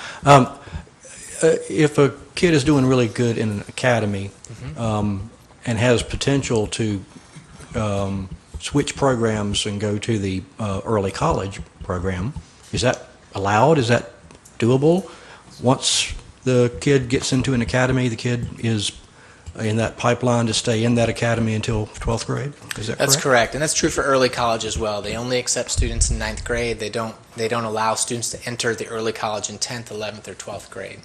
G: If a kid is doing really good in an academy and has potential to switch programs and go to the early college program, is that allowed? Is that doable? Once the kid gets into an academy, the kid is in that pipeline to stay in that academy until 12th grade? Is that correct?
L: That's correct, and that's true for early college as well. They only accept students in 9th grade. They don't allow students to enter the early college in 10th, 11th, or 12th grade.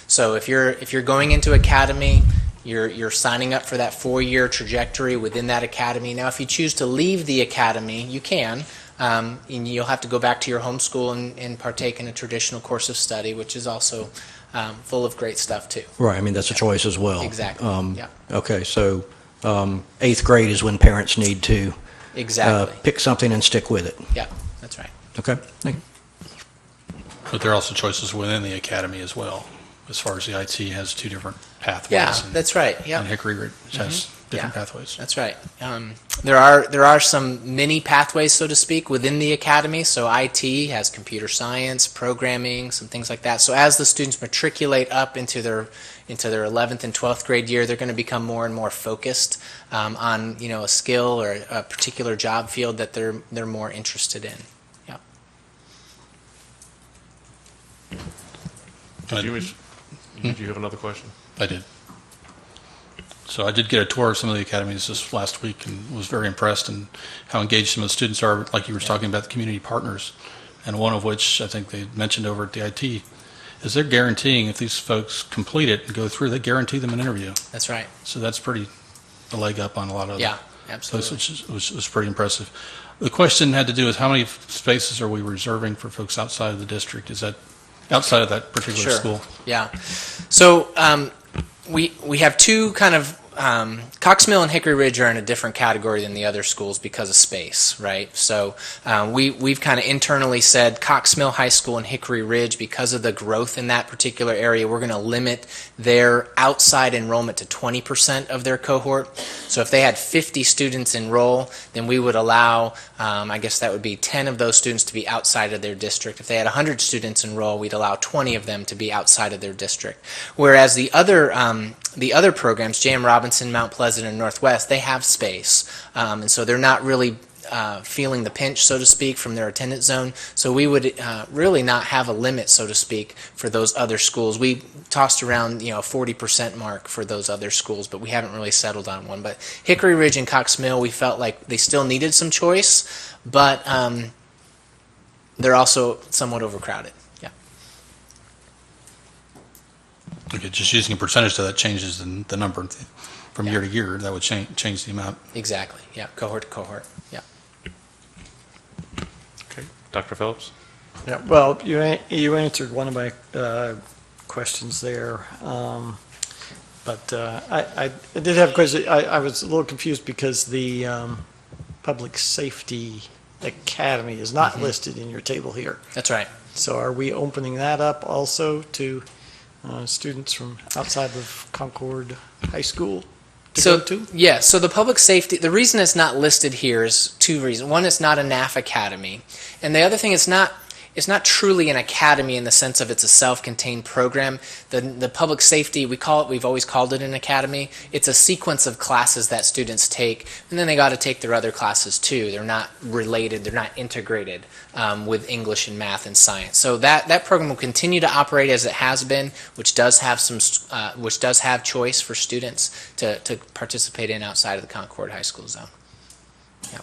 L: So if you're going into academy, you're signing up for that 4-year trajectory within that academy. Now, if you choose to leave the academy, you can. And you'll have to go back to your home school and partake in a traditional course of study, which is also full of great stuff too.
G: Right, I mean, that's a choice as well.
L: Exactly, yeah.
G: Okay, so 8th grade is when parents need to
L: Exactly.
G: pick something and stick with it.
L: Yeah, that's right.
G: Okay, thank you.
B: But there are also choices within the academy as well, as far as the IT has 2 different pathways.
L: Yeah,
B: and-
L: that's right. Yeah.
B: And Hickory Ridge has different
L: Yeah.
B: pathways.
L: That's right. There are some mini pathways, so to speak, within the academy. So IT has computer science, programming, some things like that. So as the students matriculate up into their 11th and 12th grade year, they're going to become more and more focused on a skill or a particular job field that they're more interested in. Yeah.
A: Did you have another question?
B: I did. So I did get a tour of some of the academies this last week and was very impressed in how engaged some of the students are, like you were talking about the community partners, and one of which I think they mentioned over at the IT is they're guaranteeing if these folks complete it and go through, they guarantee them an interview.
L: That's right.
B: So that's pretty a leg up on a lot of
L: Yeah,
B: folks,
L: absolutely.
B: which was pretty impressive. The question had to do with how many spaces are we reserving for folks outside of the district? Is that outside of that particular
L: Sure.
B: school?
L: Yeah. So we have two kind of Cox Mill and Hickory Ridge are in a different category than the other schools because of space, right? So we've kind of internally said Cox Mill High School and Hickory Ridge, because of the growth in that particular area, we're going to limit their outside enrollment to 20% of their cohort. So if they had 50 students enroll, then we would allow, I guess that would be 10 of those students to be outside of their district. If they had 100 students enroll, we'd allow 20 of them to be outside of their district. Whereas the other programs, J.M. Robinson, Mount Pleasant, and Northwest, they have space. And so they're not really feeling the pinch, so to speak, from their attendance zone. So we would really not have a limit, so to speak, for those other schools. We tossed around, a 40% mark for those other schools, but we haven't really settled on one. But Hickory Ridge and Cox Mill, we felt like they still needed some choice, but they're also somewhat overcrowded. Yeah.
B: Okay, just using a percentage to that changes the number from year to year. That would change the amount.
L: Exactly. Yeah. Cohort to cohort. Yeah.
A: Okay. Dr. Phillips?
F: Yeah, well, you answered one of my questions there. But I did have a question. I was a little confused because the Public Safety Academy is not listed in your table here.
L: That's right.
F: So are we opening that up also to students from outside of Concord High School to go to?
L: Yeah, so the public safety, the reason it's not listed here is two reasons. One, it's not a NAF academy. And the other thing, it's not truly an academy in the sense of it's a self-contained program. The public safety, we've always called it an academy. It's a sequence of classes that students take, and then they got to take their other classes too. They're not related, they're not integrated with English and math and science. So that program will continue to operate as it has been, which does have choice for students to participate in outside of the Concord High School zone. Yeah.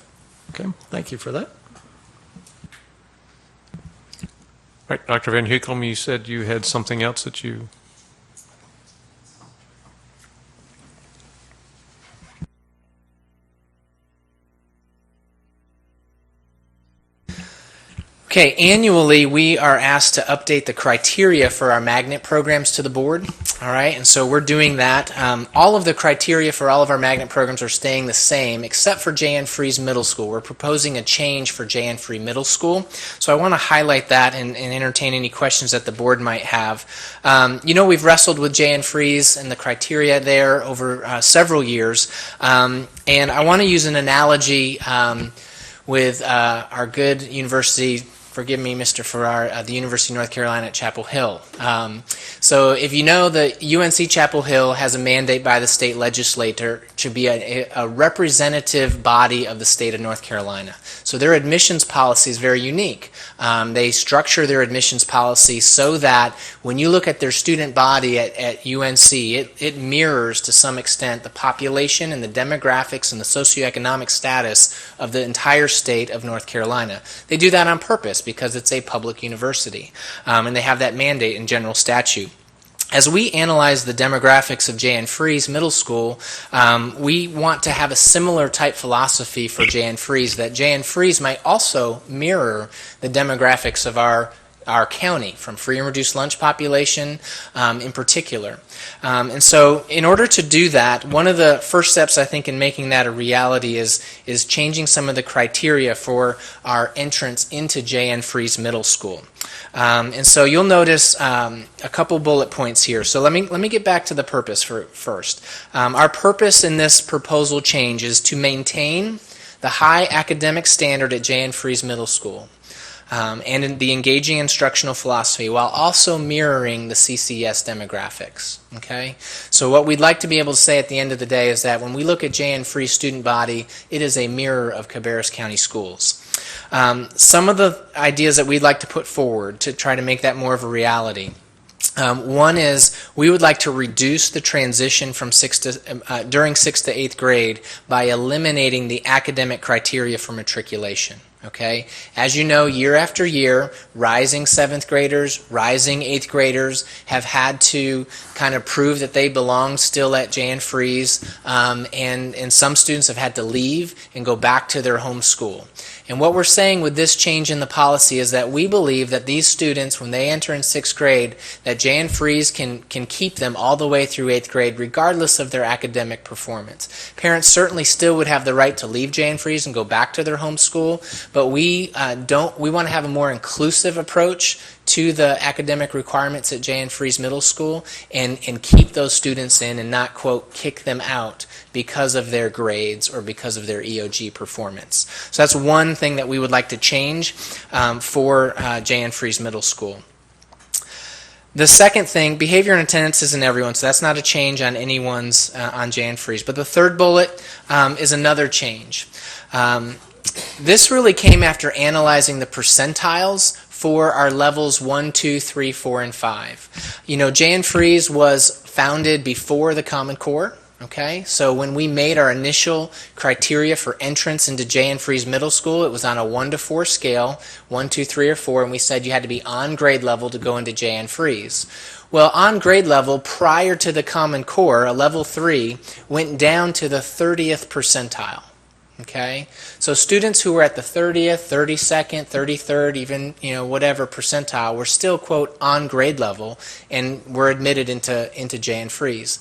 F: Okay, thank you for that.
A: All right, Dr. Van Hukelum, you said you had something else that you...
L: Okay, annually we are asked to update the criteria for our magnet programs to the board. All right, and so we're doing that. All of the criteria for all of our magnet programs are staying the same, except for J.N. Freese Middle School. We're proposing a change for J.N. Free Middle School. So I want to highlight that and entertain any questions that the board might have. We've wrestled with J.N. Freese and the criteria there over several years, and I want to use an analogy with our good university. Forgive me, Mr. Farrar, the University of North Carolina at Chapel Hill. So if you know that UNC Chapel Hill has a mandate by the state legislature to be a representative body of the state of North Carolina. So their admissions policy is very unique. They structure their admissions policy so that when you look at their student body at UNC, it mirrors to some extent the population and the demographics and the socioeconomic status of the entire state of North Carolina. They do that on purpose because it's a public university, and they have that mandate in general statute. As we analyze the demographics of J.N. Freese Middle School, we want to have a similar type philosophy for J.N. Freese, that J.N. Freese might also mirror the demographics of our county, from free and reduced lunch population in particular. And so in order to do that, one of the first steps I think in making that a reality is changing some of the criteria for our entrance into J.N. Freese Middle School. And so you'll notice a couple bullet points here. So let me get back to the purpose first. Our purpose in this proposal change is to maintain the high academic standard at J.N. Freese Middle School. And in the engaging instructional philosophy, while also mirroring the CCS demographics. Okay, so what we'd like to be able to say at the end of the day is that when we look at J.N. Freese student body, it is a mirror of Cabarrus County schools. Some of the ideas that we'd like to put forward to try to make that more of a reality. One is we would like to reduce the transition from during 6th to 8th grade by eliminating the academic criteria for matriculation. Okay, as you know, year after year, rising 7th graders, rising 8th graders have had to kind of prove that they belong still at J.N. Freese, and some students have had to leave and go back to their home school. And what we're saying with this change in the policy is that we believe that these students, when they enter in 6th grade, that J.N. Freese can keep them all the way through 8th grade, regardless of their academic performance. Parents certainly still would have the right to leave J.N. Freese and go back to their home school, but we want to have a more inclusive approach to the academic requirements at J.N. Freese Middle School and keep those students in and not, quote, kick them out because of their grades or because of their EOG performance. So that's one thing that we would like to change for J.N. Freese Middle School. The second thing, behavior and attendance isn't everyone, so that's not a change on anyone's on J.N. Freese. But the third bullet is another change. This really came after analyzing the percentiles for our levels 1, 2, 3, 4, and 5. You know, J.N. Freese was founded before the Common Core. Okay, so when we made our initial criteria for entrance into J.N. Freese Middle School, it was on a 1 to 4 scale, 1, 2, 3, or 4, and we said you had to be on grade level to go into J.N. Freese. Well, on grade level, prior to the Common Core, a level 3 went down to the 30th percentile. Okay, so students who were at the 30th, 32nd, 33rd, even whatever percentile, were still quote on grade level and were admitted into J.N. Freeze.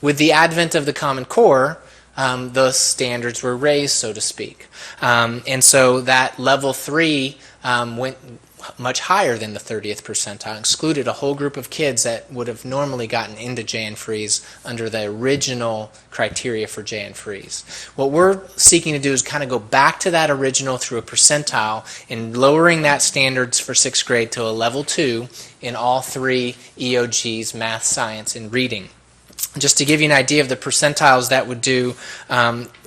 L: With the advent of the Common Core, the standards were raised, so to speak, and so that level 3 went much higher than the 30th percentile, excluded a whole group of kids that would have normally gotten into J.N. Freeze under the original criteria for J.N. Freeze. What we're seeking to do is kind of go back to that original through a percentile and lowering that standards for 6th grade to a level 2 in all 3 EOGs, math, science, and reading. Just to give you an idea of the percentiles that would do,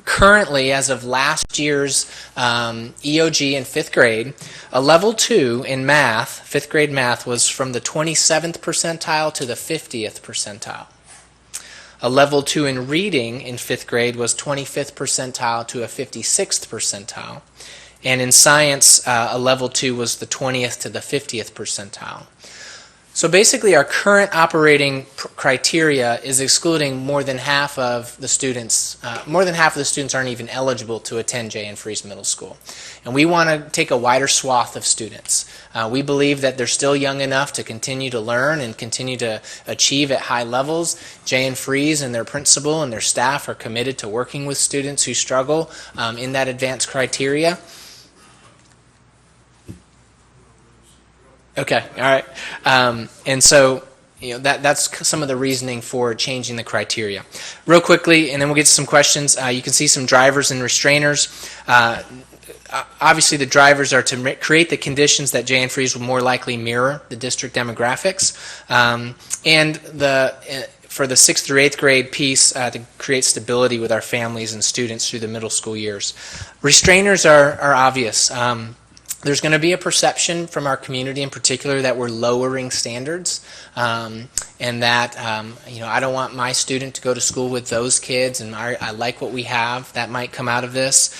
L: currently, as of last year's EOG in 5th grade, a level 2 in math, 5th grade math, was from the 27th percentile to the 50th percentile. A level 2 in reading in 5th grade was 25th percentile to a 56th percentile. And in science, a level 2 was the 20th to the 50th percentile. So basically, our current operating criteria is excluding more than half of the students. More than half of the students aren't even eligible to attend J.N. Freeze Middle School. And we want to take a wider swath of students. We believe that they're still young enough to continue to learn and continue to achieve at high levels. J.N. Freeze and their principal and their staff are committed to working with students who struggle in that advanced criteria. Okay, all right. And so, that's some of the reasoning for changing the criteria. Real quickly, and then we'll get to some questions. You can see some drivers and restrainers. Obviously, the drivers are to create the conditions that J.N. Freeze will more likely mirror the district demographics. And for the 6th through 8th grade piece, to create stability with our families and students through the middle school years. Restrainers are obvious. There's going to be a perception from our community in particular that we're lowering standards, and that I don't want my student to go to school with those kids, and I like what we have. That might come out of this.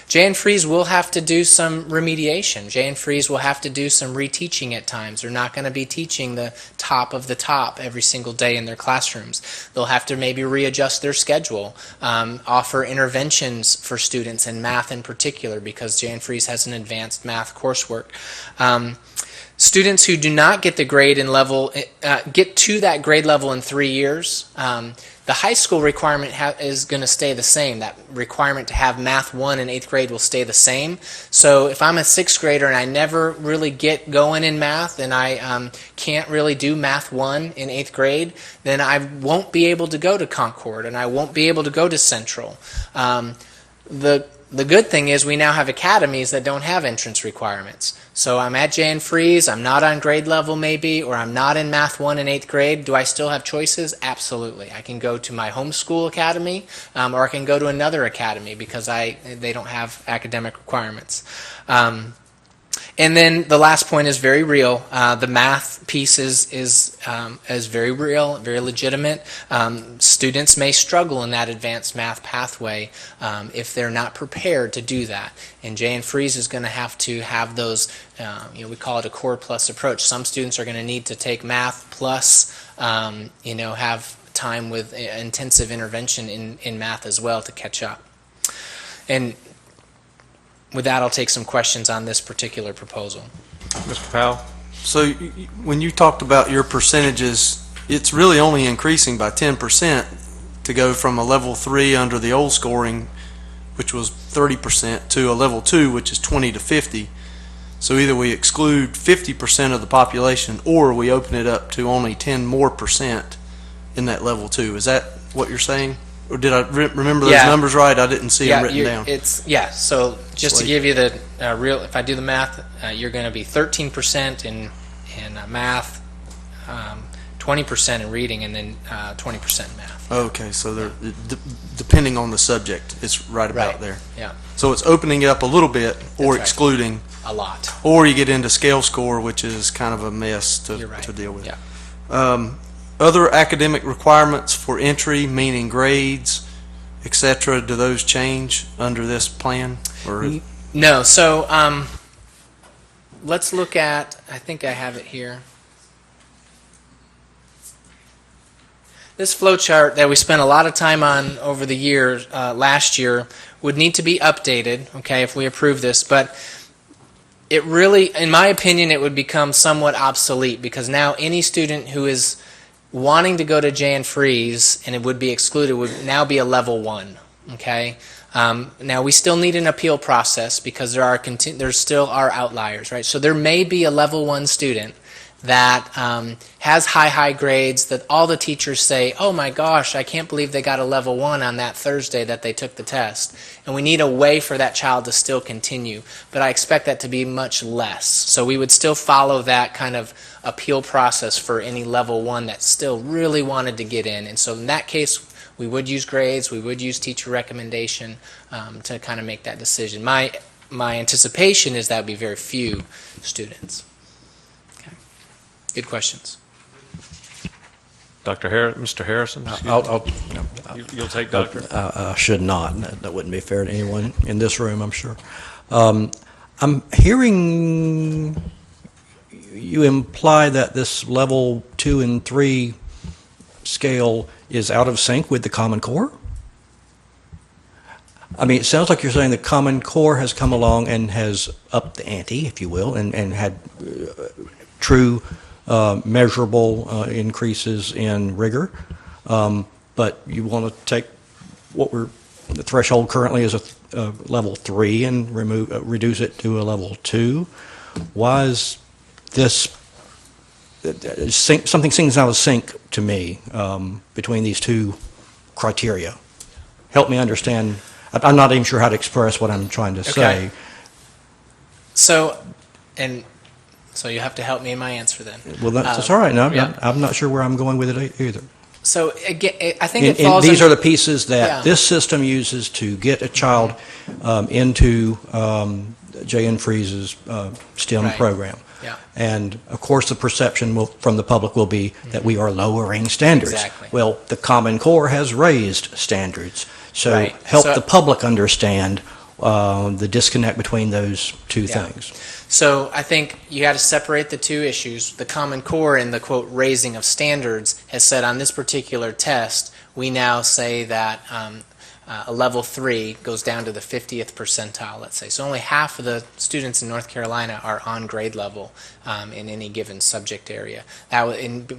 L: J.N. Freeze will have to do some remediation. J.N. Freeze will have to do some reteaching at times. They're not going to be teaching the top of the top every single day in their classrooms. They'll have to maybe readjust their schedule, offer interventions for students in math in particular, because J.N. Freeze has an advanced math coursework. Students who do not get the grade and level, get to that grade level in 3 years, the high school requirement is going to stay the same. That requirement to have Math 1 in 8th grade will stay the same. So if I'm a 6th grader and I never really get going in math and I can't really do Math 1 in 8th grade, then I won't be able to go to Concord and I won't be able to go to Central. The good thing is we now have academies that don't have entrance requirements. So I'm at J.N. Freeze, I'm not on grade level maybe, or I'm not in Math 1 in 8th grade. Do I still have choices? Absolutely. I can go to my homeschool academy, or I can go to another academy because they don't have academic requirements. And then the last point is very real. The math piece is very real, very legitimate. Students may struggle in that advanced math pathway if they're not prepared to do that. And J.N. Freeze is going to have those, we call it a core plus approach. Some students are going to need to take math plus, have time with intensive intervention in math as well to catch up. And with that, I'll take some questions on this particular proposal.
A: Mr. Powell?
I: So when you talked about your percentages, it's really only increasing by 10% to go from a level 3 under the old scoring, which was 30%, to a level 2, which is 20 to 50. So either we exclude 50% of the population or we open it up to only 10% more in that level 2. Is that what you're saying? Or did I remember those numbers right? I didn't see them written down.
L: So just to give you the real, if I do the math, you're going to be 13% in math, 20% in reading, and then 20% in math.
I: Okay, so they're depending on the subject, it's right about there.
L: Yeah.
I: So it's opening it up a little bit or excluding
L: a lot.
I: Or you get into scale score, which is kind of a mess to deal with.
L: Yeah.
I: Other academic requirements for entry, meaning grades, etc., do those change under this plan? Or
L: no. So let's look at, I think I have it here. This flow chart that we spent a lot of time on over the year, last year, would need to be updated, okay, if we approve this, but it really, in my opinion, it would become somewhat obsolete because now any student who is wanting to go to Jan Freeze and it would be excluded would now be a level 1, okay? Now we still need an appeal process because there still are outliers, right? So there may be a level 1 student that has high grades that all the teachers say, oh my gosh, I can't believe they got a level 1 on that Thursday that they took the test. And we need a way for that child to still continue. But I expect that to be much less. So we would still follow that kind of appeal process for any level 1 that still really wanted to get in. And so in that case, we would use grades, we would use teacher recommendation to kind of make that decision. My anticipation is that would be very few students. Good questions.
A: Mr. Harrison? You'll take Doctor?
G: I should not. That wouldn't be fair to anyone in this room, I'm sure. I'm hearing you imply that this level 2 and 3 scale is out of sync with the Common Core? I mean, it sounds like you're saying the Common Core has come along and has upped the ante, if you will, and had true measurable increases in rigor, but you want to take the threshold currently is a level 3 and reduce it to a level 2. Why is this? Something seems out of sync to me between these two criteria. Help me understand. I'm not even sure how to express what I'm trying to say.
L: So you have to help me in my answer then.
G: Well, that's all right. No, I'm not sure where I'm going with it either.
L: So again, I think it falls.
G: These are the pieces that this system uses to get a child into J.N. Freeze's STEM program.
L: Yeah.
G: And of course, the perception from the public will be that we are lowering standards.
L: Exactly.
G: Well, the Common Core has raised standards, so
L: So
G: the public understand the disconnect between those two things.
L: So I think you got to separate the two issues. The Common Core and the, quote, raising of standards has said on this particular test, we now say that a level 3 goes down to the 50th percentile, let's say. So only half of the students in North Carolina are on grade level in any given subject area.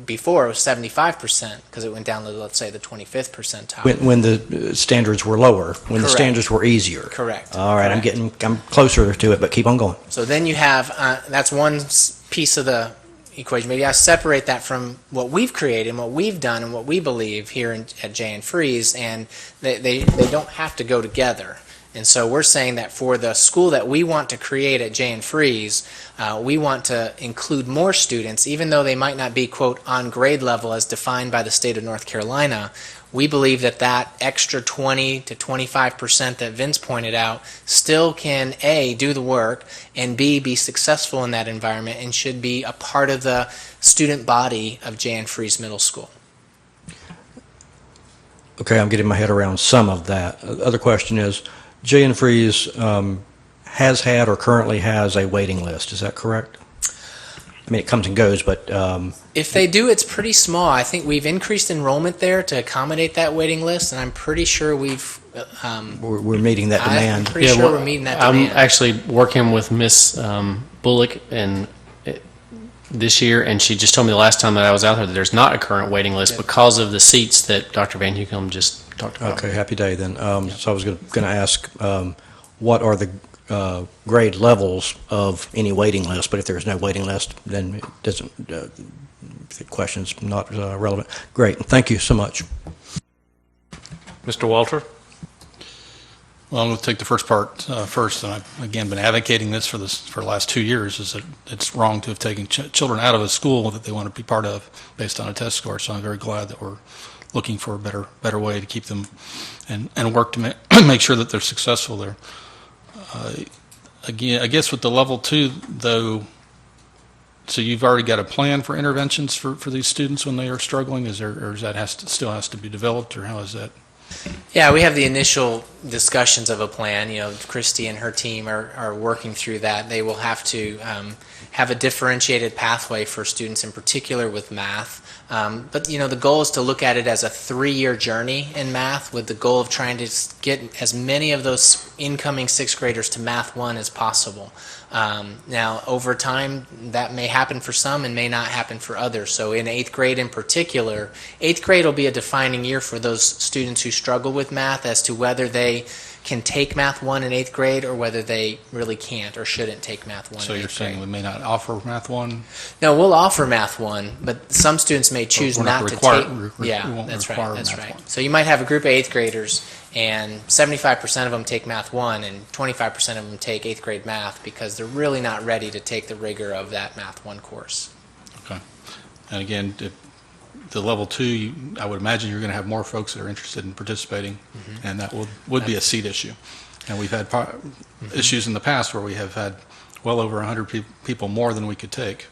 L: Before it was 75% because it went down to, let's say, the 25th percentile.
G: When the standards were lower, when the standards were easier.
L: Correct.
G: All right, I'm closer to it, but keep on going.
L: So then you have, that's one piece of the equation. Maybe I separate that from what we've created and what we've done and what we believe here at J.N. Freeze, and they don't have to go together. And so we're saying that for the school that we want to create at J.N. Freeze, we want to include more students, even though they might not be, quote, on grade level as defined by the state of North Carolina. We believe that extra 20 to 25% that Vince pointed out still can, A, do the work, and B, be successful in that environment and should be a part of the student body of Jan Freeze Middle School.
G: Okay, I'm getting my head around some of that. Other question is, J.N. Freeze has had or currently has a waiting list. Is that correct? I mean, it comes and goes, but...
L: If they do, it's pretty small. I think we've increased enrollment there to accommodate that waiting list, and I'm pretty sure we've...
G: we're meeting that demand.
L: I'm pretty sure we're meeting that demand.
H: I'm actually working with Miss Bullock this year, and she just told me the last time that I was out there that there's not a current waiting list because of the seats that Dr. Van Hucom just talked about.
G: Okay, happy day then. So I was going to ask, what are the grade levels of any waiting list? But if there's no waiting list, then it doesn't. The question's not relevant. Great, thank you so much.
A: Mr. Walter?
B: Well, I'm going to take the first part first, and I've, again, been advocating this for the last 2 years, is that it's wrong to have taken children out of a school that they want to be part of based on a test score. So I'm very glad that we're looking for a better way to keep them and work to make sure that they're successful there. Again, I guess with the level 2, though, so you've already got a plan for interventions for these students when they are struggling? Is there, or is that still has to be developed, or how is that?
L: Yeah, we have the initial discussions of a plan. You know, Christy and her team are working through that. They will have to have a differentiated pathway for students, in particular with math. But, you know, the goal is to look at it as a 3-year journey in math, with the goal of trying to get as many of those incoming sixth graders to Math 1 as possible. Now, over time, that may happen for some and may not happen for others. So in 8th grade in particular, 8th grade will be a defining year for those students who struggle with math as to whether they can take Math 1 in 8th grade or whether they really can't or shouldn't take Math 1
B: So
L: in 8th
B: you're saying
L: grade.
B: we may not offer Math 1?
L: No, we'll offer Math 1, but some students may choose
B: we're not
L: not to
B: require-
L: take.
B: we
L: Yeah,
B: won't
L: that's
B: require
L: right. That's
B: Math
L: right.
B: 1.
L: So you might have a group of 8th graders, and 75% of them take Math 1, and 25% of them take 8th grade math because they're really not ready to take the rigor of that Math 1 course.
B: Okay. And again, the level 2, I would imagine you're going to have more folks that are interested in participating, and that would be a seat issue. And we've had issues in the past where we have had well over 100 people more than we could take.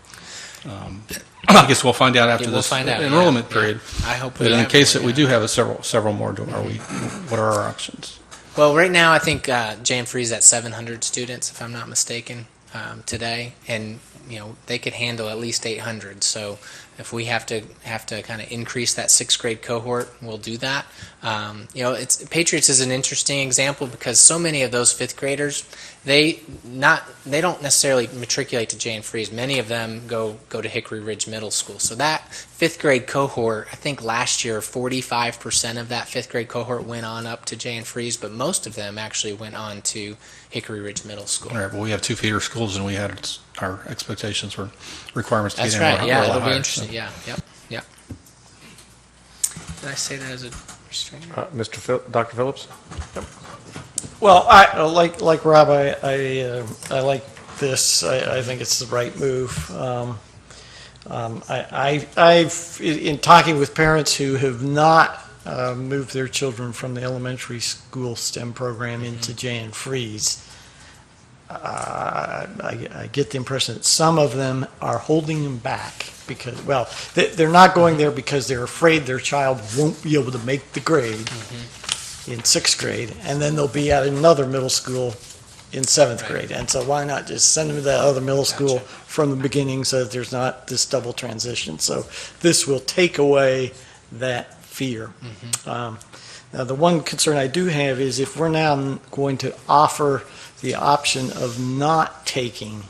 B: I guess we'll find out after
L: Yeah, we'll
B: this
L: find out,
B: enrollment
L: yeah.
B: period.
L: I hope
B: But
L: we
B: in the
L: have
B: case
L: more,
B: that we
L: yeah.
B: do have several more, what are our options?
L: Well, right now I think Jan Free's at 700 students, if I'm not mistaken, today, and you know they could handle at least 800. So if we have to kind of increase that 6th grade cohort, we'll do that. You know, Patriots is an interesting example because so many of those 5th graders, they don't necessarily matriculate to Jan Free's. Many of them go to Hickory Ridge Middle School. So that 5th grade cohort, I think last year 45% of that 5th grade cohort went on up to Jan Free's, but most of them actually went on to Hickory Ridge Middle School.
B: All right, well, we have 2 feeder schools, and we had our expectations were requirements to
L: That's
B: get in
L: right. Yeah,
B: a lot
L: it'll be
B: higher,
L: interesting.
B: so.
L: Yeah. Yep. Did I say that as a restraint?
A: Dr. Phillips?
F: Well, I like Rob. I like this. I think it's the right move. I've in talking with parents who have not moved their children from the elementary school STEM program into Jan Freeze. I get the impression that some of them are holding them back because, well, they're not going there because they're afraid their child won't be able to make the grade in 6th grade, and then they'll be at another middle school in 7th grade. And so why not just send them to that other middle school from the beginning so that there's not this double transition? So this will take away that fear. Now, the one concern I do have is if we're now going to offer the option of not taking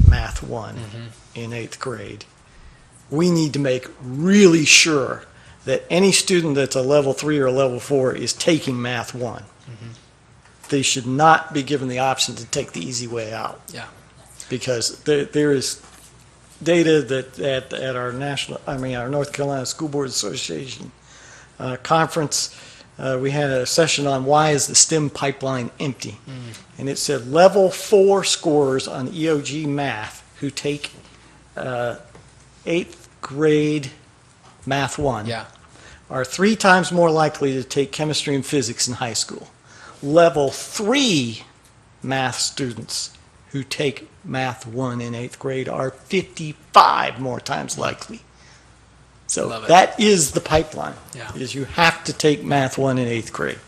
F: Math 1 in 8th grade, we need to make really sure that any student that's a level 3 or a level 4 is taking Math 1. They should not be given the option to take the easy way out.
L: Yeah.
F: Because there is data that at our our North Carolina School Board Association conference, we had a session on why is the STEM pipeline empty. And it said level 4 scorers on EOG math who take 8th grade Math 1 are 3 times more likely to take chemistry and physics in high school. Level 3 math students who take Math 1 in 8th grade are 55 more times likely. So that is the pipeline, is you have to take Math 1 in 8th grade.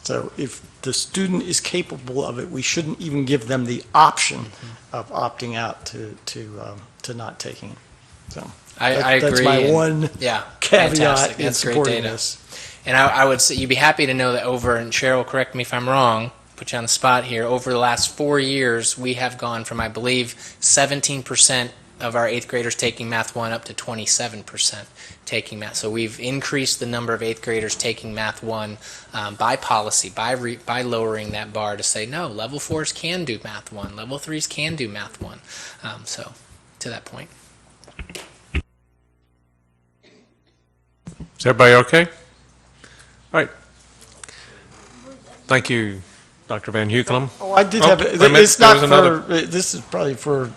F: So if the student is capable of it, we shouldn't even give them the option of opting out to not taking it. So
L: I agree.
F: That's my one caveat in
L: That's great
F: supporting
L: data.
F: this.
L: And I would say you'd be happy to know that over, and Cheryl, correct me if I'm wrong, put you on the spot here, over the last 4 years, we have gone from, I believe, 17% of our 8th graders taking Math 1 up to 27% taking math. So we've increased the number of 8th graders taking Math 1 by policy, by lowering that bar to say, no, level 4s can do Math 1, level 3s can do Math 1. So to that point.
A: Is everybody okay? All right. Thank you, Dr. Van Hukelum.
F: Oh, I did have, it's not for, this is probably for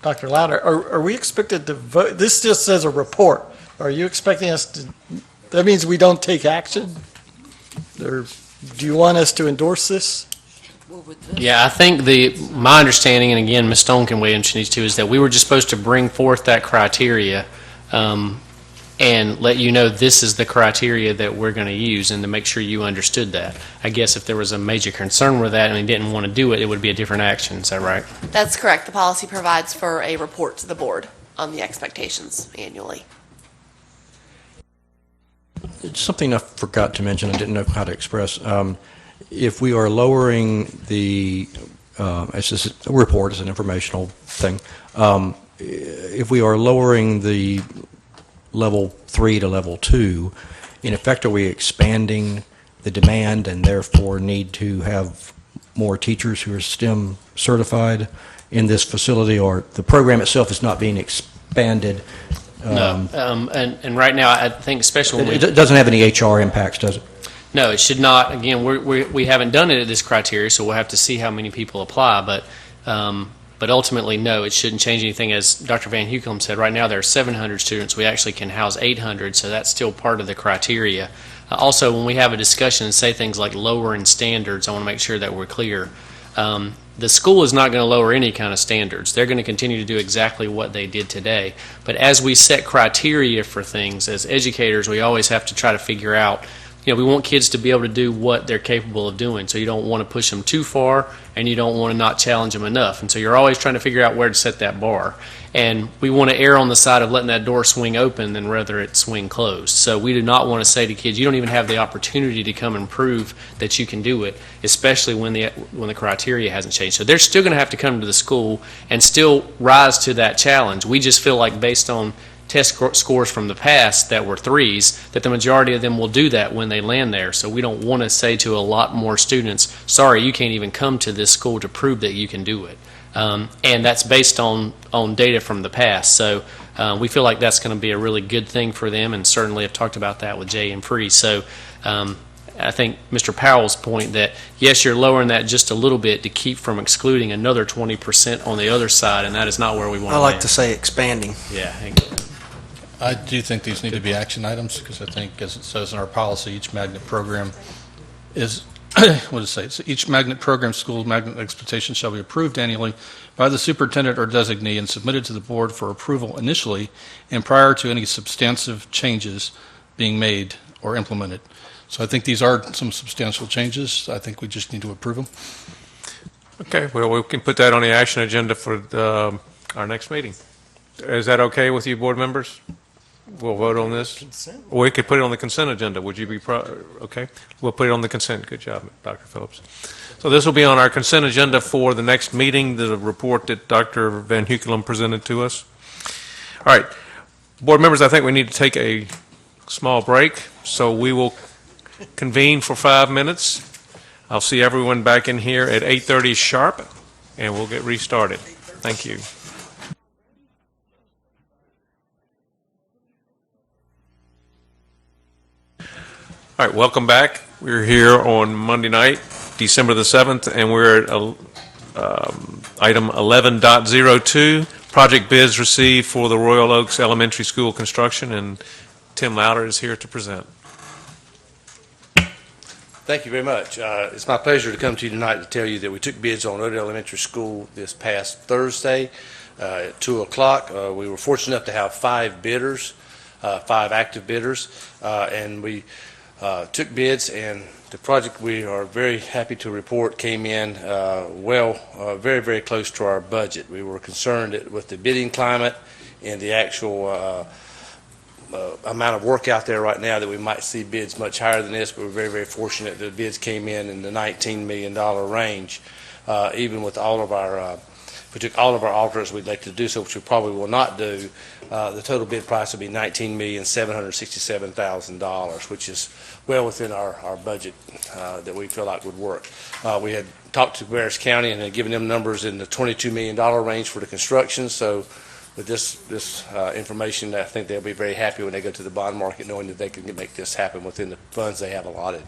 F: Dr. Louder. Are we expected to vote? This just says a report. Are you expecting us to, that means we don't take action? Or do you want us to endorse this?
H: Yeah, I think my understanding, and again, Ms. Stone can weigh in if she needs to, is that we were just supposed to bring forth that criteria and let you know this is the criteria that we're going to use, and to make sure you understood that. I guess if there was a major concern with that and he didn't want to do it, it would be a different action. Is that right?
D: That's correct. The policy provides for a report to the board on the expectations annually.
G: It's something I forgot to mention, I didn't know how to express. If we are lowering the, it's just a report, it's an informational thing. If we are lowering the level 3 to level 2, in effect, are we expanding the demand and therefore need to have more teachers who are STEM certified in this facility, or the program itself is not being expanded?
H: No. And right now, I think especially when
G: It doesn't have any HR impacts, does it?
H: No, it should not. Again, we haven't done it at this criteria, so we'll have to see how many people apply. But ultimately, no, it shouldn't change anything. As Dr. Van Hukelum said, right now there are 700 students. We actually can house 800, so that's still part of the criteria. Also, when we have a discussion and say things like lowering standards, I want to make sure that we're clear. The school is not going to lower any kind of standards. They're going to continue to do exactly what they did today. But as we set criteria for things, as educators, we always have to try to figure out, we want kids to be able to do what they're capable of doing. So you don't want to push them too far, and you don't want to not challenge them enough. And so you're always trying to figure out where to set that bar. And we want to err on the side of letting that door swing open than rather it swing closed. So we do not want to say to kids, you don't even have the opportunity to come and prove that you can do it, especially when the criteria hasn't changed. So they're still going to have to come to the school and still rise to that challenge. We just feel like based on test scores from the past that were 3s, that the majority of them will do that when they land there. So we don't want to say to a lot more students, sorry, you can't even come to this school to prove that you can do it. And that's based on data from the past. So we feel like that's going to be a really good thing for them, and certainly have talked about that with Jay and Free. So I think Mr. Powell's point that, yes, you're lowering that just a little bit to keep from excluding another 20% on the other side, and that is not where we want to
I: I like
H: land.
I: to say expanding.
H: Yeah.
B: I do think these need to be action items, because I think, as it says in our policy, each magnet program is, what does it say? Each magnet program school magnet expectation shall be approved annually by the superintendent or designee and submitted to the board for approval initially and prior to any substantive changes being made or implemented. So I think these are some substantial changes. I think we just need to approve them.
A: Okay, well, we can put that on the action agenda for our next meeting. Is that okay with you, board members? We'll vote on this. Or we could put it on the consent agenda. Would you be okay? We'll put it on the consent. Good job, Dr. Phillips. So this will be on our consent agenda for the next meeting, the report that Dr. Van Hukelum presented to us. All right, board members, I think we need to take a small break, so we will convene for 5 minutes. I'll see everyone back in here at 8:30 sharp, and we'll get restarted. Thank you. All right, welcome back. We're here on Monday night, December the 7th, and we're at item 11.02, project bids received for the Royal Oaks Elementary School construction, and Tim Louder is here to present.
T: Thank you very much. It's my pleasure to come to you tonight to tell you that we took bids on Odell Elementary School this past Thursday at 2 o'clock. We were fortunate enough to have 5 bidders, 5 active bidders, and we took bids, and the project, we are very happy to report, came in very, very close to our budget. We were concerned that with the bidding climate and the actual amount of work out there right now that we might see bids much higher than this, but we're very, very fortunate that the bids came in the $19 million range. Even with all of our, if we took all of our alternates, we'd like to do so, which we probably will not do. The total bid price will be $19,767,000, which is well within our budget that we feel like would work. We had talked to Cabarrus County and had given them numbers in the $22 million range for the construction. So with this information, I think they'll be very happy when they go to the bond market, knowing that they can make this happen within the funds they have allotted.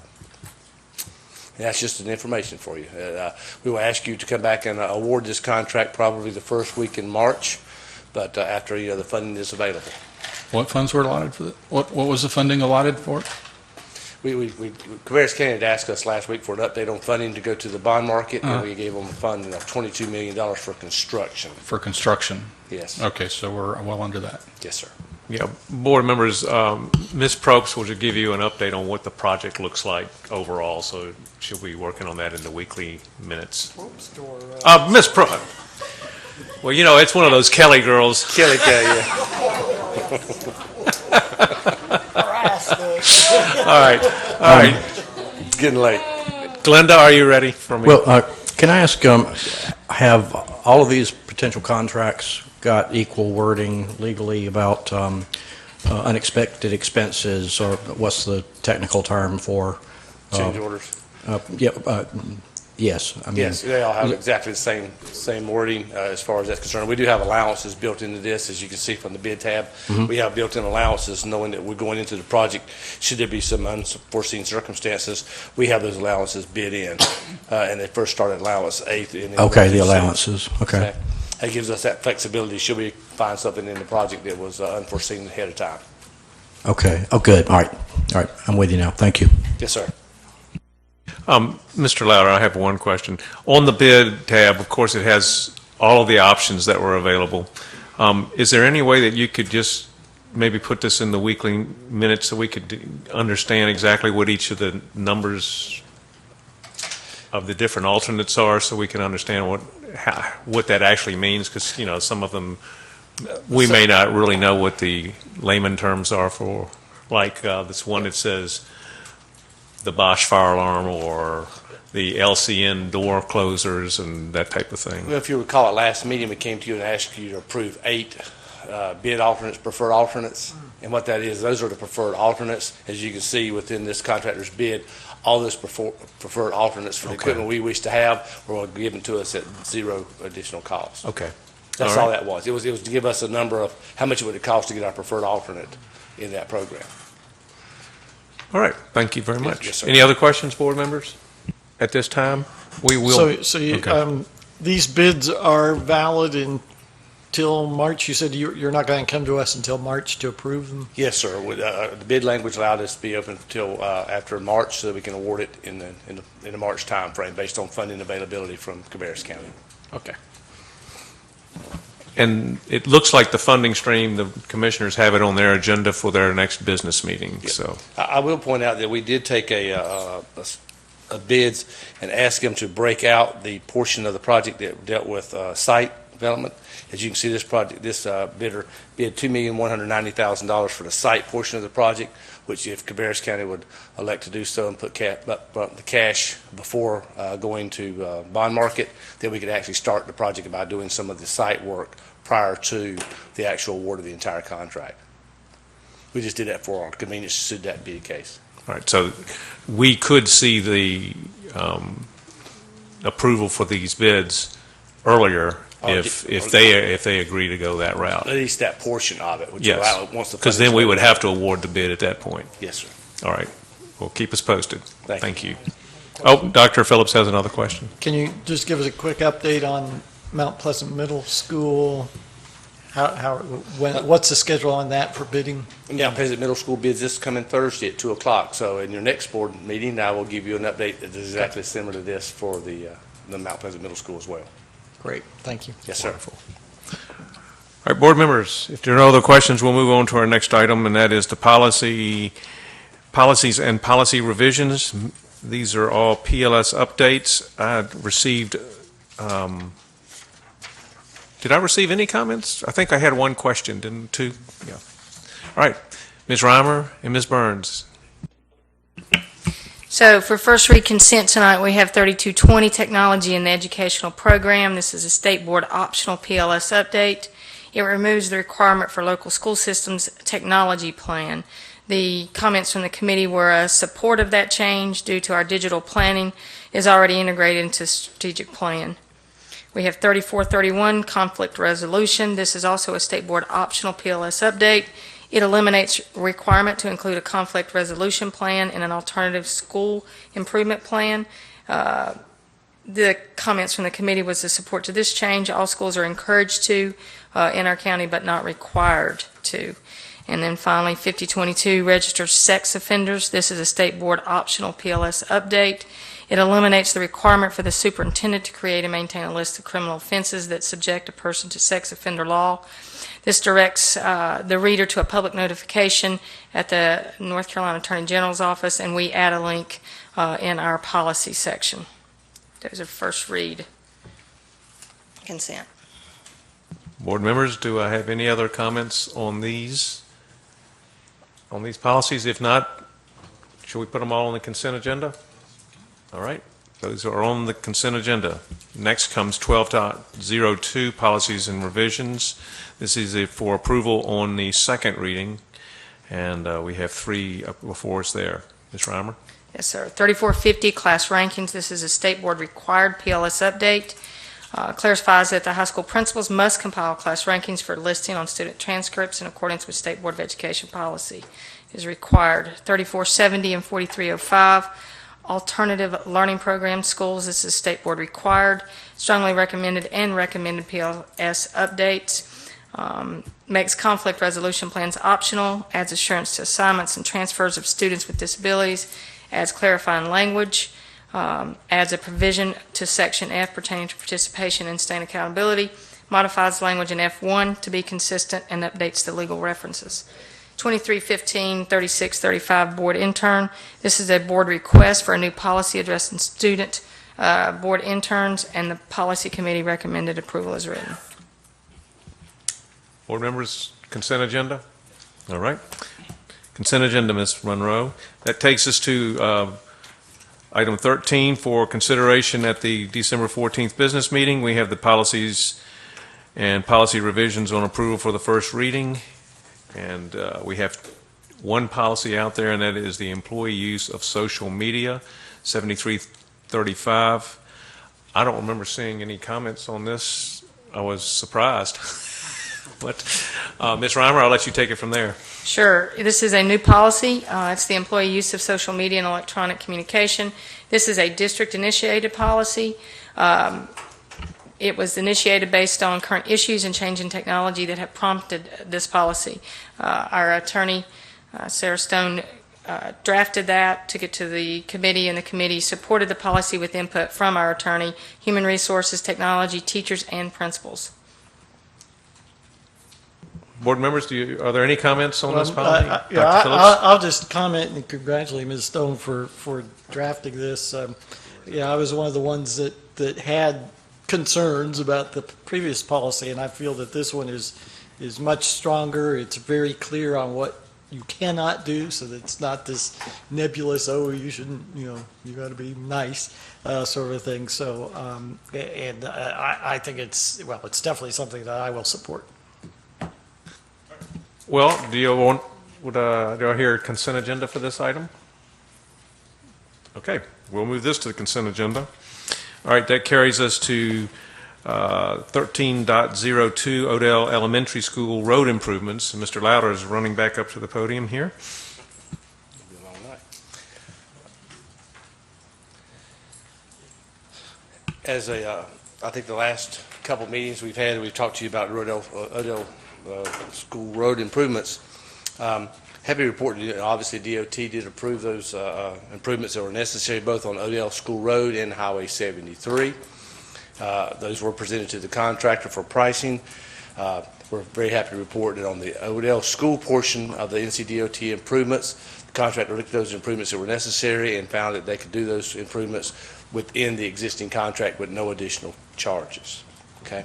T: And that's just an information for you. We will ask you to come back and award this contract probably the first week in March, but after the funding is available.
B: What funds were allotted for that? What was the funding allotted for?
T: Cabarrus County had asked us last week for an update on funding to go to the bond market, and we gave them funding of $22 million for construction.
B: For construction?
T: Yes.
B: Okay, so we're well under that.
T: Yes, sir.
A: Yeah, board members, Ms. Probst will give you an update on what the project looks like overall, so she'll be working on that in the weekly minutes. Ms. Probst, well, you know, it's one of those Kelly girls.
T: Kelly, yeah.
A: All right.
T: It's getting late.
A: Glenda, are you ready for me?
G: Well, can I ask, have all of these potential contracts got equal wording legally about unexpected expenses, or what's the technical term for?
T: Change orders.
G: Yes. I mean,
T: Yes, they all have exactly the same wording as far as that's concerned. We do have allowances built into this, as you can see from the bid tab.
G: Mhm.
T: We have built-in allowances, knowing that we're going into the project. Should there be some unforeseen circumstances, we have those allowances bid in, and they first start at allowance 8. And then
G: Okay, the
T: 6.
G: allowances. Okay.
T: That gives us that flexibility. Should we find something in the project that was unforeseen ahead of time?
G: Okay. Oh, good. All right. I'm with you now. Thank you.
T: Yes, sir.
A: Mr. Louder, I have one question. On the bid tab, of course, it has all of the options that were available. Is there any way that you could just maybe put this in the weekly minutes so we could understand exactly what each of the numbers of the different alternates are, so we can understand what that actually means? Because, you know, some of them, we may not really know what the layman terms are for, like this one that says the Bosch fire alarm or the LCN door closers and that type of thing.
T: Well, if you recall, at last meeting, we came to you and asked you to approve 8 bid alternates, preferred alternates. And what that is, those are the preferred alternates. As you can see within this contractor's bid, all those preferred alternates for the equipment we wish to have were given to us at 0 additional cost.
A: Okay.
T: That's all that was. It was to give us a number of how much it would cost to get our preferred alternate in that program.
A: All right. Thank you very much.
T: Yes, sir.
A: Any other questions, board members? At this time, we will.
F: So these bids are valid until March? You said you're not going to come to us until March to approve them?
T: Yes, sir. The bid language allowed us to be open until after March, so that we can award it in the March timeframe based on funding availability from Cabarrus County.
F: Okay.
A: And it looks like the funding stream, the commissioners have it on their agenda for their next business meeting.
T: Yep.
A: So
T: I will point out that we did take a bids and ask them to break out the portion of the project that dealt with site development. As you can see, this bidder bid $2,190,000 for the site portion of the project, which if Cabarrus County would elect to do so and put the cash before going to bond market, then we could actually start the project by doing some of the site work prior to the actual award of the entire contract. We just did that for our convenience, should that be the case.
A: all right, so we could see the approval for these bids earlier if they agree to go that route.
T: At least that portion of it, which
A: Yes,
T: allow once the
A: because then we would
T: funding's
A: have to award the bid at that point.
T: Yes, sir.
A: All right. Well, keep us posted.
T: Thank
A: you. Oh, Dr. Phillips has another question.
F: Can you just give us a quick update on Mount Pleasant Middle School? What's the schedule on that for bidding?
T: Yeah, Pleasant Middle School bids this coming Thursday at 2 o'clock. So in your next board meeting, I will give you an update that is exactly similar to this for the Mount Pleasant Middle School as well.
F: Great, thank you.
T: Yes, sir.
A: Wonderful. All right, board members, if there are no other questions, we'll move on to our next item, and that is the policies and policy revisions. These are all PLS updates. I received, did I receive any comments? I think I had one question, didn't two? Yeah. All right, Ms. Reimer and Ms. Burns.
K: So for first read consent tonight, we have 3220 Technology in the Educational Program. This is a state board optional PLS update. It removes the requirement for local school systems technology plan. The comments from the committee were support of that change due to our digital planning is already integrated into strategic plan. We have 3431 conflict resolution. This is also a state board optional PLS update. It eliminates requirement to include a conflict resolution plan and an alternative school improvement plan. The comments from the committee was the support to this change. All schools are encouraged to in our county, but not required to. And then finally, 5022, registered sex offenders. This is a state board optional PLS update. It eliminates the requirement for the superintendent to create and maintain a list of criminal offenses that subject a person to sex offender law. This directs the reader to a public notification at the North Carolina Attorney General's office, and we add a link in our policy section. There's a first read.
U: Consent.
A: Board members, do I have any other comments on these policies? If not, should we put them all on the consent agenda? All right, those are on the consent agenda. Next comes 12.02, policies and revisions. This is for approval on the second reading, and we have 3 before us there. Ms. Reimer?
K: Yes, sir. 3450, class rankings. This is a state board required PLS update. Clarifies that the high school principals must compile class rankings for listing on student transcripts in accordance with State Board of Education policy. It is required. 3470 and 4305, alternative learning program schools. This is state board required. Strongly recommended and recommended PLS updates. Makes conflict resolution plans optional. Adds assurance to assignments and transfers of students with disabilities. Adds clarifying language. Adds a provision to Section F pertaining to participation and state accountability, modifies language in F1 to be consistent, and updates the legal references. 2315, 3635, board intern. This is a board request for a new policy addressing student board interns, and the policy committee recommended approval as written.
A: Board members, consent agenda? All right. Consent agenda, Ms. Monroe. That takes us to item 13 for consideration at the December 14th business meeting. We have the policies and policy revisions on approval for the first reading. And we have one policy out there, and that is the employee use of social media, 7335. I don't remember seeing any comments on this. I was surprised. But Ms. Reimer, I'll let you take it from there.
K: Sure. This is a new policy. It's the employee use of social media and electronic communication. This is a district-initiated policy. It was initiated based on current issues and change in technology that have prompted this policy. Our attorney, Sarah Stone, drafted that, took it to the committee, and the committee supported the policy with input from our attorney, human resources, technology, teachers, and principals.
A: Board members, are there any comments on this policy?
F: I'll just comment and congratulate Ms. Stone for drafting this. I was one of the ones that had concerns about the previous policy, and I feel that this one is much stronger. It's very clear on what you cannot do, so that it's not this nebulous, you shouldn't, you got to be nice, sort of thing. So, I think it's definitely something that I will support.
A: Well, do I hear a consent agenda for this item? Okay, we'll move this to the consent agenda. All right, that carries us to 13.02, Odell Elementary School road improvements. Mr. Louder is running back up to the podium here.
T: I think the last couple meetings we've had, we've talked to you about Odell School road improvements. Happy to report, obviously DOT did approve those improvements that were necessary both on Odell School Road and Highway 73. Those were presented to the contractor for pricing. We're very happy to report that on the Odell School portion of the NCDOT improvements, the contractor looked at those improvements that were necessary and found that they could do those improvements within the existing contract with no additional charges. Okay.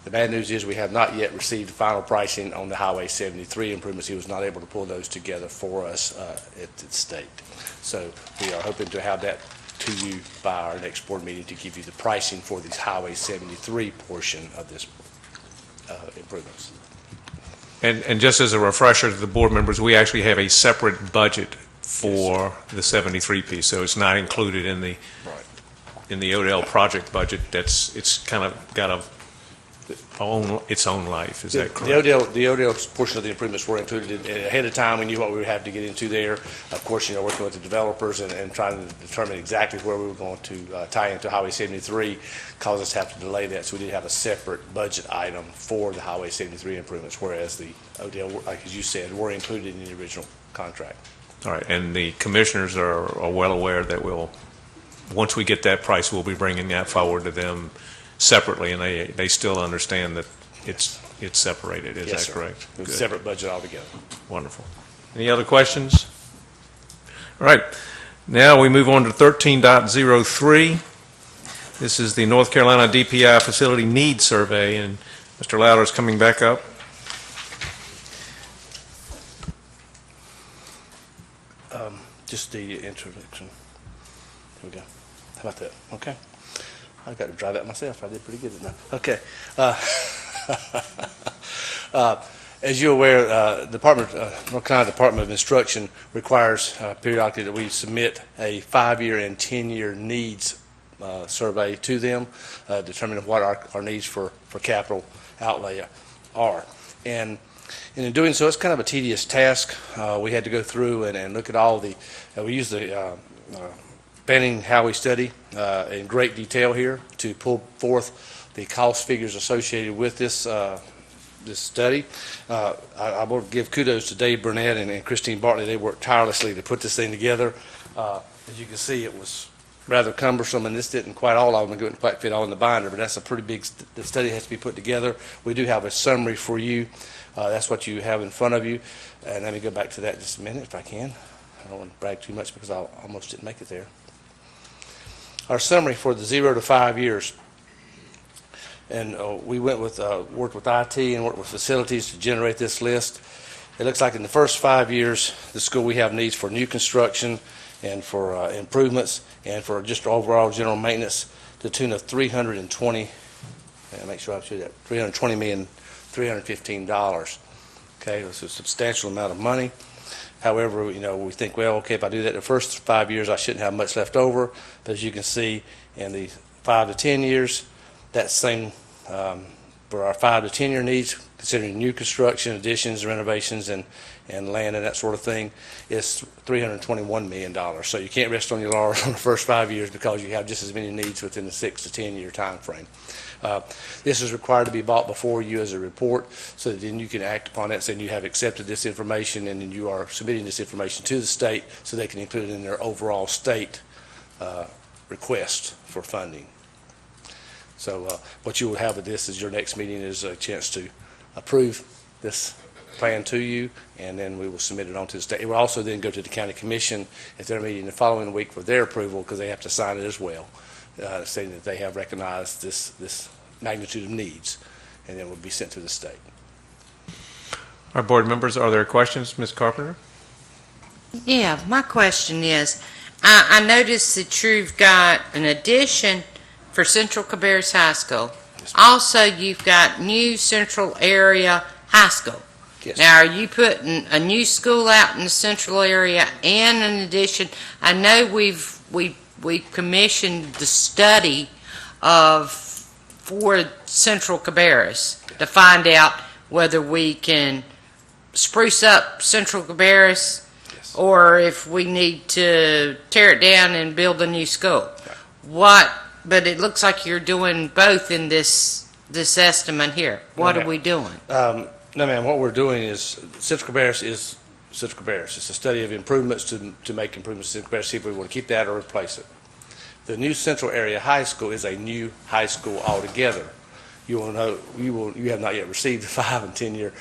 T: The bad news is we have not yet received final pricing on the Highway 73 improvements. He was not able to pull those together for us at the state. So we are hoping to have that to you by our next board meeting to give you the pricing for these Highway 73 portion of this improvements.
A: And just as a refresher to the board members, we actually have a separate budget for the 73 piece, so it's not included in the Odell project budget. It's kind of got a its own life. Is that
T: The
A: correct?
T: the Odell portion of the improvements were included ahead of time. We knew what we would have to get into there. Of course, working with the developers and trying to determine exactly where we were going to tie into Highway 73 caused us to have to delay that. So we did have a separate budget item for the Highway 73 improvements, whereas the Odell, like as you said, were included in the original contract.
A: All right, and the commissioners are well aware that once we get that price, we'll be bringing that forward to them separately, and they still understand that it's separated. Is
T: Yes,
A: that
T: sir.
A: correct?
T: It's a
A: Good.
T: separate budget altogether.
A: Wonderful. Any other questions? All right. Now we move on to 13.03. This is the North Carolina DPI Facility Needs Survey, and Mr. Louder is coming back up.
T: Just the introduction. Here we go. How about that? Okay. I got to drive that myself. I did pretty good enough. Okay. As you're aware, North Carolina Department of Instruction requires periodically that we submit a 5-year and 10-year needs survey to them, determining what our needs for capital outlay are. And in doing so, it's kind of a tedious task. We had to go through and look at all the, we use the Banning Howey study in great detail here to pull forth the cost figures associated with this this study. I will give kudos to Dave Burnett and Christine Bartley. They worked tirelessly to put this thing together. As you can see, it was rather cumbersome, and this didn't quite all of them couldn't quite fit all in the binder, but that's a pretty big, the study has to be put together. We do have a summary for you. That's what you have in front of you. And let me go back to that just a minute if I can. I don't want to brag too much because I almost didn't make it there. Our summary for the 0 to 5 years. And we went with, worked with IT and worked with facilities to generate this list. It looks like in the first 5 years, the school we have needs for new construction and for improvements and for just overall general maintenance to the tune of $320, make sure I show that, $320,315. Okay, that's a substantial amount of money. However, we think, well, okay, if I do that the first 5 years, I shouldn't have much left over. But as you can see, in the 5 to 10 years, that same, for our 5 to 10 year needs, considering new construction, additions, renovations, and land and that sort of thing, is $321 million. So you can't rest on your laurels on the first 5 years because you have just as many needs within the 6 to 10 year time frame. This is required to be brought before you as a report so that then you can act upon it, saying you have accepted this information and then you are submitting this information to the state so they can include it in their overall state request for funding. So what you will have with this is your next meeting is a chance to approve this plan to you, and then we will submit it on to the state. It will also then go to the county commission at their meeting the following week for their approval because they have to sign it as well, saying that they have recognized this magnitude of needs, and then it will be sent to the state.
A: Our board members, are there questions? Ms. Carpenter?
C: Yeah, my question is, I noticed that you've got an addition for Central Cabarrus High School. Also, you've got new Central Area High School.
T: Yes.
C: Now, are you putting a new school out in the Central Area and an addition? I know we've commissioned the study for Central Cabarrus to find out whether we can spruce up Central Cabarrus or if we need to tear it down and build a new school. But it looks like you're doing both in this estimate here. What are we doing?
T: No, ma'am. What we're doing is Central Cabarrus is Central Cabarrus. It's a study of improvements to make improvements to Central Cabarrus, see if we want to keep that or replace it. The new Central Area High School is a new high school altogether. You will know you have not yet received the 5 and 10 year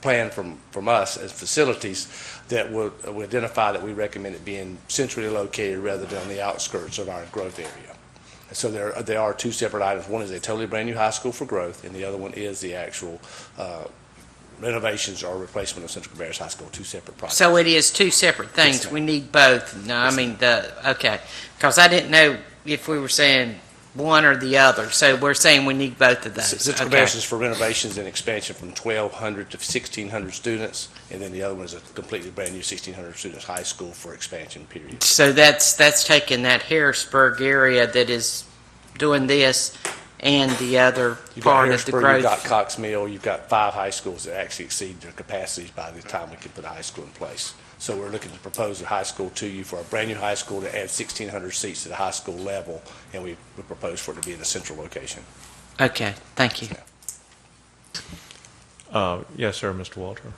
T: plan from us as facilities that will identify that we recommend it being centrally located rather than on the outskirts of our growth area. So there are two separate items. One is a totally brand new high school for growth, and the other one is the actual renovations or replacement of Central Cabarrus High School, two separate projects.
C: So it is two separate things.
T: Yes,
C: We need both. No, I mean, okay. Because I didn't know if we were saying one or the other. So we're saying we need both of those.
T: Central
C: Okay.
T: Cabarrus is for renovations and expansion from 1,200 to 1,600 students, and then the other one is a completely brand new 1,600 students high school for expansion period.
C: So that's taking that Harrisburg area that is doing this and the other
T: You've got
C: part of the
T: Harrisburg,
C: growth.
T: you've got Cox Mill, you've got 5 high schools that actually exceed their capacities by the time we can put a high school in place. So we're looking to propose a high school to you for a brand-new high school to add 1,600 seats to the high school level, and we propose for it to be in a central location.
C: Okay, thank you.
A: Yes, sir, Mr. Walter.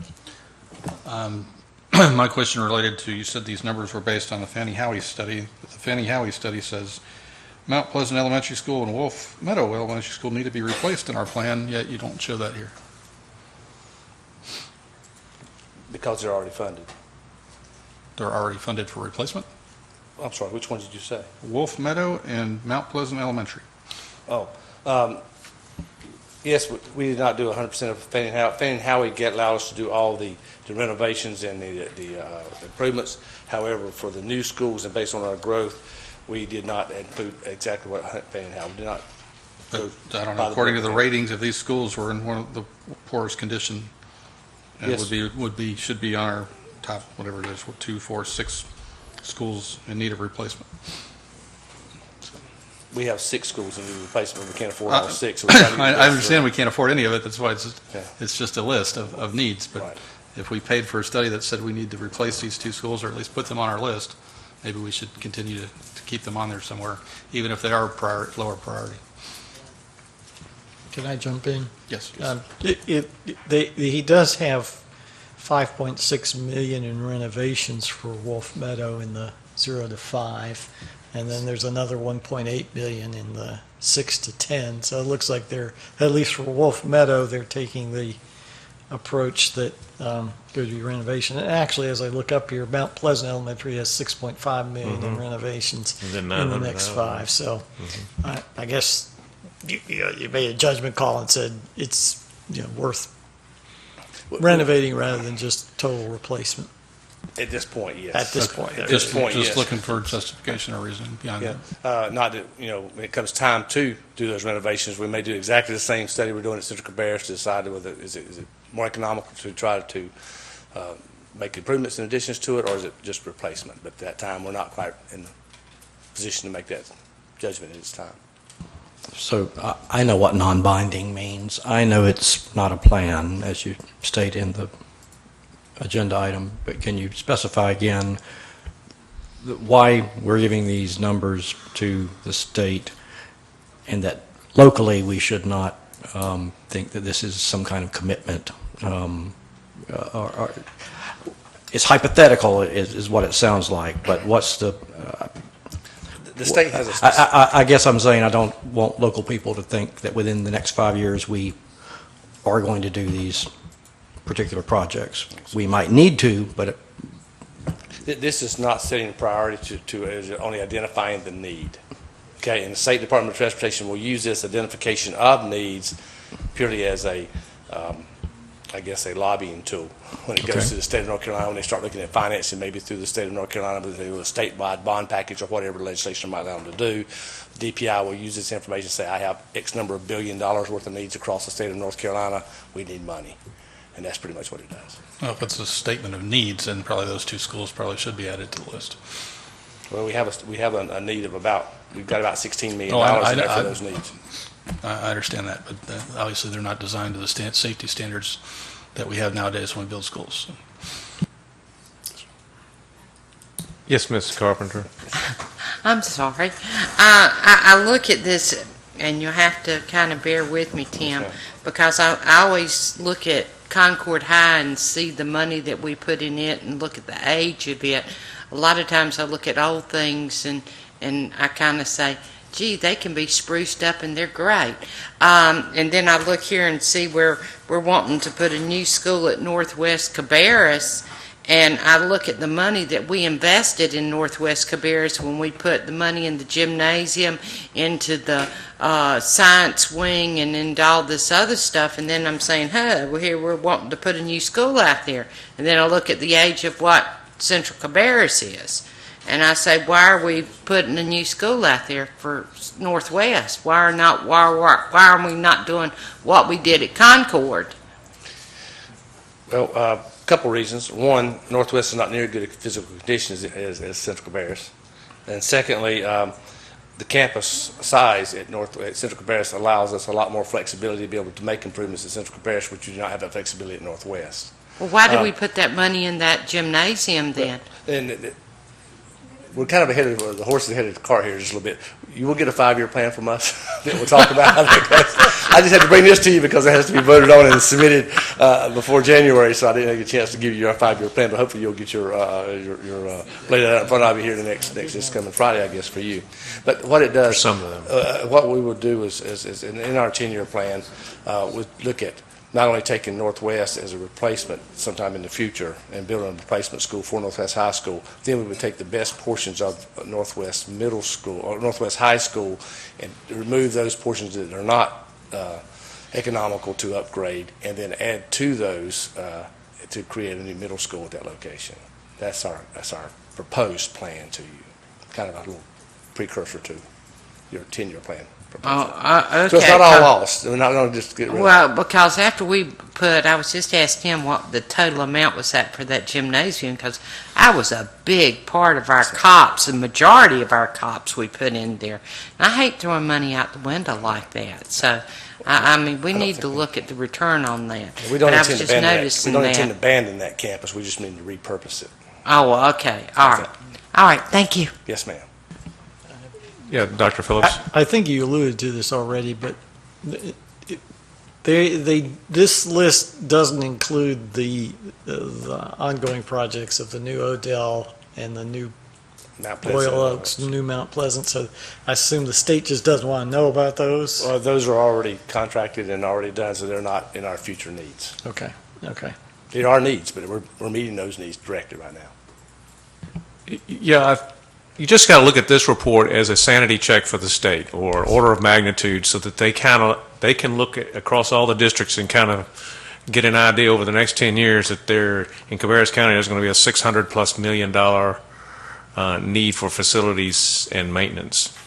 B: My question related to, you said these numbers were based on the Fannie Howey study. The Fannie Howey study says Mount Pleasant Elementary School and Wolf Meadow Elementary School need to be replaced in our plan, yet you don't show that here.
T: Because they're already funded.
B: They're already funded for replacement?
T: I'm sorry, which one did you say?
B: Wolf Meadow and Mount Pleasant Elementary.
T: Oh, yes, we did not do 100% of Fannie and Howey. Fannie and Howey allowed us to do all the renovations and the improvements. However, for the new schools and based on our growth, we did not include exactly what Fannie and Howey did not.
B: But I don't know, according to the ratings, if these schools were in one of the poorest condition, it
T: Yes.
B: should be on our top, whatever it is, 2, 4, 6 schools in need of replacement.
T: We have 6 schools in need of replacement. We can't afford all 6. So we're trying to
B: I
T: get
B: understand we can't afford any of it. That's why
T: Yeah.
B: it's just a list of needs. But
T: Right.
B: if we paid for a study that said we need to replace these 2 schools, or at least put them on our list, maybe we should continue to keep them on there somewhere, even if they are lower priority.
F: Can I jump in?
B: Yes.
F: He does have 5.6 million in renovations for Wolf Meadow in the 0 to 5, and then there's another 1.8 million in the 6 to 10. So it looks like they're, at least for Wolf Meadow, they're taking the approach that could be renovation. And actually, as I look up here, Mount Pleasant Elementary has 6.5 million in renovations
A: And then
F: in the next 5. So I guess you made a judgment call and said it's worth renovating rather than just total replacement.
T: At this point, yes.
F: At this point,
T: At this point, yes.
B: Just looking for justification or reason behind that.
T: Not that, when it comes time to do those renovations, we may do exactly the same study we're doing at Central Cabarrus to decide whether is it more economical to try to make improvements and additions to it, or is it just replacement? But at that time, we're not quite in the position to make that judgment at this time.
G: So I know what non-binding means. I know it's not a plan, as you state in the agenda item, but can you specify again why we're giving these numbers to the state, and that locally we should not think that this is some kind of commitment? Or it's hypothetical, is what it sounds like, but what's the...
T: The state has a
G: I guess I'm saying I don't want local people to think that within the next 5 years we are going to do these particular projects. We might need to, but
T: This is not setting a priority to is only identifying the need. Okay, and the State Department of Transportation will use this identification of needs purely as a lobbying tool when it goes to the state of North Carolina, when they start looking at financing, maybe through the state of North Carolina, but they do a statewide bond package or whatever legislation might allow them to do. DPI will use this information to say, I have X number of $1 billion worth of needs across the state of North Carolina. We need money. And that's pretty much what it does.
B: Well, if it's a statement of needs, then probably those 2 schools probably should be added to the list.
T: Well, we have a need of we've got about $16 million
B: I
T: in there for those needs.
B: I understand that, but obviously they're not designed to the safety standards that we have nowadays when we build schools. So.
A: Yes, Ms. Carpenter.
C: I'm sorry. I look at this, and you'll have to kind of bear with me, Tim, because I always look at Concord High and see the money that we put in it and look at the age of it. A lot of times I look at old things and I kind of say, gee, they can be spruced up and they're great. And then I look here and see where we're wanting to put a new school at Northwest Cabarrus, and I look at the money that we invested in Northwest Cabarrus when we put the money in the gymnasium, into the science wing, and into all this other stuff, and then I'm saying, well, here we're wanting to put a new school out there. And then I look at the age of what Central Cabarrus is. And I say, why are we putting a new school out there for Northwest? Why are we not doing what we did at Concord?
T: Well, a couple reasons. One, Northwest is not near good physical conditions as Central Cabarrus. And secondly, the campus size at Central Cabarrus allows us a lot more flexibility to be able to make improvements at Central Cabarrus, which you do not have that flexibility at Northwest.
C: Well, why did we put that money in that gymnasium then?
T: And we're kind of ahead of the horse is ahead of the cart here just a little bit. You will get a 5-year plan from us that we'll talk about. I just had to bring this to you because it has to be voted on and submitted before January, so I didn't have a chance to give you your 5-year plan. But hopefully you'll get your lay that out in front of you here this coming Friday, I guess, for you. But what it does,
A: some of them,
T: what we will do is in our 10-year plan, we look at not only taking Northwest as a replacement sometime in the future and building a replacement school for Northwest High School, then we would take the best portions of Northwest Middle School or Northwest High School and remove those portions that are not economical to upgrade, and then add to those to create a new middle school at that location. That's our proposed plan to you, kind of a little precursor to your 10-year plan.
C: Okay.
T: So it's not all lost. We're not going to just get rid of it.
C: Well, because after I was just asking him what the total amount was at for that gymnasium, because I was a big part of our COPS, the majority of our COPS we put in there. And I hate throwing money out the window like that. So, I mean, we need to look at the return on that.
T: We don't
C: But I was
T: intend to
C: just
T: abandon that. We
C: noticing
T: don't
C: that.
T: intend to abandon that campus. We just need to repurpose it.
C: Oh, okay. All right. All right. Thank you.
T: Yes, ma'am.
A: Yeah, Dr. Phillips?
F: I think you alluded to this already, but this list doesn't include the ongoing projects of the new Odell and the new Royal Oaks, new Mount Pleasant. So I assume the state just doesn't want to know about those.
T: Well, those are already contracted and already done, so they're not in our future needs.
F: Okay.
T: They're our needs, but we're meeting those needs directly right now.
A: Yeah, you just got to look at this report as a sanity check for the state, or order of magnitude, so that they can look across all the districts and kind of get an idea over the next 10 years that in Cabarrus County there's going to be a $600+ million need for facilities and maintenance.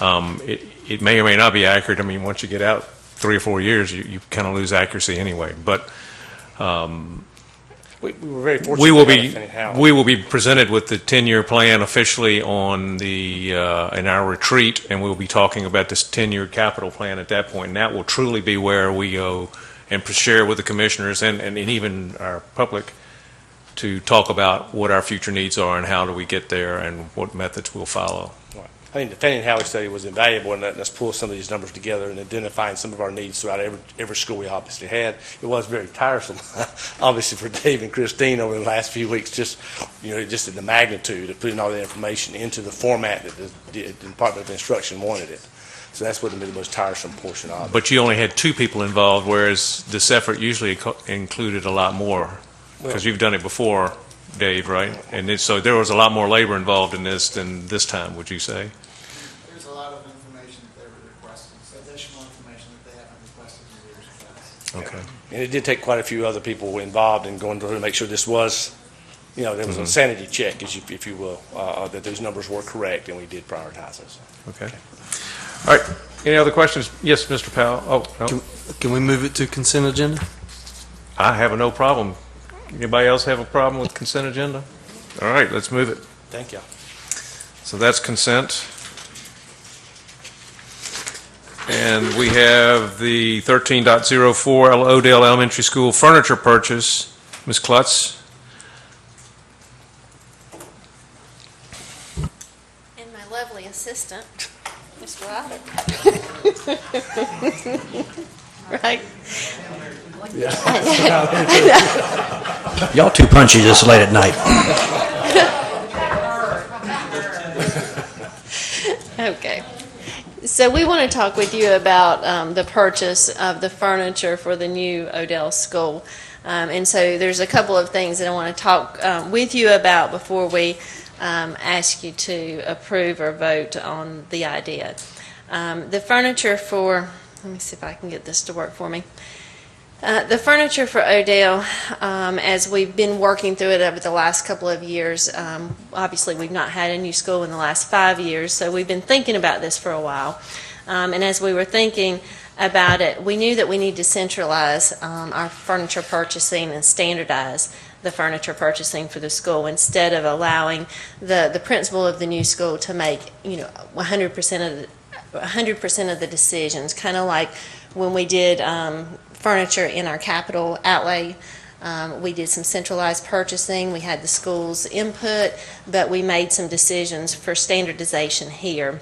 A: It may or may not be accurate. I mean, once you get out 3 or 4 years, you kind of lose accuracy anyway. But
T: we were very fortunate.
A: We will be presented with the 10-year plan officially in our retreat, and we'll be talking about this 10-year capital plan at that point. And that will truly be where we go and share with the commissioners and even our public to talk about what our future needs are and how do we get there and what methods we'll follow.
T: Right. I think the Fanning Howey study was invaluable in letting us pull some of these numbers together and identifying some of our needs throughout every school we obviously had. It was very tiresome, obviously, for Dave and Christine over the last few weeks, just in the magnitude of putting all the information into the format that the Department of Instruction wanted it. So that's what the most tiresome portion of it.
A: But you only had 2 people involved, whereas this effort usually included a lot more, because you've done it before, Dave, right? And so there was a lot more labor involved in this than this time, would you say?
E: There's a lot of information that they were requesting, so additional information that they haven't requested in years past.
A: Okay.
T: And it did take quite a few other people involved in going through to make sure this was, there was a sanity check, if you will, that those numbers were correct, and we did prioritize those.
A: Okay. All right. Any other questions? Yes, Mr. Powell. Oh, no.
I: Can we move it to consent agenda?
A: I have no problem. Anybody else have a problem with consent agenda? All right, let's move it.
T: Thank you.
A: So that's consent. And we have the 13.04 Odell Elementary School furniture purchase. Ms. Klutz?
V: And my lovely assistant, Mr. Wilder. Right?
G: Y'all too punchy this late at night.
V: Okay. So we want to talk with you about the purchase of the furniture for the new Odell School. And so there's a couple of things that I want to talk with you about before we ask you to approve or vote on the idea. The furniture for, let me see if I can get this to work for me. The furniture for Odell, as we've been working through it over the last couple of years, obviously we've not had a new school in the last 5 years, so we've been thinking about this for a while. And as we were thinking about it, we knew that we need to centralize our furniture purchasing and standardize the furniture purchasing for the school instead of allowing the principal of the new school to make 100% of the decisions, kind of like when we did furniture in our capital outlay. We did some centralized purchasing. We had the school's input, but we made some decisions for standardization here.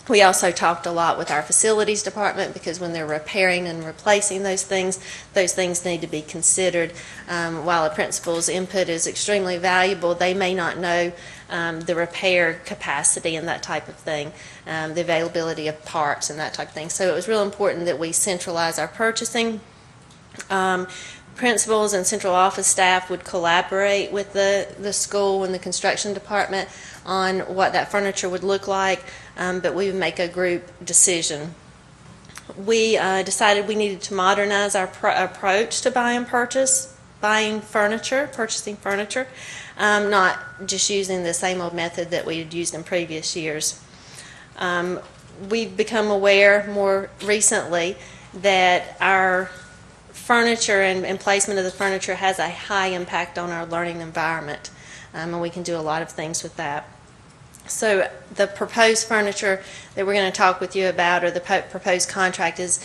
V: We also talked a lot with our facilities department because when they're repairing and replacing those things need to be considered. While a principal's input is extremely valuable, they may not know the repair capacity and that type of thing, the availability of parts and that type of thing. So it was real important that we centralize our purchasing. Principals and central office staff would collaborate with the school and the construction department on what that furniture would look like, but we would make a group decision. We decided we needed to modernize our approach to purchasing furniture, not just using the same old method that we had used in previous years. We've become aware more recently that our furniture and placement of the furniture has a high impact on our learning environment, and we can do a lot of things with that. So the proposed furniture that we're going to talk with you about, or the proposed contract, is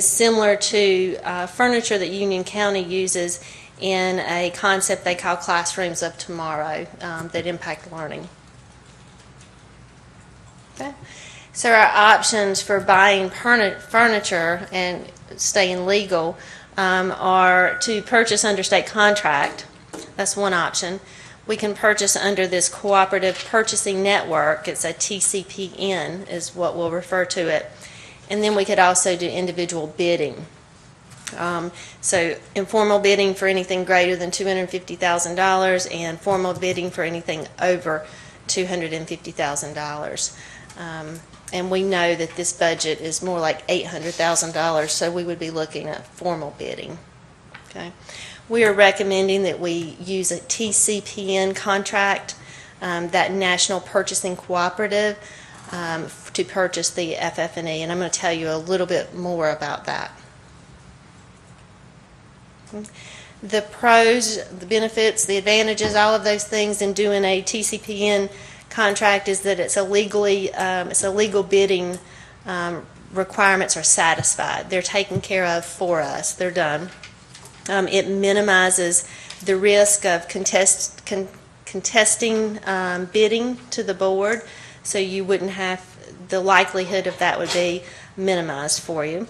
V: similar to furniture that Union County uses in a concept they call Classrooms of Tomorrow that impact learning. Okay. So our options for buying furniture and staying legal are to purchase under state contract. That's one option. We can purchase under this cooperative purchasing network. It's a TCPN is what we'll refer to it. And then we could also do individual bidding. So informal bidding for anything greater than $250,000 and formal bidding for anything over $250,000. And we know that this budget is more like $800,000, so we would be looking at formal bidding. Okay. We are recommending that we use a TCPN contract, that National Purchasing Cooperative, to purchase the FF&E, and I'm going to tell you a little bit more about that. The pros, the benefits, the advantages, all of those things in doing a TCPN contract is that it's a legal bidding requirements are satisfied. They're taken care of for us. They're done. It minimizes the risk of contesting bidding to the board, so you wouldn't have the likelihood of that would be minimized for you.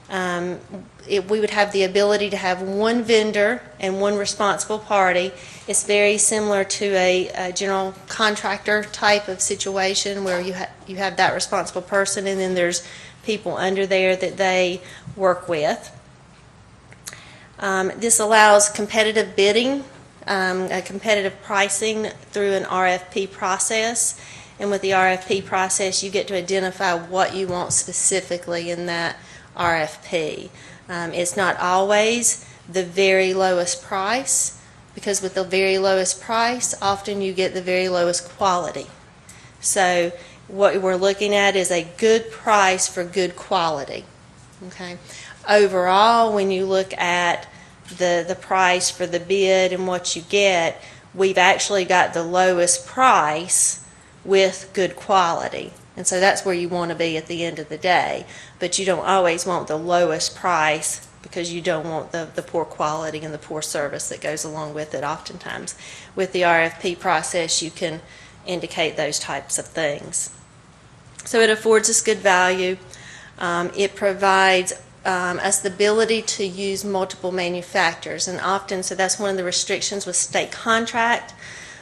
V: We would have the ability to have one vendor and one responsible party. It's very similar to a general contractor type of situation where you have that responsible person and then there's people under there that they work with. This allows competitive bidding, competitive pricing through an RFP process. And with the RFP process, you get to identify what you want specifically in that RFP. It's not always the very lowest price, because with the very lowest price, often you get the very lowest quality. So what we're looking at is a good price for good quality. Okay. Overall, when you look at the price for the bid and what you get, we've actually got the lowest price with good quality. And so that's where you want to be at the end of the day. But you don't always want the lowest price because you don't want the poor quality and the poor service that goes along with it oftentimes. With the RFP process, you can indicate those types of things. So it affords us good value. It provides us the ability to use multiple manufacturers. And often, so that's one of the restrictions with state contract.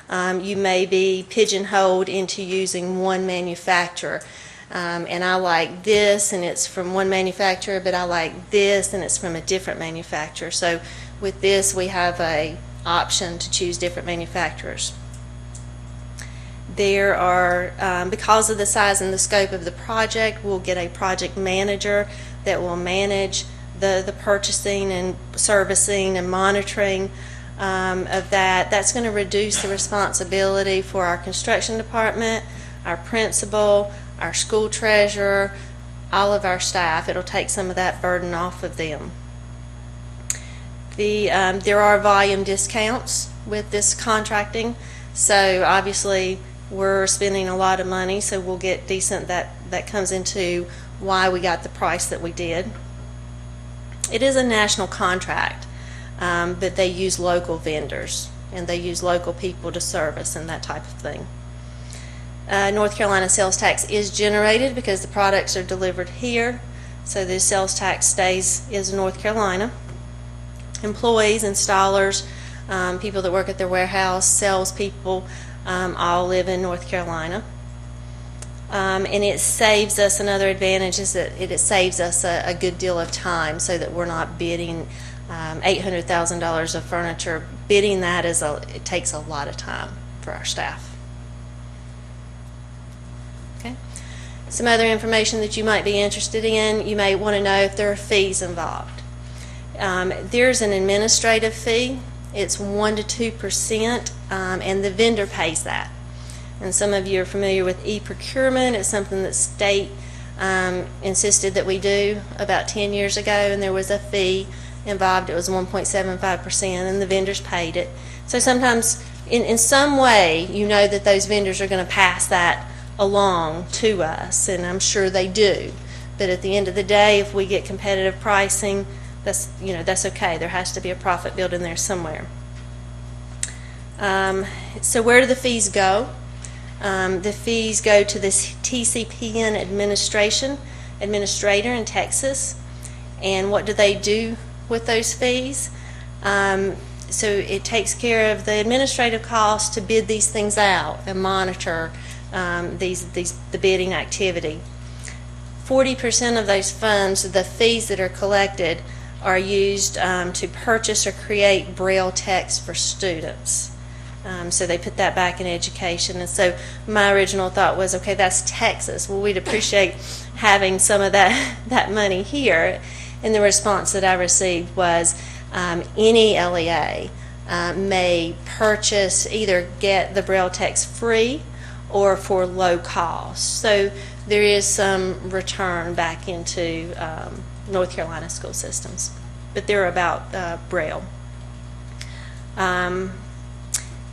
V: You may be pigeonholed into using one manufacturer. And I like this, and it's from one manufacturer, but I like this, and it's from a different manufacturer. So with this, we have an option to choose different manufacturers. There are, because of the size and the scope of the project, we'll get a project manager that will manage the purchasing and servicing and monitoring of that. That's going to reduce the responsibility for our construction department, our principal, our school treasurer, all of our staff. It'll take some of that burden off of them. There are volume discounts with this contracting, so obviously we're spending a lot of money, so we'll get decent, that comes into why we got the price that we did. It is a national contract, but they use local vendors and they use local people to service and that type of thing. North Carolina sales tax is generated because the products are delivered here, so the sales tax is North Carolina. Employees, installers, people that work at their warehouse, salespeople, all live in North Carolina. And it saves us, another advantage is that it saves us a good deal of time so that we're not bidding $800,000 of furniture. Bidding that it takes a lot of time for our staff. Okay. Some other information that you might be interested in, you may want to know if there are fees involved. There's an administrative fee. It's 1% to 2%, and the vendor pays that. And some of you are familiar with e-procurement. It's something that state insisted that we do about 10 years ago, and there was a fee involved. It was 1.75%, and the vendors paid it. So sometimes, in some way, you know that those vendors are going to pass that along to us, and I'm sure they do. But at the end of the day, if we get competitive pricing, that's okay. There has to be a profit built in there somewhere. So where do the fees go? The fees go to this TCPN administrator in Texas. And what do they do with those fees? So it takes care of the administrative costs to bid these things out and monitor the bidding activity. 40% of those funds, the fees that are collected, are used to purchase or create Braille text for students. So they put that back in education. And so my original thought was, okay, that's Texas. Well, we'd appreciate having some of that money here. And the response that I received was any LEA may purchase, either get the Braille text free or for low cost. So there is some return back into North Carolina school systems, but they're about Braille.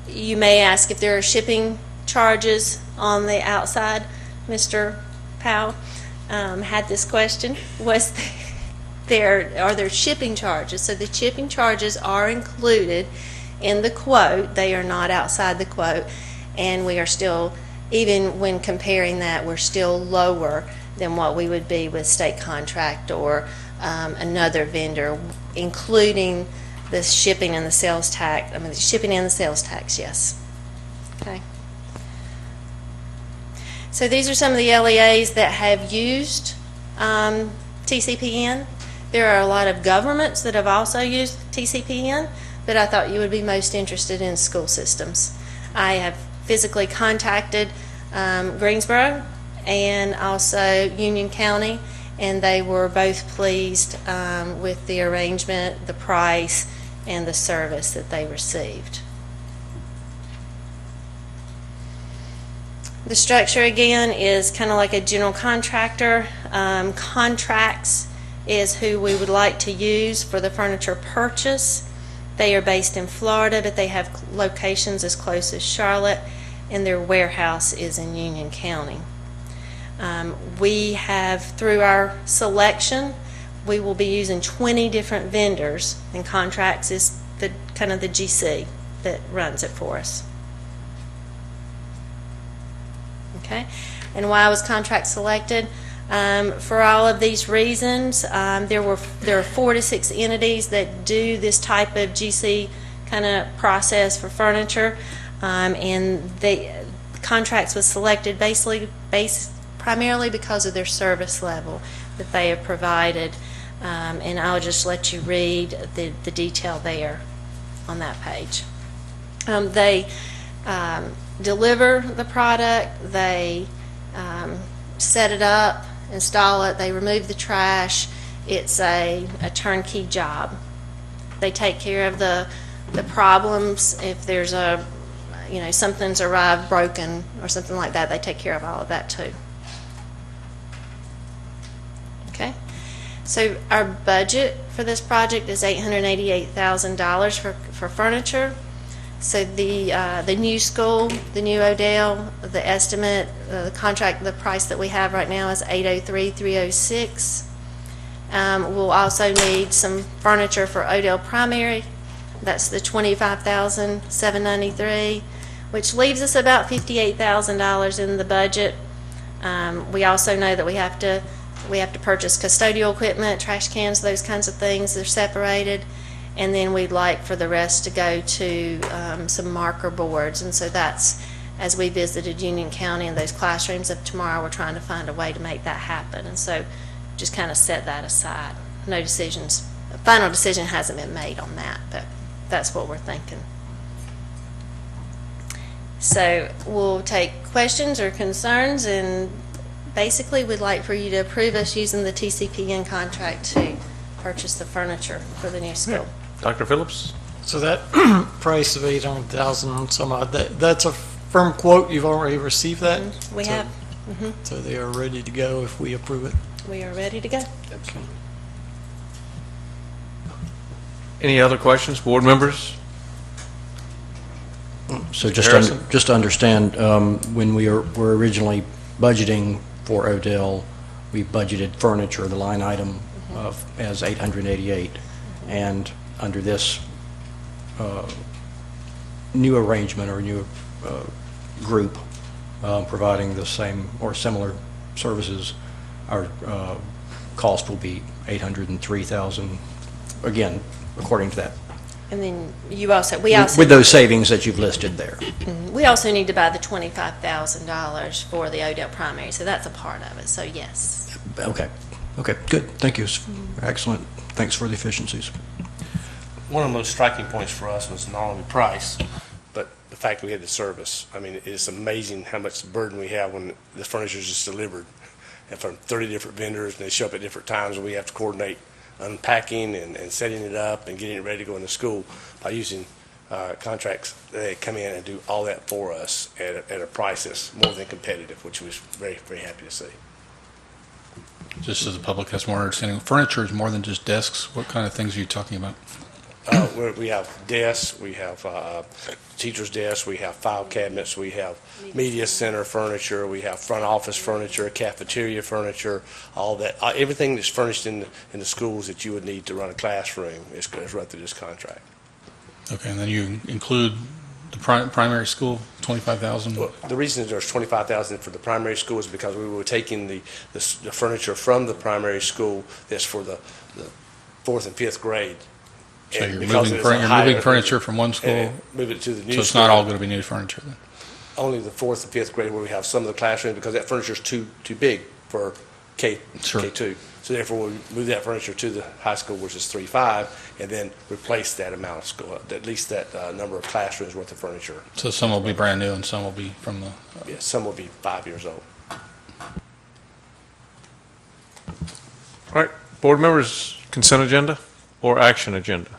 V: You may ask if there are shipping charges on the outside. Mr. Powell had this question. Are there shipping charges? So the shipping charges are included in the quote. They are not outside the quote, and we are still, even when comparing that, we're still lower than what we would be with state contract or another vendor, including the shipping and the sales tax. I mean, the shipping and the sales tax, yes. Okay. So these are some of the LEAs that have used TCPN. There are a lot of governments that have also used TCPN, but I thought you would be most interested in school systems. I have physically contacted Greensboro and also Union County, and they were both pleased with the arrangement, the price, and the service that they received. The structure, again, is kind of like a general contractor. Contracts is who we would like to use for the furniture purchase. They are based in Florida, but they have locations as close as Charlotte, and their warehouse is in Union County. We have, through our selection, we will be using 20 different vendors, and contracts is the kind of the GC that runs it for us. Okay, and why was contract selected? For all of these reasons, there are 4 to 6 entities that do this type of GC kind of process for furniture, and contracts was selected primarily because of their service level that they have provided, and I'll just let you read the detail there on that page. They deliver the product, they set it up, install it, they remove the trash. It's a turnkey job. They take care of the problems. If there's something's arrived broken or something like that, they take care of all of that too. Okay. So our budget for this project is $888,000 for furniture. So the new school, the new Odell, the estimate, the contract, the price that we have right now is $803,306. We'll also need some furniture for Odell Primary. That's the $25,793, which leaves us about $58,000 in the budget. We also know that we have to purchase custodial equipment, trash cans, those kinds of things. They're separated. And then we'd like for the rest to go to some marker boards. And so that's, as we visited Union County and those classrooms of tomorrow, we're trying to find a way to make that happen. And so just kind of set that aside. No decisions, a final decision hasn't been made on that, but that's what we're thinking. So we'll take questions or concerns, and basically we'd like for you to approve us using the TCPN contract to purchase the furniture for the new school.
A: Dr. Phillips?
F: So that price of 800,000 some odd, that's a firm quote, you've already received that?
V: We have.
F: So they are ready to go if we approve it?
V: We are ready to go.
F: Okay.
A: Any other questions, board members?
G: So
A: Harrison?
G: just to understand, when were originally budgeting for Odell, we budgeted furniture, the line item as 888, and under this new arrangement or new group providing the same or similar services, our cost will be 803,000, again, according to that.
V: And then we also
G: with those savings that you've listed there.
V: We also need to buy the $25,000 for the Odell Primary, so that's a part of it. So yes.
G: Okay, good, thank you. Excellent, thanks for the efficiencies.
T: One of the most striking points for us was not only price, but the fact we had the service. I mean, it's amazing how much burden we have when the furniture is just delivered, and from 30 different vendors, and they show up at different times, and we have to coordinate unpacking and setting it up and getting it ready to go into school. By using contracts, they come in and do all that for us at a price that's more than competitive, which we was very, very happy to see.
B: Just so the public has more understanding, furniture is more than just desks. What kind of things are you talking about?
T: We have desks, we have teachers' desks, we have file cabinets, we have media center furniture, we have front office furniture, cafeteria furniture, all that. Everything that's furnished in the schools that you would need to run a classroom is run through this contract.
B: Okay, and then you include the primary school, 25,000?
T: Well, the reason there's 25,000 for the primary school is because we were taking the furniture from the primary school that's for the 4th and 5th grade.
B: So you're moving furniture from one school?
T: Move it to the new school.
B: So it's not all going to be new furniture then?
T: Only the 4th and 5th grade where we have some of the classrooms, because that furniture is too big for K2. So therefore, we move that furniture to the high school, which is 3-5, and then replace that amount of school, at least that number of classrooms worth of furniture.
B: So some will be brand new and some will be from the...
T: Yes, some will be 5 years old.
A: All right, board members, consent agenda or action agenda?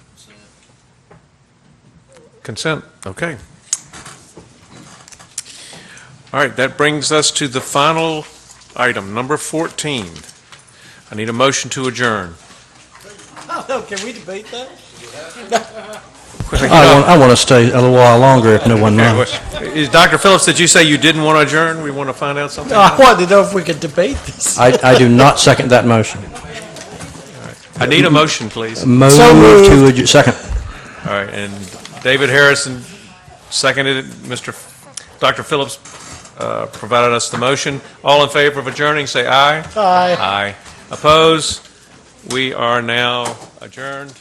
A: Consent, okay. All right, that brings us to the final item, number 14. I need a motion to adjourn.
F: Oh, can we debate that?
G: I want to stay a little while longer if no one minds.
A: Is Dr. Phillips, did you say you didn't want to adjourn? We want to find out something?
F: I wanted to know if we could debate this.
G: I do not second that motion.
A: I need a motion, please.
G: Move to second.
A: All right, and David Harrison seconded it. Dr. Phillips provided us the motion. All in favor of adjourning, say aye.
F: Aye.
A: Aye. Opposed? We are now adjourned.